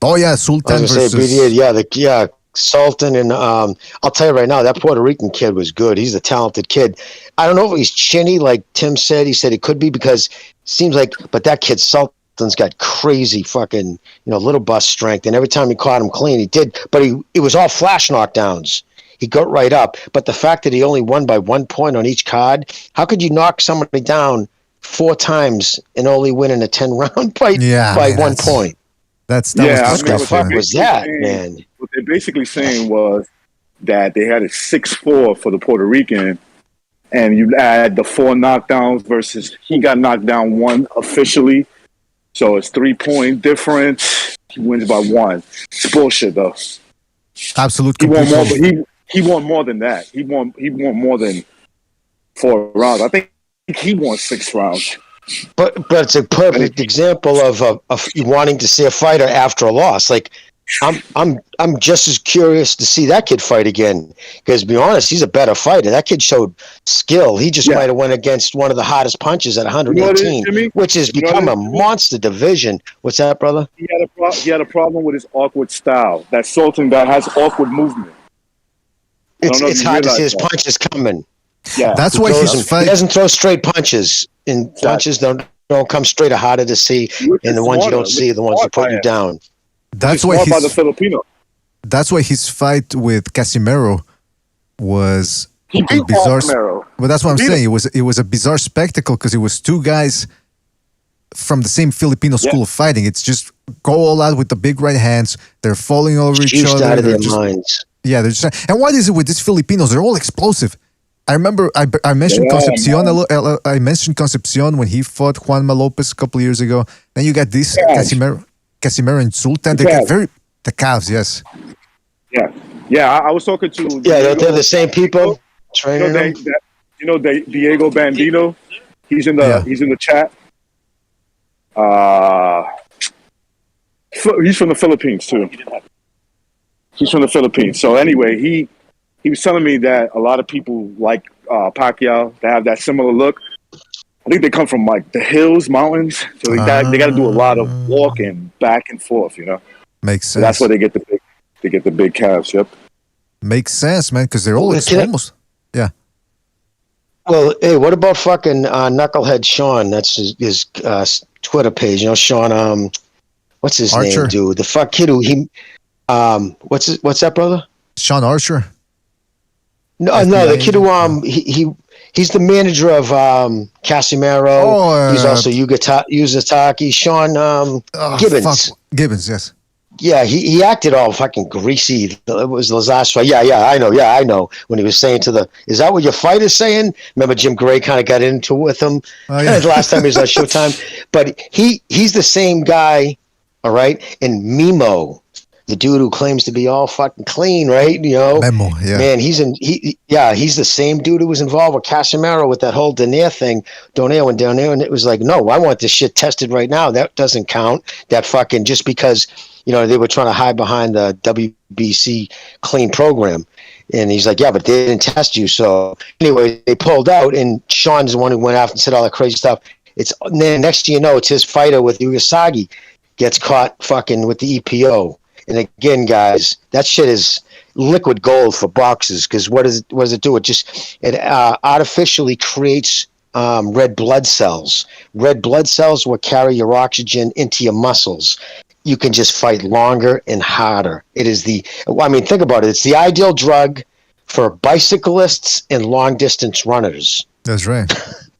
Oh yeah, Sultan
I was gonna
versus
say, Sultan, and I'll tell you right now, that Puerto Rican kid was good. He's a talented kid. I don't know if he's chinny like Tim said. He said he could be, because it seems like, but that kid Sultan's got crazy fucking little bust strength, and every time he caught him clean, he did. But it was all flash knockdowns. He got right up. But the fact that he only won by 1 point on each card, how could you knock somebody down 4 times and only win in a 10-round fight by 1 point?
That was
what the fuck was that, man?
What they're basically saying was that they had a 6-4 for the Puerto Rican, and you add the 4 knockdowns versus he got knocked down 1 officially, so it's 3-point difference. He wins by 1. It's bullshit though.
Absolute.
He won more, but he won more than that. He won more than 4 rounds. I think he won 6 rounds.
But it's a perfect example of wanting to see a fighter after a loss. Like I'm just as curious to see that kid fight again, because to be honest, he's a better fighter. That kid showed skill. He just might have went against one of the hottest punches at 118, which has become a monster division. What's that, brother?
He had a problem with his awkward style. That Sultan guy has awkward movement.
It's hard to see his punches coming.
Yeah,
that's why he
doesn't throw straight punches, and punches don't come straight, are harder to see, and the ones you don't see are the ones that put you down.
That's why
by the Filipino.
That's why his fight with Casimero was
bizarre. Casimero.
But that's what I'm saying. It was a bizarre spectacle, because it was 2 guys from the same Filipino school of fighting. It's just go all out with the big right hands. They're falling over each other.
Out of their minds.
Yeah, they're just. And what is it with these Filipinos? They're all explosive. I remember I mentioned Concepcion. I mentioned Concepcion when he fought Juanma Lopez a couple of years ago. Then you got this Casimero and Sultan. They got the calves. Yes.
Yeah. I was talking to.
Yeah, they're the same people training them.
Diego Bandino. He's in the chat. He's from the Philippines too. He's from the Philippines. So anyway, he was telling me that a lot of people like Pacquiao, they have that similar look. I think they come from like the hills, mountains. So they got to do a lot of walking back and forth,
Makes sense.
So that's why they get the big calves. Yep.
Makes sense, man, because they're all almost. Yeah.
Well, hey, what about fucking Knucklehead Sean? That's his Twitter page. Sean. What's his name, dude? The fuck kid who he. What's that, brother?
Sean Archer.
No, the kid who he's the manager of Casimero. He's also Yuzataki. Sean Gibbons.
Gibbons, yes.
Yeah, he acted all fucking greasy. It was the last fight. Yeah, I know. When he was saying is that what your fight is saying? Remember Jim Gray kind of got into it with him the last time he was on Showtime. But he's the same guy, all right? And Mimo, the dude who claims to be all fucking clean, right?
Memo, yeah.
Man, he's the same dude who was involved with Casimero with that whole Donaire thing. Donaire went down there, and it was like, no, I want this shit tested right now. That doesn't count. That fucking just because they were trying to hide behind the WBC clean program, and he's like, yeah, but they didn't test you. So anyway, they pulled out, and Sean's the one who went out and said all that crazy stuff. Then next thing you know, it's his fighter with Ugasagi gets caught fucking with the EPO. And again, guys, that shit is liquid gold for boxers, because what does it do? It artificially creates red blood cells. Red blood cells will carry your oxygen into your muscles. You can just fight longer and harder. It is think about it. It's the ideal drug for bicyclists and long distance runners.
That's right.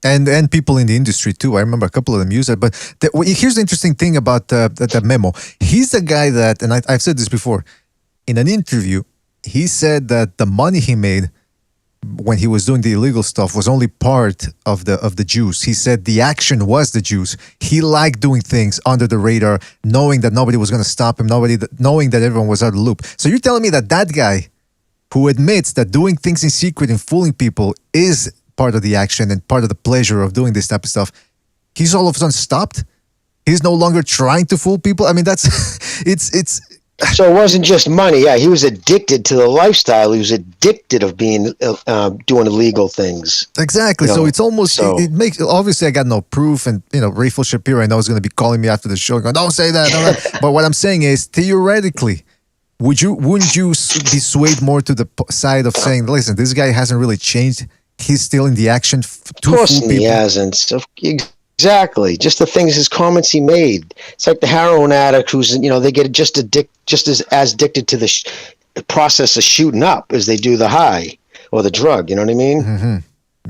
And people in the industry too. I remember a couple of them use it. But here's the interesting thing about that Memo. He's the guy that, and I've said this before, in an interview, he said that the money he made when he was doing the illegal stuff was only part of the juice. He said the action was the juice. He liked doing things under the radar, knowing that nobody was going to stop him, knowing that everyone was out of the loop. So you're telling me that guy who admits that doing things in secret and fooling people is part of the action and part of the pleasure of doing this type of stuff, he's all of a sudden stopped? He's no longer trying to fool people? I mean, that's it's
So it wasn't just money. Yeah, he was addicted to the lifestyle. He was addicted of being doing illegal things.
exactly.
You
So
know,
it's almost it makes, obviously I got no proof, and Rayful Shapiro I know is going to be calling me after the show going, don't say that, don't that. But what I'm saying is, theoretically, wouldn't you be swayed more to the side of saying, listen, this guy hasn't really changed, he's still in the action to
Of course
fool
he
people?
hasn't. So, exactly. Just the things, his comments he made. It's like the heroin addict who's, they get just as addicted to the process of shooting up as they do the high or the drug. You know what I mean?
Mm-hmm.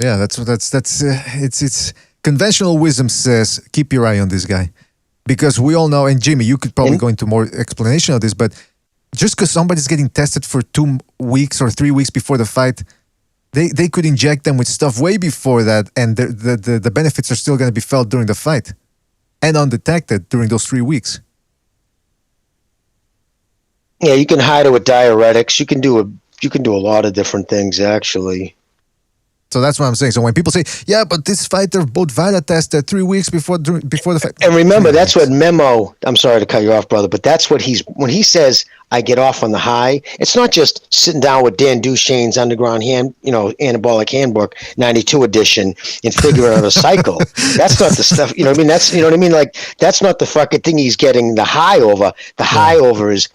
Yeah, that's it's conventional wisdom says keep your eye on this guy, because we all know, and Jimmy, you could probably go into more explanation of this, but just because somebody's getting tested for 2 weeks or 3 weeks before the fight, they could inject them with stuff way before that, and the benefits are still going to be felt during the fight and undetected during those 3 weeks.
Yeah, you can hide it with diuretics. You can do a lot of different things actually.
So that's what I'm saying. So when people say, yeah, but this fighter both VADA tested 3 weeks before the fight.
And remember, that's what Memo, I'm sorry to cut you off, brother, but that's what when he says, I get off on the high, it's not just sitting down with Dan Duchesne's Underground Anabolic Handbook, 92 edition, and figuring out a cycle. That's not the stuff, you know what I mean? Like, that's not the fucking thing he's getting the high over. The high over is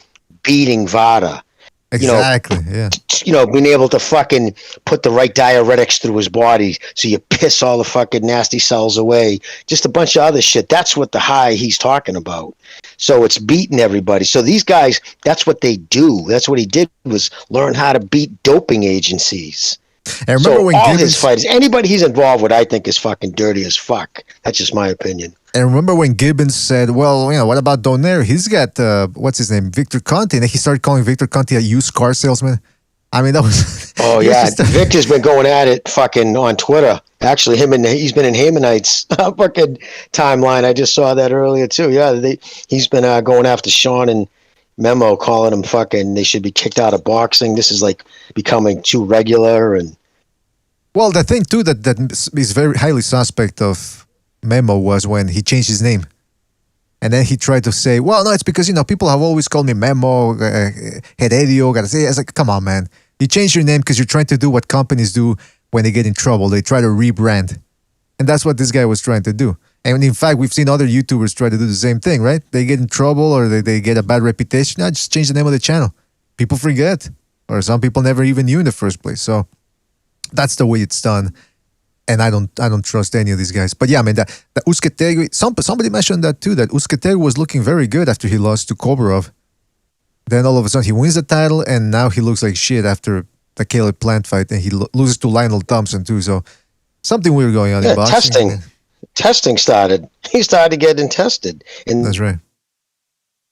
beating VADA.
Exactly, yeah.
Being able to fucking put the right diuretics through his body so you piss all the fucking nasty cells away. Just a bunch of other shit. That's what the high he's talking about. So it's beating everybody. So these guys, that's what they do. That's what he did, was learn how to beat doping agencies.
And remember when
all his fighters, anybody he's involved with, I think is fucking dirty as fuck. That's just my opinion.
And remember when Gibbons said, well, what about Donaire? He's got, what's his name, Victor Conte. And he started calling Victor Conte a used car salesman. I mean, that was...
Oh, yeah. Victor's been going at it fucking on Twitter. Actually, he's been in Hamanite's fucking timeline. I just saw that earlier, too. Yeah, he's been going after Sean and Memo, calling him fucking, they should be kicked out of boxing. This is like becoming too regular. And
well, the thing, too, that is very highly suspect of Memo was when he changed his name. And then he tried to say, well, no, it's because, people have always called me Memo, Heredio, Garcia. It's like, come on, man. You changed your name because you're trying to do what companies do when they get in trouble. They try to rebrand. And that's what this guy was trying to do. And in fact, we've seen other YouTubers try to do the same thing, right? They get in trouble or they get a bad reputation. I just change the name of the channel. People forget. Or some people never even knew in the first place. So that's the way it's done. And I don't trust any of these guys. But yeah, I mean, the Uzcategui, somebody mentioned that too, that Uzcategui was looking very good after he lost to Kobarov. Then all of a sudden he wins the title, and now he looks like shit after the Caleb Plant fight, and he loses to Lionel Thompson too. So something weird going on in boxing.
Testing started. He started getting tested. And
that's right.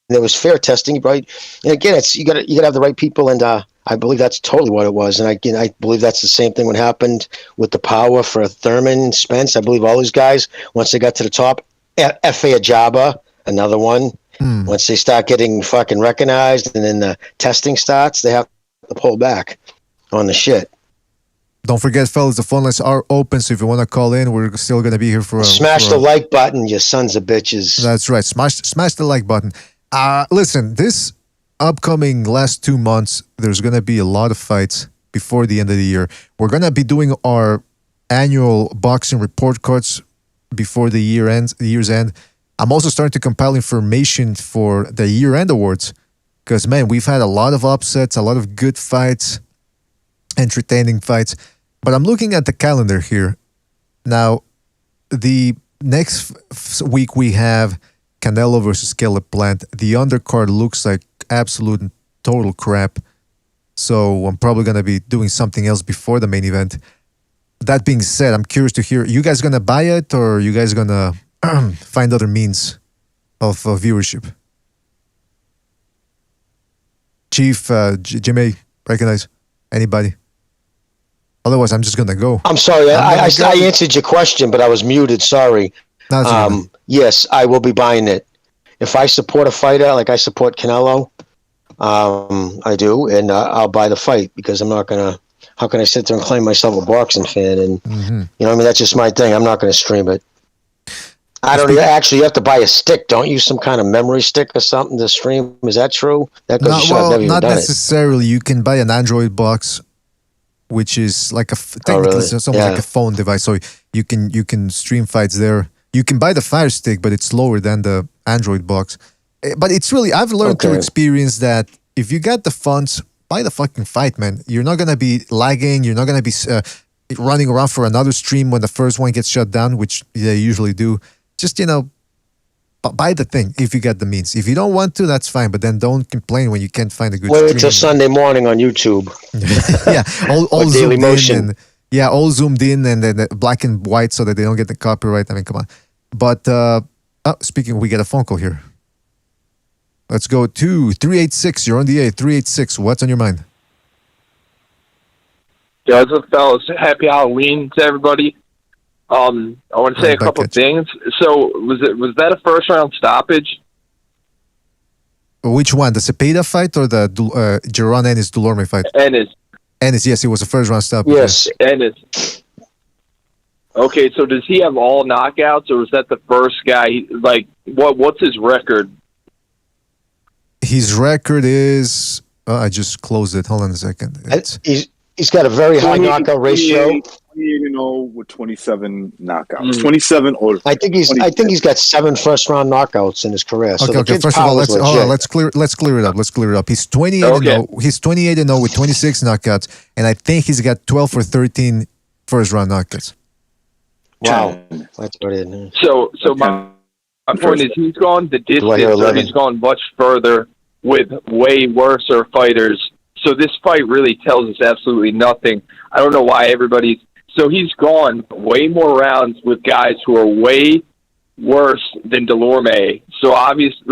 There was fair testing, right? And again, it's you got to have the right people, and I believe that's totally what it was. And I believe that's the same thing what happened with the power for Thurman, Spence. I believe all these guys, once they got to the top, F.A. Ajaba, another one. Once they start getting fucking recognized and then the testing starts, they have to pull back on the shit.
Don't forget, fellas, the phone lines are open, so if you want to call in, we're still going to be here for
Smash the like button, you sons of bitches.
That's right. Smash the like button. Listen, this upcoming last 2 months, there's going to be a lot of fights before the end of the year. We're going to be doing our annual boxing report cards before the year's end. I'm also starting to compile information for the year-end awards because, man, we've had a lot of upsets, a lot of good fights, entertaining fights. But I'm looking at the calendar here. Now, the next week we have Canelo versus Caleb Plant. The undercard looks like absolute and total crap. So I'm probably going to be doing something else before the main event. That being said, I'm curious to hear, you guys going to buy it or are you guys going to find other means of viewership? Chief, Jimmy, recognize anybody? Otherwise, I'm just gonna go.
I'm sorry. I answered your question, but I was muted. Sorry. Yes, I will be buying it. If I support a fighter, like I support Canelo, I do, and I'll buy the fight because I'm not gonna. How can I sit there and claim myself a boxing fan? And you know, I mean, that's just my thing. I'm not gonna stream it. I don't actually. You have to buy a stick, don't you? Some kind of memory stick or something to stream. Is that true? That goes to show I've never even
not
done
necessarily. You can buy an Android box, which is like technically it's almost like a phone device. So you can stream fights there. You can buy the Fire Stick, but it's lower than the Android box. But it's really, I've learned through experience that if you got the funds, buy the fucking fight, man. You're not going to be lagging. You're not going to be running around for another stream when the first one gets shut down, which they usually do. Just, buy the thing if you got the means. If you don't want to, that's fine. But then don't complain when you can't find a good stream.
Wait till Sunday morning on YouTube.
Yeah, all zoomed in. And, all zoomed in and then black and white so that they don't get the copyright. I mean, come on. But speaking, we get a phone call here. Let's go to 386. You're on the air. 386. What's on your mind?
Yeah, what's up, fellas? Happy Halloween to everybody. I want to say a couple of things. So, was that a first round stoppage?
Which one? The Sepeda fight or the Jaron Ennis Delorme fight? Ennis, yes, it was a first round stoppage.
Yes,
Ennis. Okay, so does he have all knockouts, or was that the first guy? Like, what's his record?
His record is. I just closed it. Hold on a second.
He's got a very high knockout ratio.
28-0 with 27 knockouts. 27 or
I think he's got 7 first round knockouts in his career. So
okay. First of all, let's clear it up. He's 28-0. He's 28-0 with 26 knockouts, and I think he's got 12 or 13 first round knockouts.
Wow, that's brilliant.
So my point is, he's gone the distance, or he's gone much further with way worse fighters. So this fight really tells us absolutely nothing. I don't know why everybody's. So he's gone way more rounds with guys who are way worse than Delorme. So obviously,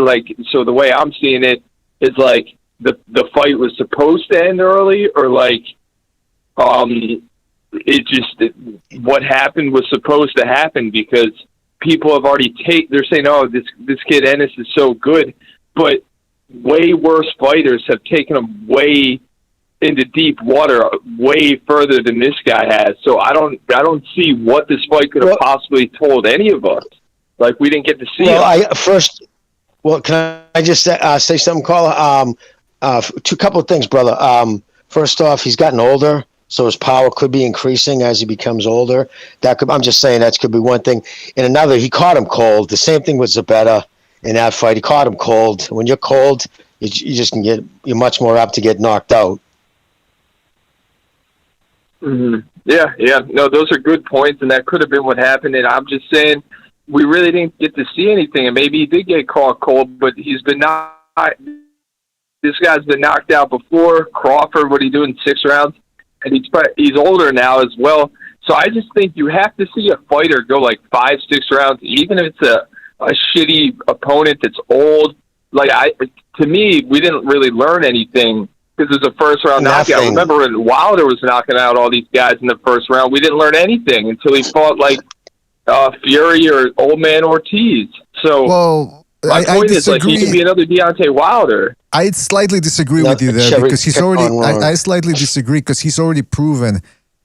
so the way I'm seeing it is like the fight was supposed to end early, or what happened was supposed to happen because people have already they're saying, oh, this kid Ennis is so good, but way worse fighters have taken him way into deep water, way further than this guy has. So I don't see what this fight could have possibly told any of us. Like, we didn't get to see it.
Can I just say something, caller? Couple of things, brother. First off, he's gotten older, so his power could be increasing as he becomes older. I'm just saying that could be one thing. And another, he caught him cold. The same thing with Sepeda in that fight. He caught him cold. When you're cold, you just can you're much more apt to get knocked out.
Mm-hmm. Yeah. No, those are good points, and that could have been what happened. And I'm just saying, we really didn't get to see anything. And maybe he did get caught cold, but he's been this guy's been knocked out before. Crawford, what he doing 6 rounds, and he's older now as well. So I just think you have to see a fighter go like 5-6 rounds, even if it's a shitty opponent that's old. To me, we didn't really learn anything because it was a first round knockout. Remember when Wilder was knocking out all these guys in the first round? We didn't learn anything until he fought Fury or Old Man Ortiz. So my point is, he can be another Deontay Wilder.
I slightly disagree with you there because he's already. I slightly disagree because he's already proven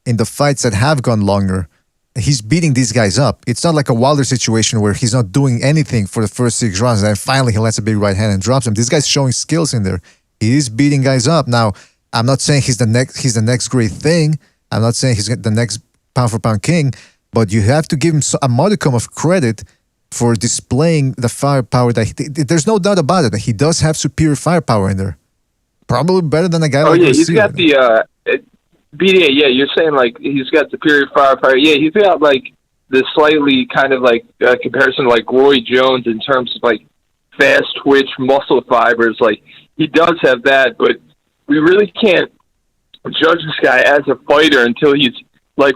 in the fights that have gone longer, he's beating these guys up. It's not like a Wilder situation where he's not doing anything for the first 6 rounds and then finally he lets a big right hand and drops him. This guy's showing skills in there. He is beating guys up. Now, I'm not saying he's the next great thing. I'm not saying he's the next pound for pound king, but you have to give him a modicum of credit for displaying the firepower that there's no doubt about it. He does have superior firepower in there. Probably better than a guy like
Garcia. He's got the BDA, yeah, you're saying he's got superior firepower. Yeah, he's got the slightly kind of comparison to Roy Jones in terms of fast twitch muscle fibers. He does have that, but we really can't judge this guy as a fighter until he's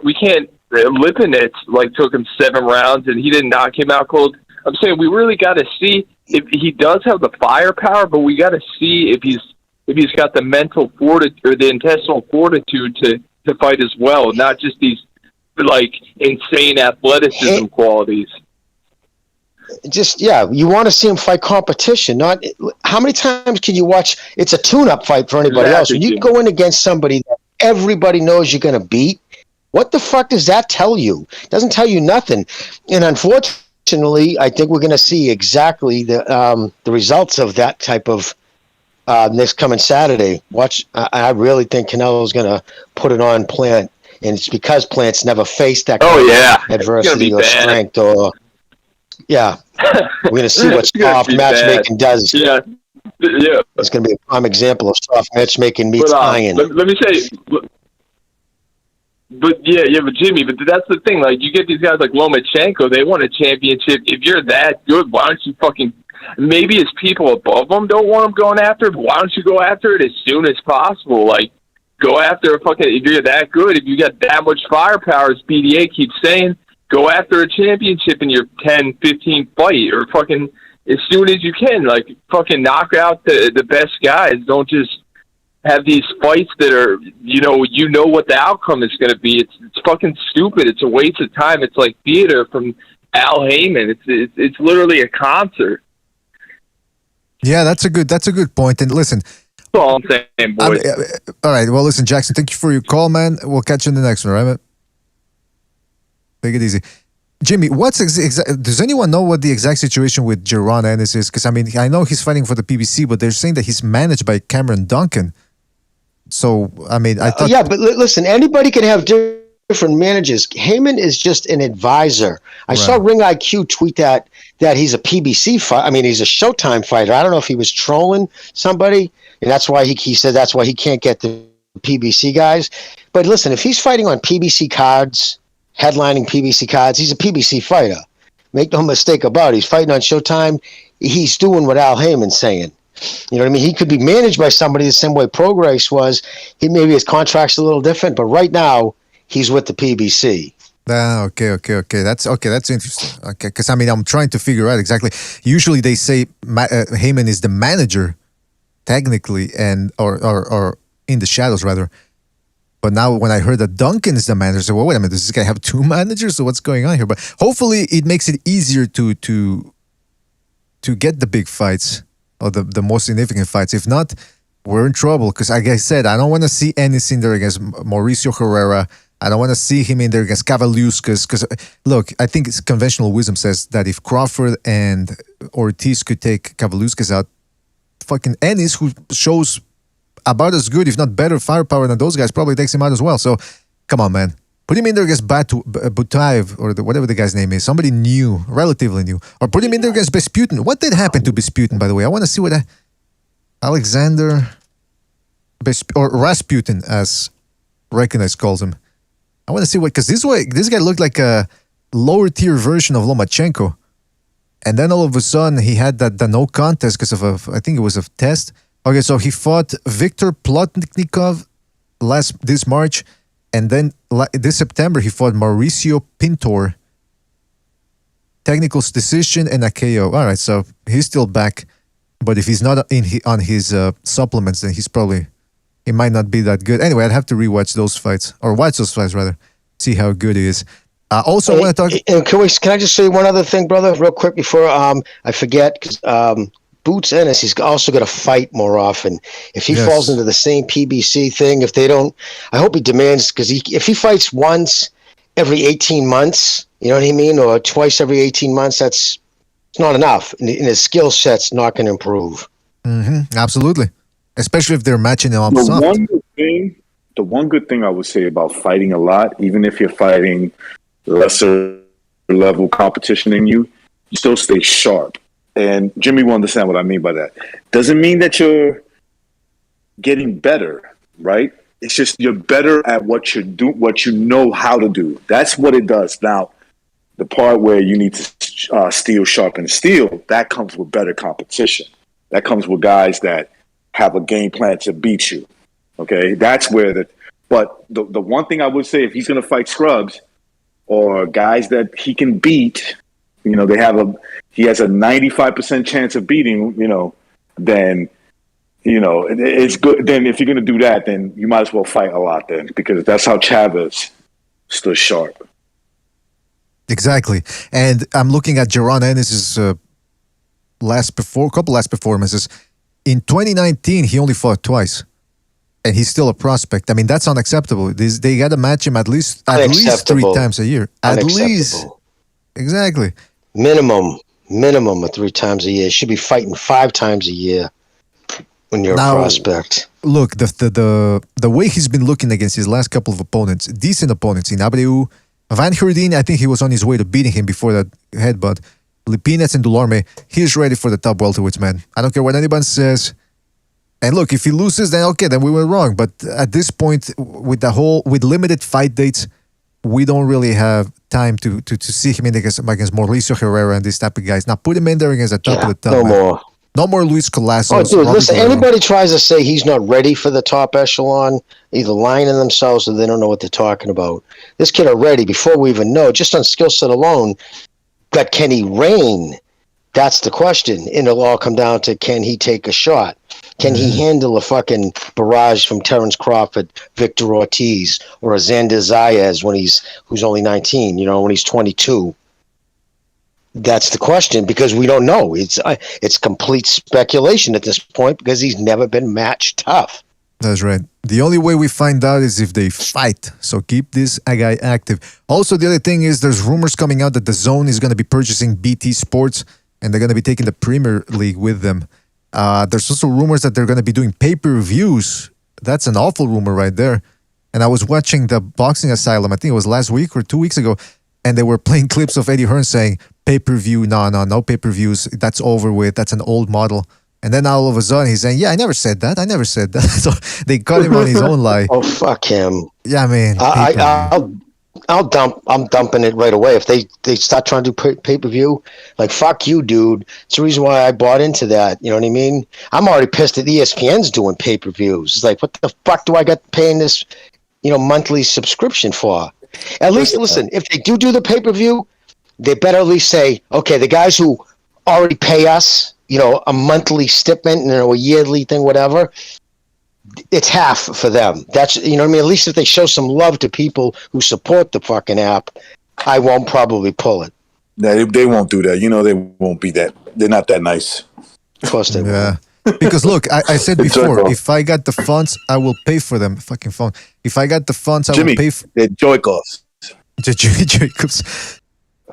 we can't. Lipinets took him 7 rounds and he didn't knock him out cold. I'm saying we really got to see if he does have the firepower, but we got to see if he's got the mental fortitude or the intestinal fortitude to to fight as well, not just these like insane athleticism qualities.
Just you want to see him fight competition. Not how many times can you watch? It's a tune-up fight for anybody else. When you go in against somebody that everybody knows you're going to beat, what the fuck does that tell you? It doesn't tell you nothing. And unfortunately, I think we're going to see exactly the results of that type of next coming Saturday. Watch. I really think Canelo's going to put it on Plant, and it's because Plant's never faced that kind of adversity or strength or. Yeah, we're going to see what soft matchmaking does.
Yeah.
It's going to be a prime example of soft matchmaking meets iron.
Let me say, but Jimmy, but that's the thing. Like, you get these guys like Lomachenko, they won a championship. If you're that good, why don't you maybe his people above them don't want him going after it, but why don't you go after it as soon as possible? Like, go after if you're that good, if you got that much firepower, as BDA keeps saying, go after a championship in your 10, 15 fight, or as soon as you can. Like, knock out the best guys. Don't just have these fights that are, you know what the outcome is going to be. It's fucking stupid. It's a waste of time. It's like theater from Al Heyman. It's literally a concert.
Yeah, that's a good point. And listen,
that's all I'm saying, boys.
All right. Well, listen, Jackson, thank you for your call, man. We'll catch you in the next one, right, man? Take it easy. Jimmy, does anyone know what the exact situation with Jaron Ennis is? Because, I mean, I know he's fighting for the PBC, but they're saying that he's managed by Cameron Duncan. So, I mean, I thought...
but listen, anybody can have different managers. Heyman is just an advisor. I saw Ring IQ tweet that he's a PBC fighter. I mean, he's a Showtime fighter. I don't know if he was trolling somebody, and that's why he said that's why he can't get the PBC guys. But listen, if he's fighting on PBC cards... headlining PBC cards, he's a PBC fighter. Make no mistake about it. He's fighting on Showtime. He's doing what Al Heyman's saying. You know what I mean? He could be managed by somebody the same way Progress was. Maybe his contract's a little different, but right now he's with the PBC.
Okay. That's interesting. Okay, because I mean, I'm trying to figure out exactly. Usually they say Heyman is the manager, technically, and or in the shadows rather. But now when I heard that Duncan is the manager, I said, well, wait a minute, does this guy have two managers? So what's going on here? But hopefully it makes it easier to get the big fights or the most significant fights. If not, we're in trouble. Because like I said, I don't want to see Ennis in there against Mauricio Herrera. I don't want to see him in there against Kavaliauskas. Because, look, I think it's conventional wisdom says that if Crawford and Ortiz could take Kavaliauskas out, fucking Ennis, who shows about as good, if not better, firepower than those guys, probably takes him out as well. So, come on, man. Put him in there against Butaev, or whatever the guy's name is. Somebody new, relatively new. Or put him in there against Besputin. What did happen to Besputin, by the way? I want to see what Alexander or Rasputin, as Recognize calls him. I want to see what, because this guy looked like a lower tier version of Lomachenko. And then all of a sudden, he had the no contest because of I think it was a test. Okay, so he fought Viktor Plotnikov this March, and then this September he fought Mauricio Pintor. Technical decision and a KO. All right, so he's still back, but if he's not on his supplements, then he might not be that good. Anyway, I'd have to rewatch those fights, or watch those fights rather, see how good he is. Also, I want to talk.
And can I just say one other thing, brother, real quick before I forget? Because Boots Ennis, he's also going to fight more often. If he falls into the same PBC thing, if they don't, I hope he demands, because if he fights once every 18 months, you know what I mean, or twice every 18 months, it's not enough. And his skill set's not going to improve.
Mm-hmm. Absolutely. Especially if they're matching him up soft.
The one good thing I would say about fighting a lot, even if you're fighting lesser level competition than you still stay sharp. And Jimmy will understand what I mean by that. Doesn't mean that you're getting better, right? It's just you're better at what you do, what you know how to do. That's what it does. Now, the part where you need to steel sharpen steel, that comes with better competition. That comes with guys that have a game plan to beat you. Okay, that's where but the one thing I would say, if he's going to fight scrubs or guys that he can beat, you know, he has a 95% chance of beating, you know, then it's good. Then if you're going to do that, then you might as well fight a lot then, because that's how Chavez stood sharp.
Exactly. And I'm looking at Jaron Ennis' couple last performances. In 2019, he only fought twice. And he's still a prospect. I mean, that's unacceptable. They got to match him at least 3 times a year. At least. Exactly.
Minimum of 3 times a year. Should be fighting 5 times a year when you're a prospect.
Look, the way he's been looking against his last couple of opponents, decent opponents in Abreu, Van Herdin, I think he was on his way to beating him before that headbutt. Lipinets and Dulorme, he's ready for the top welterweights, man. I don't care what anyone says. And look, if he loses, then okay, then we were wrong. But at this point, with limited fight dates, we don't really have time to see him in against Mauricio Herrera and these type of guys. Now put him in there against the top of the top. No more Luis Colasso.
Oh, dude, listen, anybody tries to say he's not ready for the top echelon, either lying to themselves or they don't know what they're talking about. This kid already, before we even know, just on skill set alone, got Kenny reign. That's the question. And it'll all come down to, can he take a shot? Can he handle a fucking barrage from Terrence Crawford, Victor Ortiz, or a Xander Zayas who's only 19, when he's 22? That's the question, because we don't know. It's complete speculation at this point, because he's never been match tough.
That's right. The only way we find out is if they fight. So keep this guy active. Also, the other thing is there's rumors coming out that the Zone is going to be purchasing BT Sports, and they're going to be taking the Premier League with them. There's also rumors that they're going to be doing pay-per-views. That's an awful rumor right there. And I was watching the Boxing Asylum, I think it was last week or 2 weeks ago, and they were playing clips of Eddie Hearn saying, pay-per-view, no pay-per-views, that's over with, that's an old model. And then all of a sudden he's saying, yeah, I never said that. So they cut him on his own lie.
Oh, fuck him.
Yeah, man.
I'm dumping it right away. If they start trying to do pay-per-view, like, fuck you, dude. It's the reason why I bought into that. You know what I mean? I'm already pissed that ESPN's doing pay-per-views. It's like, what the fuck do I got paying this, monthly subscription for? At least, listen, if they do the pay-per-view, they better at least say, okay, the guys who already pay us, a monthly stipend, a yearly thing, whatever, it's half for them. That's, what I mean? At least if they show some love to people who support the fucking app, I won't probably pull it.
No, they won't do that. They won't be that. They're not that nice.
Of course they won't.
Because look, I said before, if I got the funds, I will pay for them. Fucking phone. If I got the funds, I will pay for
they're Joy-Offs.
Jacobs.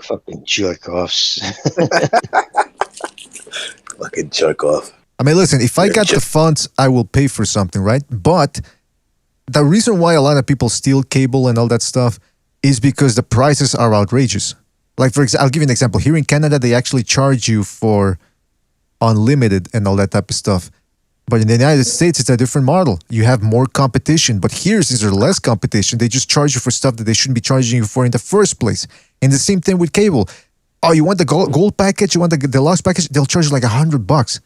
Fucking jerk-offs.
Fucking jerk-off.
I mean, listen, if I got the funds, I will pay for something, right? But the reason why a lot of people steal cable and all that stuff is because the prices are outrageous. Like, for example, I'll give you an example. Here in Canada, they actually charge you for unlimited and all that type of stuff. But in the United States, it's a different model. You have more competition. But here, since there's less competition, they just charge you for stuff that they shouldn't be charging you for in the first place. And the same thing with cable. Oh, you want the gold package? You want the deluxe package? They'll charge you like $100.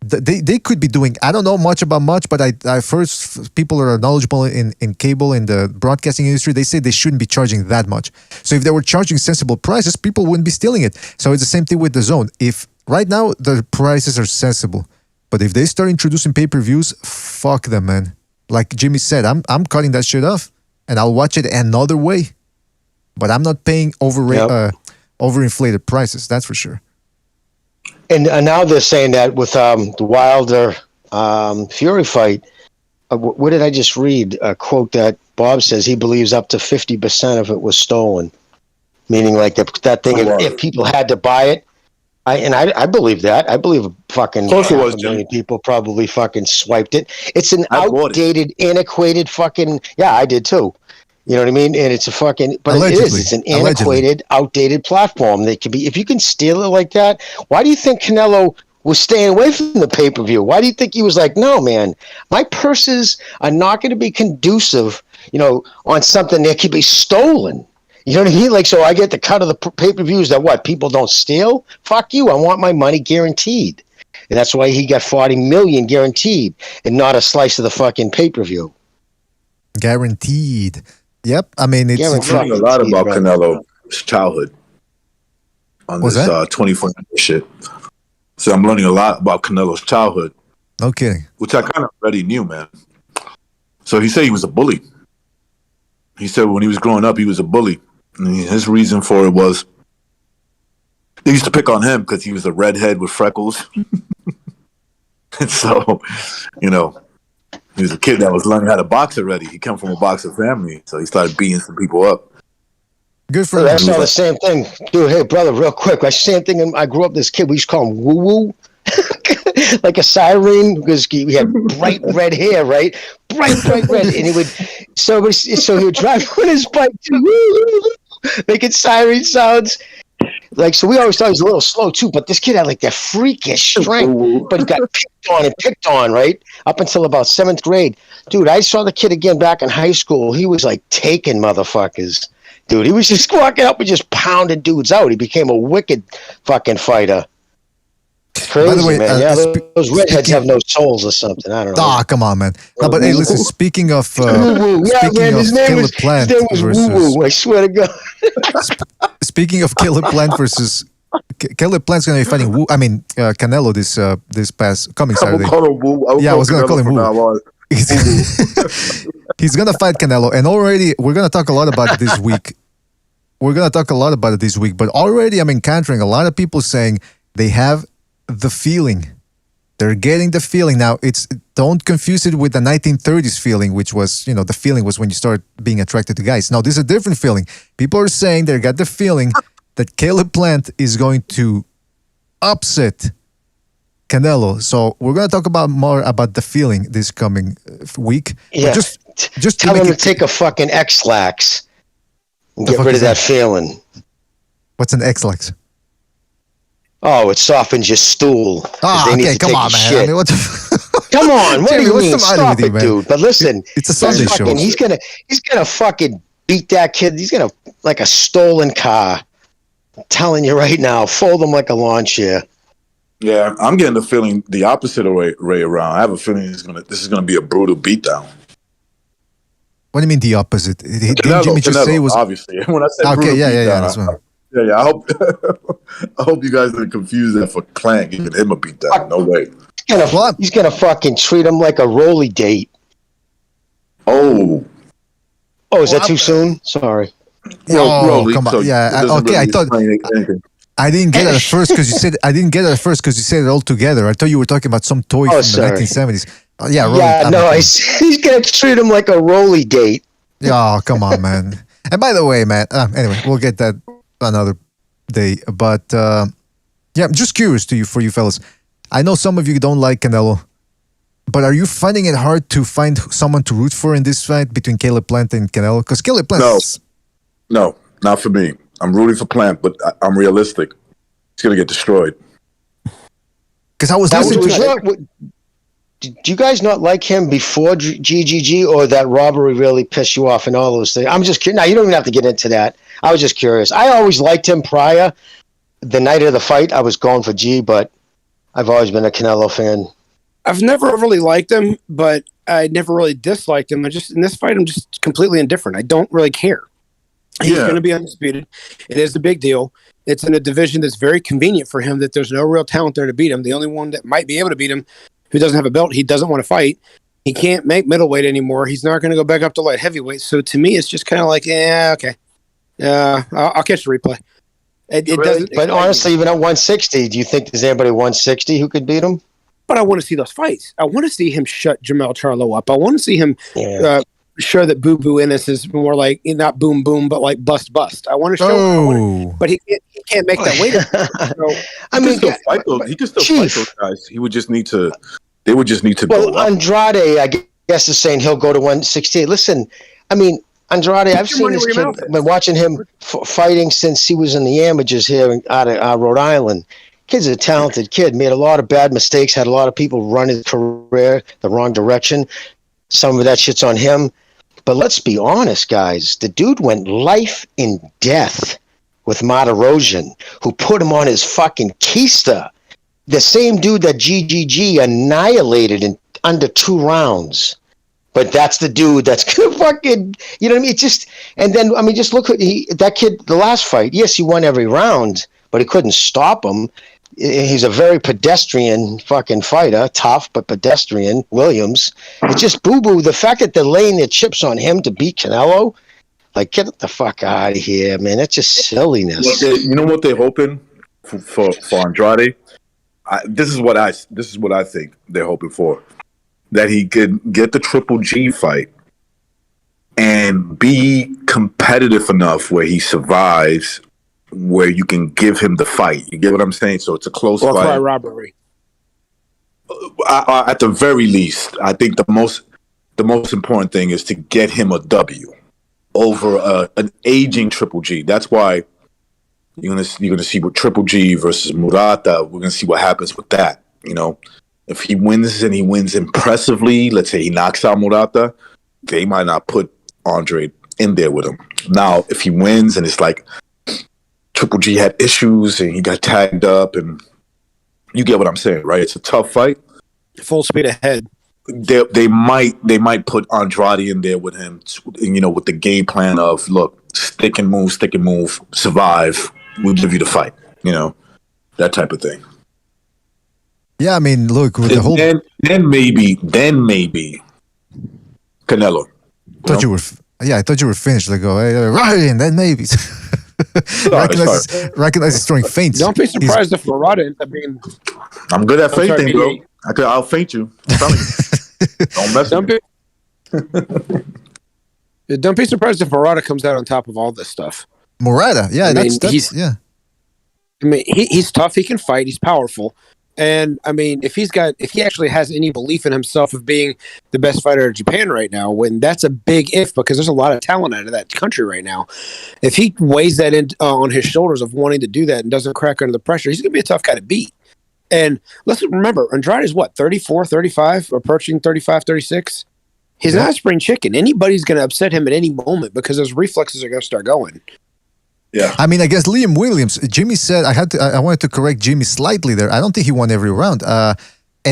They could be doing, I don't know much about much, but I've heard people that are knowledgeable in cable, in the broadcasting industry, they say they shouldn't be charging that much. So if they were charging sensible prices, people wouldn't be stealing it. So it's the same thing with the Zone. If right now the prices are sensible, but if they start introducing pay-per-views, fuck them, man. Like Jimmy said, I'm cutting that shit off, and I'll watch it another way. But I'm not paying overinflated prices, that's for sure.
And now they're saying that with the Wilder Fury fight. What did I just read? A quote that Bob says he believes up to 50% of it was stolen, meaning like that thing. If people had to buy it, I believe that. I believe fucking half a million people probably fucking swiped it. It's an outdated, antiquated fucking. Yeah, I did too. You know what I mean? And it's a fucking, but it is. It's an antiquated, outdated platform that can be, if you can steal it like that, why do you think Canelo was staying away from the pay-per-view? Why do you think he was like, no, man, my purses are not going to be conducive, on something that could be stolen. You know what I mean? Like, so I get the cut of the pay-per-views that what? People don't steal? Fuck you. I want my money guaranteed. And that's why he got 40 million guaranteed and not a slice of the fucking pay-per-view.
Guaranteed. Yep, I mean, it's
learning a lot about Canelo's childhood on this 24 shit. So I'm learning a lot about Canelo's childhood
No kidding.
Which I kind of already knew, man. So he said he was a bully. He said when he was growing up, he was a bully. And his reason for it was they used to pick on him because he was a redhead with freckles. And so, you know, he was a kid that was learning how to box already. He come from a boxer family, so he started beating some people up.
Good for
I
him.
saw the same thing. Dude, hey, brother, real quick. Same thing. I grew up this kid. We used to call him Woo-Woo. Like a siren, because he had bright red hair, right? Bright red. And he would, so he would drive on his bike, making siren sounds. Like, so we always thought he was a little slow too, but this kid had like that freakish strength, but he got picked on, right? Up until about 7th grade. Dude, I saw the kid again back in high school. He was like taking motherfuckers. Dude, he was just walking up and just pounding dudes out. He became a wicked fucking fighter. Crazy,
By the way,
man. Those redheads have no souls or something. I don't know.
Ah, come on, man. No, but hey, listen. Speaking of Caleb Plant,
Woo-Woo. I swear to God.
Speaking of Caleb Plant versus Caleb Plant's going to be fighting Canelo this past coming Saturday.
I was
going to call him Woo. He's going to fight Canelo, and already we're going to talk a lot about it this week. But already I'm encountering a lot of people saying they have the feeling. They're getting the feeling. Now, don't confuse it with the 1930s feeling, which was, the feeling was when you start being attracted to guys. Now, this is a different feeling. People are saying they got the feeling that Caleb Plant is going to upset Canelo. So we're going to talk more about the feeling this coming week.
Yeah. Just tell him to take a fucking X-Lax and get rid of that feeling.
What's an X-Lax?
Oh, it softens your stool.
Okay, come on, man.
Shit.
I mean, what the
come on, what
Jamie,
do you mean? Stop it, dude. But listen,
it's a Sunday show.
He's gonna fucking beat that kid. He's gonna, like a stolen car. I'm telling you right now, fold him like a lawn chair.
Yeah, I'm getting the feeling the opposite way around. I have a feeling this is gonna be a brutal beatdown.
What do you mean the opposite? Didn't
Canelo,
Jimmy just say it was
obviously when I said
okay?
Yeah.
That's right.
Yeah. I hope you guys didn't confuse that for Plant giving him a beatdown. No way.
He's gonna fucking treat him like a rolly date.
Oh,
is that too soon? Sorry.
Rolly, come on. So okay. I thought I didn't get it at first because you said you said it all together. I thought you were talking about some toy from the 1970s. Rolly,
he's gonna treat him like a rolly date.
Oh, come on, man. And by the way, man. Anyway, we'll get that another day. But I'm just curious for you fellas. I know some of you don't like Canelo, but are you finding it hard to find someone to root for in this fight between Caleb Plant and Canelo? Because Caleb Plant,
no, not for me. I'm rooting for Plant, but I'm realistic. He's gonna get destroyed.
Because I was listening to.
Do you guys not like him before GGG, or that robbery really pissed you off and all those things? I'm just curious. Now, you don't even have to get into that. I was just curious. I always liked him prior. The night of the fight, I was going for G, but I've always been a Canelo fan.
I've never really liked him, but I never really disliked him. In this fight, I'm just completely indifferent. I don't really care. He's going to be undisputed. It is the big deal. It's in a division that's very convenient for him, that there's no real talent there to beat him. The only one that might be able to beat him, who doesn't have a belt, he doesn't want to fight. He can't make middleweight anymore. He's not going to go back up to light heavyweight. So to me, it's just kind of like, okay. I'll catch the replay. It doesn't.
But honestly, even at 160, do you think there's anybody 160 who could beat him?
But I want to see those fights. I want to see him shut Jamel Charlo up. I want to see him show that Boo Boo Ennis is more like, not boom boom, but like bust. I want to show, but he can't make that weight. So,
he can still fight those guys. He would just need to. They would just need to.
Well, Andrade, I guess, is saying he'll go to 168. Listen, I mean, Andrade, I've seen this kid. Been watching him fighting since he was in the amateurs here out of Rhode Island. Kid's a talented kid. Made a lot of bad mistakes. Had a lot of people run his career the wrong direction. Some of that shit's on him. But let's be honest, guys. The dude went life and death with Martirosyan, who put him on his fucking keister. The same dude that GGG annihilated in under 2 rounds. But that's the dude that's gonna fucking, you know what I mean? It's just, and then, I mean, just look at that kid, the last fight. Yes, he won every round, but he couldn't stop him. He's a very pedestrian fucking fighter, tough but pedestrian. Williams, it's just boo boo. The fact that they're laying their chips on him to beat Canelo, like get the fuck out of here, man. That's just silliness.
You know what they're hoping for Andrade? This is what I think they're hoping for. That he could get the Triple G fight and be competitive enough where he survives, where you can give him the fight. You get what I'm saying? So it's a close fight.
Cry robbery.
At the very least, I think the most important thing is to get him a W over an aging Triple G. That's why you're gonna see with Triple G versus Murata. We're gonna see what happens with that. You know, if he wins and he wins impressively, let's say he knocks out Murata, they might not put Andre in there with him. Now, if he wins and it's like Triple G had issues and he got tagged up, and you get what I'm saying, right? It's a tough fight.
Full speed ahead.
They might put Andrade in there with him, you know, with the game plan of, look, stick and move, survive. We'll give you the fight, you know, that type of thing.
Yeah, I mean, look, with the whole.
Then maybe Canelo.
I thought you were finished. Like, right, and then maybe. Recognize he's throwing feints.
Don't be surprised if Murata ends up being.
I'm good at feinting, bro. I'll feint you. I'm telling you. Don't mess with me.
Don't be surprised if Murata comes out on top of all this stuff.
Murata, yeah, I mean,
he's tough. He can fight. He's powerful. And I mean, if he actually has any belief in himself of being the best fighter in Japan right now, when that's a big if, because there's a lot of talent out of that country right now. If he weighs that in on his shoulders of wanting to do that and doesn't crack under the pressure, he's going to be a tough guy to beat. And let's remember, Andrade is what, 34, 35, approaching 35, 36? He's not a spring chicken. Anybody's going to upset him at any moment because those reflexes are going to start going.
Yeah,
I mean, I guess Liam Williams. Jimmy said I wanted to correct Jimmy slightly there. I don't think he won every round, and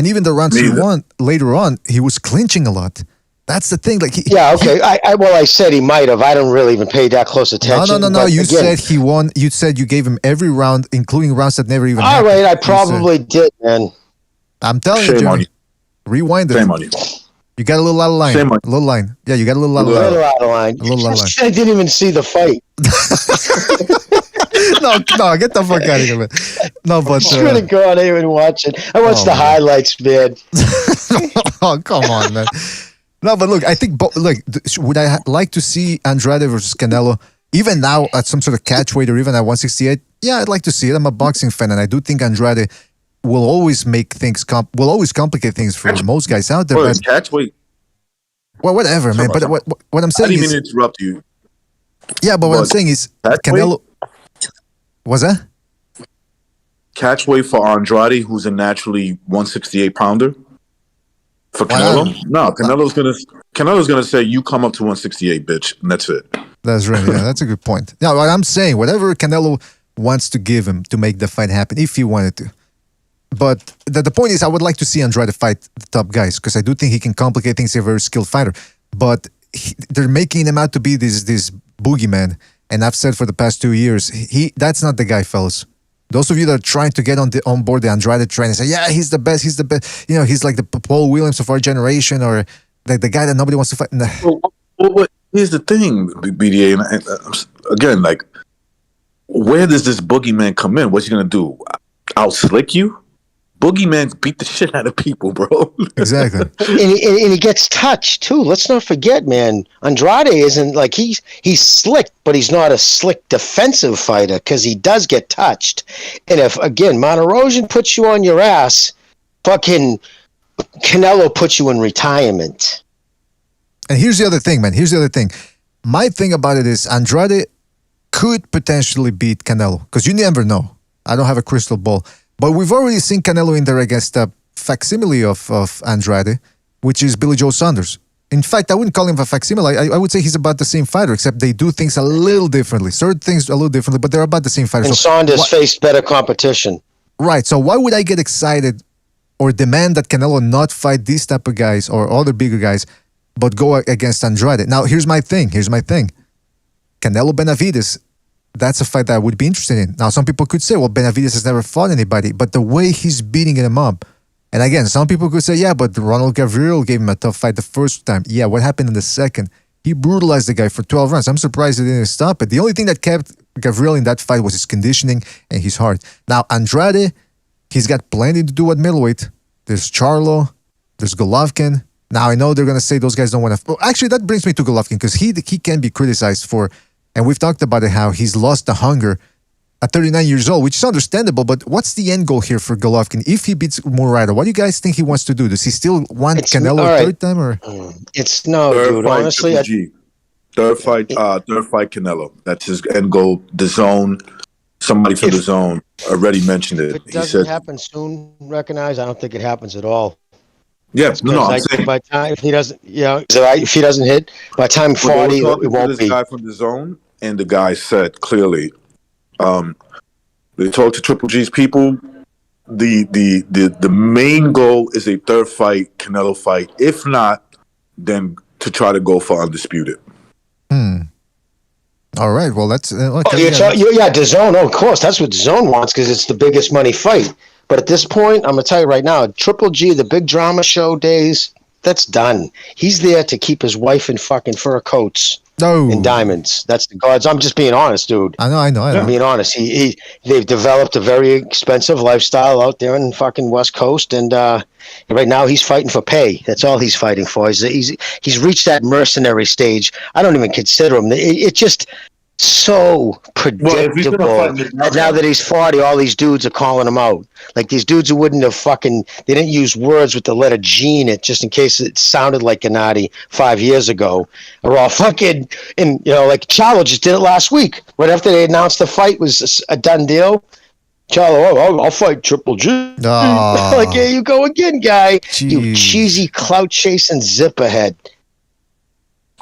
even the rounds he won later on, he was clinching a lot. That's the thing. Like,
okay. I said he might have. I don't really even pay that close attention.
No. You said he won. You said you gave him every round, including rounds that never even.
All right, I probably did, man.
I'm telling you, Jimmy. Rewind it.
Shame on you.
You got a little out of line. A little line. Yeah, you got a little out of line.
A little out of line. I didn't even see the fight.
No, get the fuck out of here, man. No, but...
I swear to God, I didn't watch it. I watched the highlights, man.
Oh, come on, man. No, but look, I think... would I like to see Andrade versus Canelo, even now at some sort of catch weight or even at 168? Yeah, I'd like to see it. I'm a boxing fan, and I do think Andrade will always make things will always complicate things for most guys out there.
But catch weight.
Well, whatever, man. But what I'm saying
is, I didn't mean to interrupt you.
Yeah, but what I'm saying is Canelo. Was that
catch weight for Andrade, who's a naturally 168 pounder? For Canelo, no. Canelo's gonna say, "You come up to 168, bitch," and that's it.
That's right. Yeah, that's a good point. Yeah, what I'm saying, whatever Canelo wants to give him to make the fight happen, if he wanted to. But the point is, I would like to see Andrade fight the top guys because I do think he can complicate things. He's a very skilled fighter. But they're making him out to be this boogeyman. And I've said for the past 2 years, that's not the guy, fellas. Those of you that are trying to get on board the Andrade train and say, yeah, he's the best. You know, he's like the Paul Williams of our generation, or like the guy that nobody wants to fight. Nah.
Well, here's the thing, BDA. And again, like, where does this boogeyman come in? What's he gonna do? Out-slick you? Boogeyman beat the shit out of people, bro.
Exactly.
and he gets touched too. Let's not forget, man. Andrade isn't like he's slick, but he's not a slick defensive fighter because he does get touched. And if again Monterosian puts you on your ass, fucking Canelo puts you in retirement.
And here's the other thing, man. My thing about it is Andrade could potentially beat Canelo because you never know. I don't have a crystal ball. But we've already seen Canelo in there against a facsimile of Andrade, which is Billy Joe Saunders. In fact, I wouldn't call him a facsimile. I would say he's about the same fighter, except they do things a little differently. Certain things a little differently, but they're about the same fighter.
And Saunders faced better competition.
Right. So why would I get excited or demand that Canelo not fight these type of guys or other bigger guys, but go against Andrade? Now, here's my thing. Canelo Benavides that's a fight that I would be interested in. Now, some people could say, well, Benavidez has never fought anybody, but the way he's beating him up, and again, some people could say, yeah, but Ronald Gavril gave him a tough fight the first time. Yeah, what happened in the second? He brutalized the guy for 12 rounds. I'm surprised he didn't stop it. The only thing that kept Gavril in that fight was his conditioning and his heart. Now, Andrade, he's got plenty to do at middleweight. There's Charlo, there's Golovkin. Now, I know they're going to say those guys don't want to... Well, actually, that brings me to Golovkin because he can be criticized for... And we've talked about it, how he's lost the hunger at 39 years old, which is understandable, but what's the end goal here for Golovkin? If he beats Murata, what do you guys think he wants to do? Does he still want Canelo third time? Or?
It's no,
Third
dude.
fight,
Honestly,
Third fight Canelo. That's his end goal. The zone. Somebody from the zone already mentioned it.
If it doesn't happen soon, recognize, I don't think it happens at all.
Yeah, no, I'm saying
by time if he doesn't, if he doesn't hit by time 40, it won't be.
Guy from the zone, and the guy said clearly, they talked to Triple G's people. The main goal is a third fight, Canelo fight. If not, then to try to go for undisputed.
All right. Well, that's
okay. The zone. Oh, of course, that's what the zone wants because it's the biggest money fight. But at this point, I'm gonna tell you right now, Triple G, the big drama show days, that's done. He's there to keep his wife in fucking fur coats and diamonds. That's the gods. I'm just being honest, dude.
I know.
I'm being honest. They've developed a very expensive lifestyle out there in fucking West Coast, and right now he's fighting for pay. That's all he's fighting for. He's reached that mercenary stage. I don't even consider him. It's just so predictable. Now that he's 40, all these dudes are calling him out. Like these dudes who wouldn't have they didn't use words with the letter G in it just in case it sounded like Gennady 5 years ago. Are all fucking, and like Charlo just did it last week. Right after they announced the fight was a done deal. Charlo, I'll fight Triple G. Like, here you go again, guy. Jeez. You cheesy clout chasing zipperhead.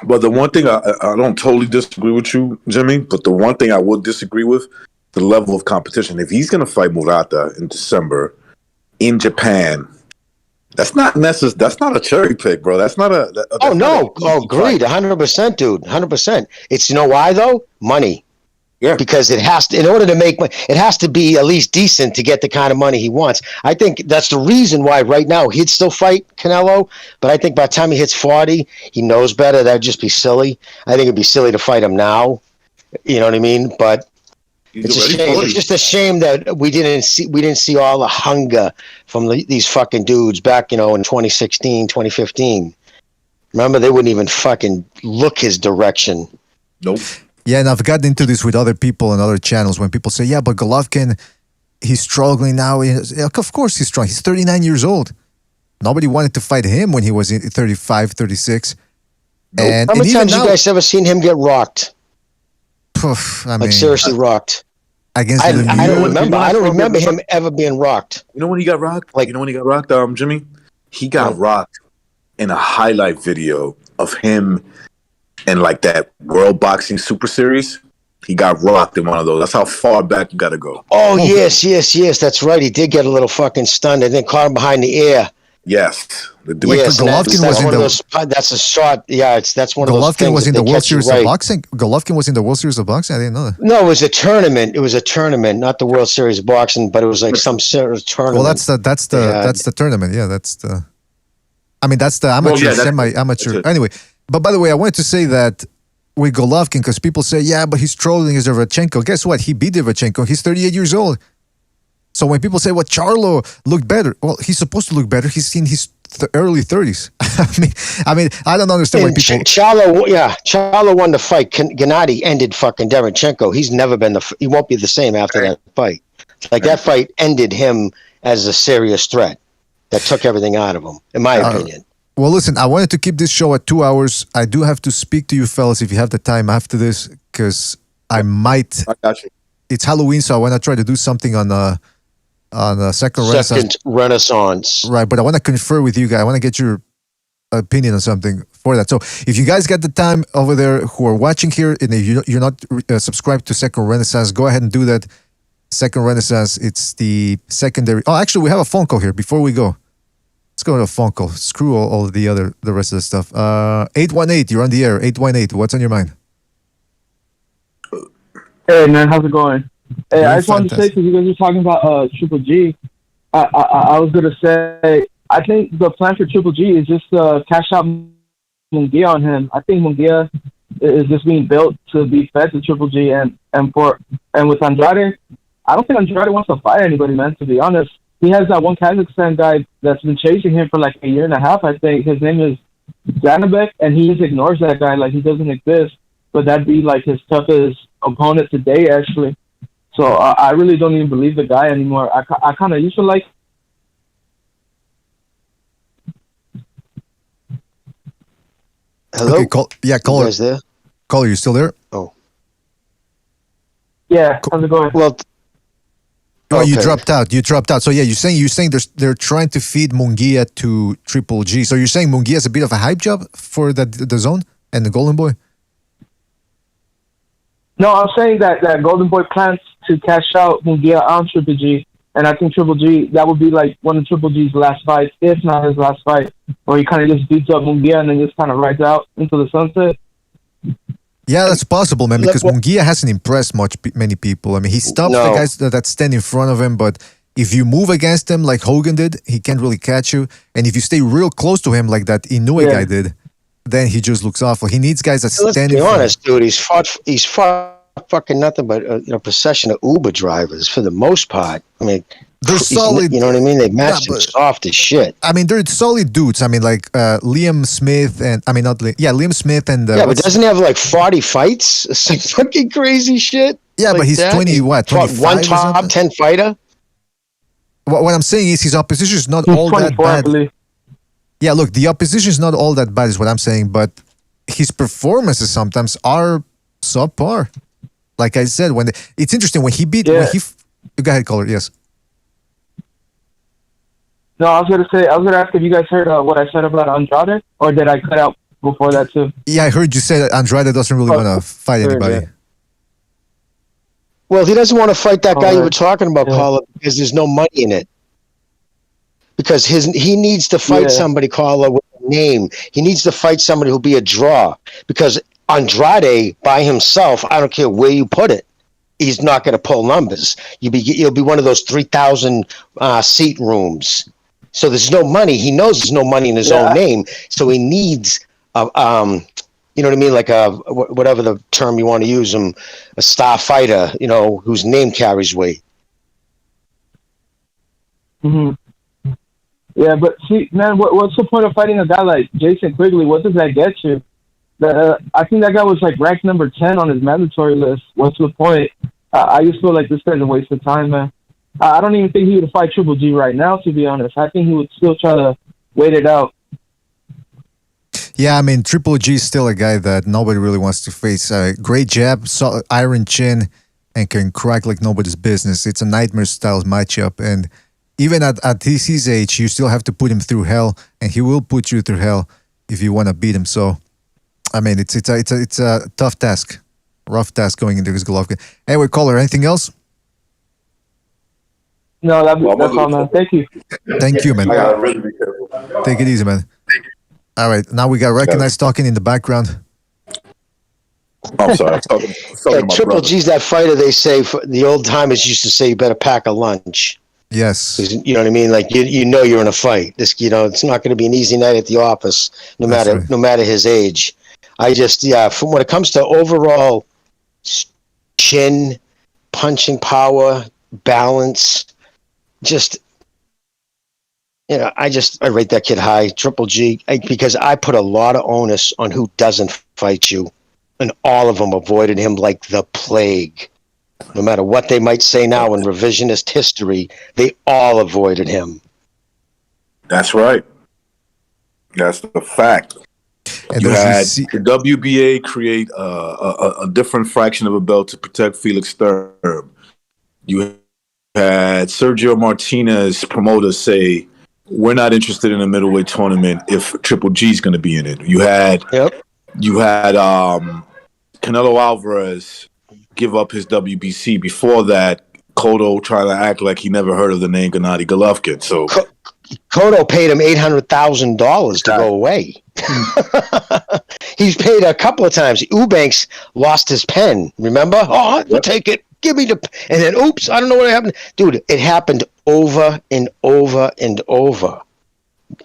But the one thing I don't totally disagree with you, Jimmy, but the one thing I would disagree with, the level of competition. If he's going to fight Murata in December in Japan, that's not necessary. That's not a cherry pick, bro. That's not a...
agreed. 100%, dude. 100%. It's, why, though? Money.
Yeah.
Because it has to, in order to make money, it has to be at least decent to get the kind of money he wants. I think that's the reason why right now he'd still fight Canelo, but I think by the time he hits 40, he knows better. That'd just be silly. I think it'd be silly to fight him now. You know what I mean? But it's a shame. It's just a shame that we didn't see all the hunger from these fucking dudes back, in 2016, 2015. Remember, they wouldn't even fucking look his direction.
Nope.
Yeah, and I've gotten into this with other people and other channels when people say, yeah, but Golovkin, he's struggling now. Of course he's struggling. He's 39 years old. Nobody wanted to fight him when he was 35, 36.
Nope. And how many times you guys ever seen him get rocked? Seriously rocked. I don't remember him ever being rocked.
You know when he got rocked? Jimmy? He got rocked in a highlight video of him and like that World Boxing Super Series. He got rocked in one of those. That's how far back you got to go.
Oh, yes. That's right. He did get a little fucking stunned and then caught him behind the ear.
Yes.
Golovkin was in the...
That's a shot. Yeah, that's one of those things.
Golovkin was in the World Series of Boxing? Golovkin was in the World Series of Boxing? I didn't know that.
No, it was a tournament. It was a tournament, not the World Series of Boxing, but it was like some sort of tournament.
Well, that's the tournament. Yeah, that's the... I mean, that's the amateur, semi-amateur. Anyway... But by the way, I wanted to say that with Golovkin, because people say, yeah, but he's trolling Derevchenko. Guess what? He beat Derevchenko. He's 38 years old. So when people say, well, Charlo looked better, well, he's supposed to look better. He's in his early 30s. I mean, I don't understand why people...
Charlo won the fight. Gennady ended fucking Derevchenko. He's never been he won't be the same after that fight. Like, that fight ended him as a serious threat that took everything out of him, in my opinion.
Well, listen, I wanted to keep this show at 2 hours. I do have to speak to you fellas if you have the time after this, because I might. I got you. It's Halloween, so I want to try to do something on a second
Renaissance.
Right, but I want to confer with you guys. I want to get your opinion on something for that. So if you guys got the time over there who are watching here, and if you're not subscribed to Second Renaissance, go ahead and do that. Second Renaissance, it's the secondary. Oh, actually, we have a phone call here before we go. Let's go to a phone call. Screw all the rest of the stuff. 818, you're on the air. 818, what's on your mind?
Hey man, how's it going? Hey, I just wanted to say,
Fantastic.
because you guys were talking about Triple G, I was gonna say I think the plan for Triple G is just cash out Munguia on him. I think Munguia is just being built to be fed to Triple G, and with Andrade, I don't think Andrade wants to fight anybody, man. To be honest, he has that one Kazakhstan guy that's been chasing him for like a year and a half. I think his name is Zanabek, and he just ignores that guy like he doesn't exist. But that'd be like his toughest opponent today, actually. So I really don't even believe the guy anymore. I kind of used to like.
Hello?
Okay,
You
caller.
guys there?
Caller, you still there?
Oh.
Yeah, how's it going?
Well,
Oh, you
okay.
dropped out. You dropped out. So yeah, you're saying they're trying to feed Munguia to Triple G. So you're saying Munguia is a bit of a hype job for the zone and the Golden Boy?
No, I'm saying that Golden Boy plans to cash out Munguia on Triple G, and I think Triple G, that would be like one of Triple G's last fights, if not his last fight, where he kind of just beats up Munguia and then just kind of rides out into the sunset.
Yeah, that's possible, man, because Munguia hasn't impressed many people. I mean, he stops the guys that stand in front of him, but if you move against him like Hogan did, he can't really catch you. And if you stay real close to him like that Inoue guy did, then he just looks awful. He needs guys that stand in front.
Let's be honest, dude. He's fought fucking nothing but a procession of Uber drivers for the most part. I mean,
they're solid.
You know what I mean? They matched him soft as shit.
I mean, they're solid dudes. I mean, like Liam Smith and I mean, not Liam. Yeah, Liam Smith and
but doesn't he have like 40 fights? It's like fucking crazy shit.
Yeah,
like
but he's
that.
20. What? 25
one top 10 fighter.
What I'm saying is his opposition is not all that bad. Yeah, look, the opposition is not all that bad, is what I'm saying, but his performances sometimes are subpar. Like I said, it's interesting when he beat. When he, go ahead, caller. Yes.
No, I was gonna ask if you guys heard what I said about Andrade, or did I cut out before that too?
Yeah, I heard you say that Andrade doesn't really want to fight anybody.
Yeah.
Well, he doesn't want to fight that guy you were talking about, Carla, because there's no money in it. Because he needs to fight somebody, Carla, with a name. He needs to fight somebody who'll be a draw. Because Andrade by himself, I don't care where you put it, he's not going to pull numbers. You'll be one of those 3,000 seat rooms. So there's no money. He knows there's no money in his own name. So he needs you know what I mean? Like whatever the term you want to use, a star fighter, you know, whose name carries weight.
Mm-hmm. Yeah, but see, man, what's the point of fighting a guy like Jason Quigley? What does that get you? I think that guy was like ranked number 10 on his mandatory list. What's the point? I just feel like this guy's a waste of time, man. I don't even think he would fight Triple G right now, to be honest. I think he would still try to wait it out.
Yeah, I mean, Triple G is still a guy that nobody really wants to face. Great jab, iron chin, and can crack like nobody's business. It's a nightmare-style matchup, and even at his age, you still have to put him through hell, and he will put you through hell if you want to beat him. So, I mean, it's a tough task, rough task going into this Golovkin. Anyway, caller, anything else?
No, that's all, man. Thank you.
Thank you, man.
I gotta really be careful.
Take it easy, man. All right, now we got recognized talking in the background.
I'm sorry. I'm talking
Like
my
Triple
brother.
G's that fighter. They say the old timers used to say, "You better pack a lunch."
Yes.
You know what I mean? Like you know you're in a fight. This, you know, it's not going to be an easy night at the office, no matter his age. I just from when it comes to overall chin, punching power, balance, just. You know, I rate that kid high, Triple G, because I put a lot of onus on who doesn't fight you, and all of them avoided him like the plague. No matter what they might say now in revisionist history, they all avoided him.
That's right. That's the fact.
And
you had the WBA create a different fraction of a belt to protect Felix Sturm. You had Sergio Martinez promoters say, we're not interested in a middleweight tournament if Triple G's going to be in it. You had Canelo Alvarez give up his WBC. Before that, Cotto trying to act like he never heard of the name Gennady Golovkin. So
Cotto paid him $800,000 to go away. He's paid a couple of times. Eubanks lost his pen. Remember? Oh, I'll take it. Give me the. And then, oops, I don't know what happened. Dude, it happened over and over and over.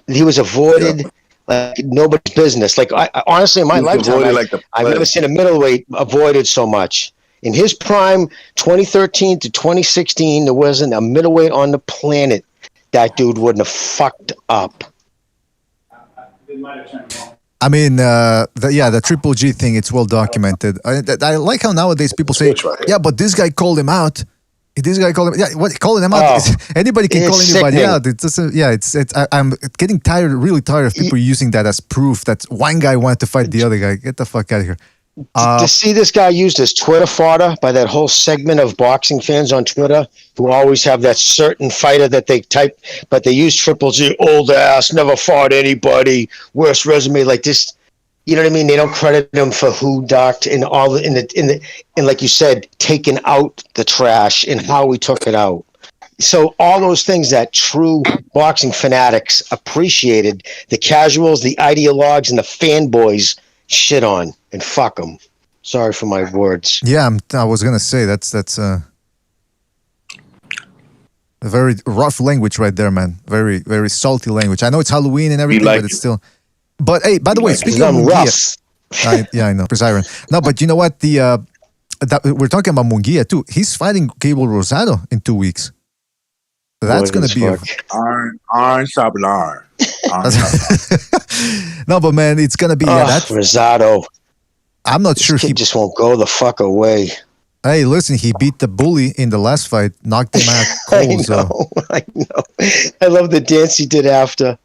He was avoided like nobody's business. Like, I honestly, in my lifetime, I've never seen a middleweight avoided so much. In his prime, 2013 to 2016, there wasn't a middleweight on the planet that dude wouldn't have fucked up.
I mean, the Triple G thing, it's well documented. I like how nowadays people say, yeah, but this guy called him out. This guy called him, yeah, what, calling him out? Anybody can call anybody out. It's just, I'm getting tired, really tired of people using that as proof that one guy wanted to fight the other guy. Get the fuck out of here.
To see this guy used as Twitter fodder by that whole segment of boxing fans on Twitter who always have that certain fighter that they type, but they use Triple G, old ass, never fought anybody, worst resume, like this. You know what I mean? They don't credit him for who docked and all and like you said, taking out the trash and how we took it out. So all those things that true boxing fanatics appreciated, the casuals, the ideologues, and the fanboys shit on and fuck them. Sorry for my words.
Yeah, I was gonna say that's a very rough language right there, man. Very, very salty language. I know it's Halloween and everything, but it's still. But hey, by the way, speaking of Munguia, I know, Iron. No, but you know what? We're talking about Munguia too. He's fighting Cable Rosado in 2 weeks. That's going to be
iron sharpen iron.
No, but man, it's going to be
Rosado.
I'm not sure
he just won't go the fuck away.
Hey, listen, he beat the bully in the last fight, knocked him out cold.
I know. I love the dance he did after.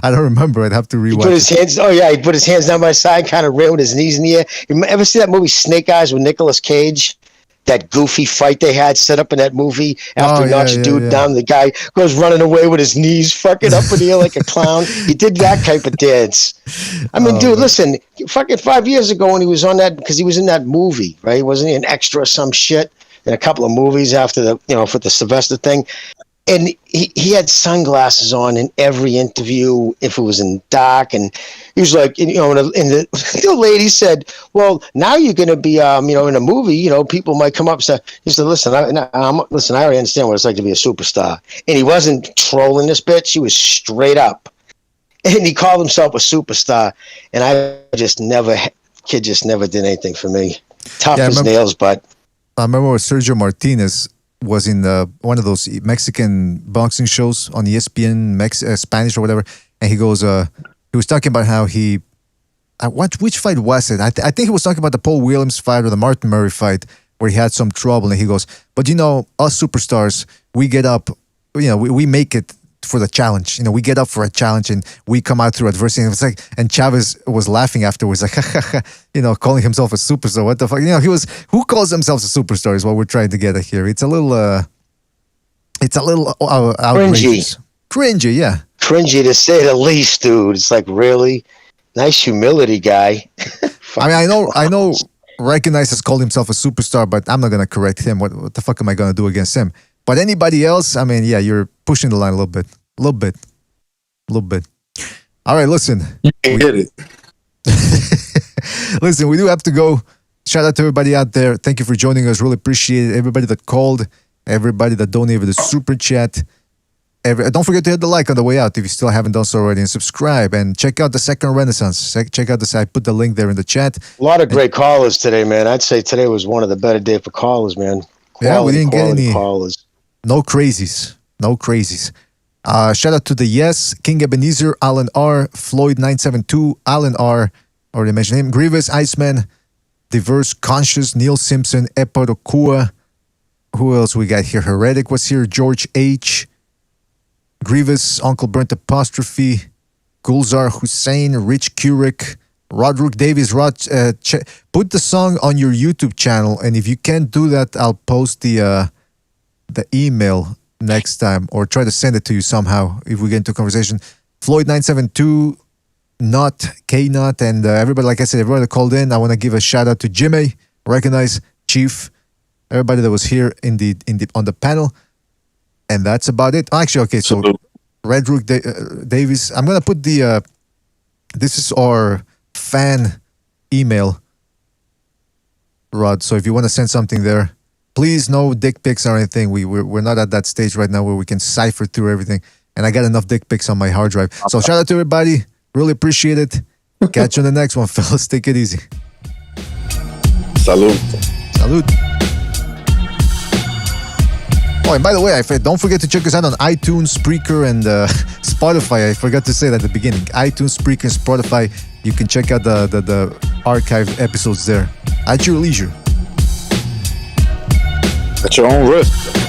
I don't remember. I'd have to rewatch.
He put his hands down by his side, kind of ran with his knees in the air. You ever see that movie Snake Eyes with Nicolas Cage? That goofy fight they had set up in that movie after he knocks a dude down. The guy goes running away with his knees fucking up in the air like a clown. He did that type of dance. I mean, dude, listen, fucking 5 years ago when he was on that, because he was in that movie, right? Wasn't he an extra or some shit in a couple of movies after for the Sylvester thing? And he had sunglasses on in every interview if it was in dark, and he was like, and the lady said, "Well, now you're going to be, in a movie. People might come up and say." He said, "Listen, I already understand what it's like to be a superstar." And he wasn't trolling this bitch; he was straight up, and he called himself a superstar. And kid just never did anything for me. Tough as nails, but
I remember Sergio Martinez was in one of those Mexican boxing shows on ESPN, Spanish or whatever, and he goes, he was talking about how which fight was it? I think he was talking about the Paul Williams fight or the Martin Murray fight where he had some trouble, and he goes, but us superstars, we get up, we make it for the challenge. We get up for a challenge and we come out through adversity. And it's like, and Chavez was laughing afterwards, like, calling himself a superstar. What the fuck? Who calls themselves a superstar is what we're trying to get at here. It's a little outrageous. Cringy, yeah.
Cringy to say the least, dude. It's like, really? Nice humility, guy.
I mean, I know Recognize has called himself a superstar, but I'm not going to correct him. What the fuck am I going to do against him? But anybody else, I mean, yeah, you're pushing the line a little bit. All right, listen.
You get it.
Listen, we do have to go. Shout out to everybody out there. Thank you for joining us. Really appreciate it. Everybody that called, everybody that donated the super chat. Don't forget to hit the like on the way out if you still haven't done so already, and subscribe and check out the Second Renaissance. Check out the site. Put the link there in the chat.
A lot of great callers today, man. I'd say today was one of the better days for callers, man.
We didn't get any
callers.
No crazies. Shout out to the Yes, King Ebenezer, Alan R, Floyd 972, Alan R, already mentioned him, Grievous, Iceman, Diverse, Conscious, Neil Simpson, Eparokua. Who else we got here? Heretic was here, George H, Grievous, Uncle Brent Apostrophe, Gulzar Hussein, Rich Kurek, Roderick Davis. Put the song on your YouTube channel, and if you can't do that, I'll post the email next time, or try to send it to you somehow if we get into conversation. Floyd 972, Not K Not, and everybody, like I said, everybody that called in. I want to give a shout out to Jimmy, Recognize, Chief, everybody that was here on the panel, and that's about it. Actually, okay, so Red Rook Davis. I'm gonna put this is our fan email, Rod. So if you want to send something there, please no dick pics or anything. We're not at that stage right now where we can cipher through everything. And I got enough dick pics on my hard drive. So shout out to everybody. Really appreciate it. Catch you on the next one, fellas. Take it easy.
Salud.
Salud. Oh, and by the way, don't forget to check us out on iTunes, Spreaker, and Spotify. I forgot to say that at the beginning. iTunes, Spreaker, and Spotify. You can check out the archived episodes there at your leisure.
At your own risk.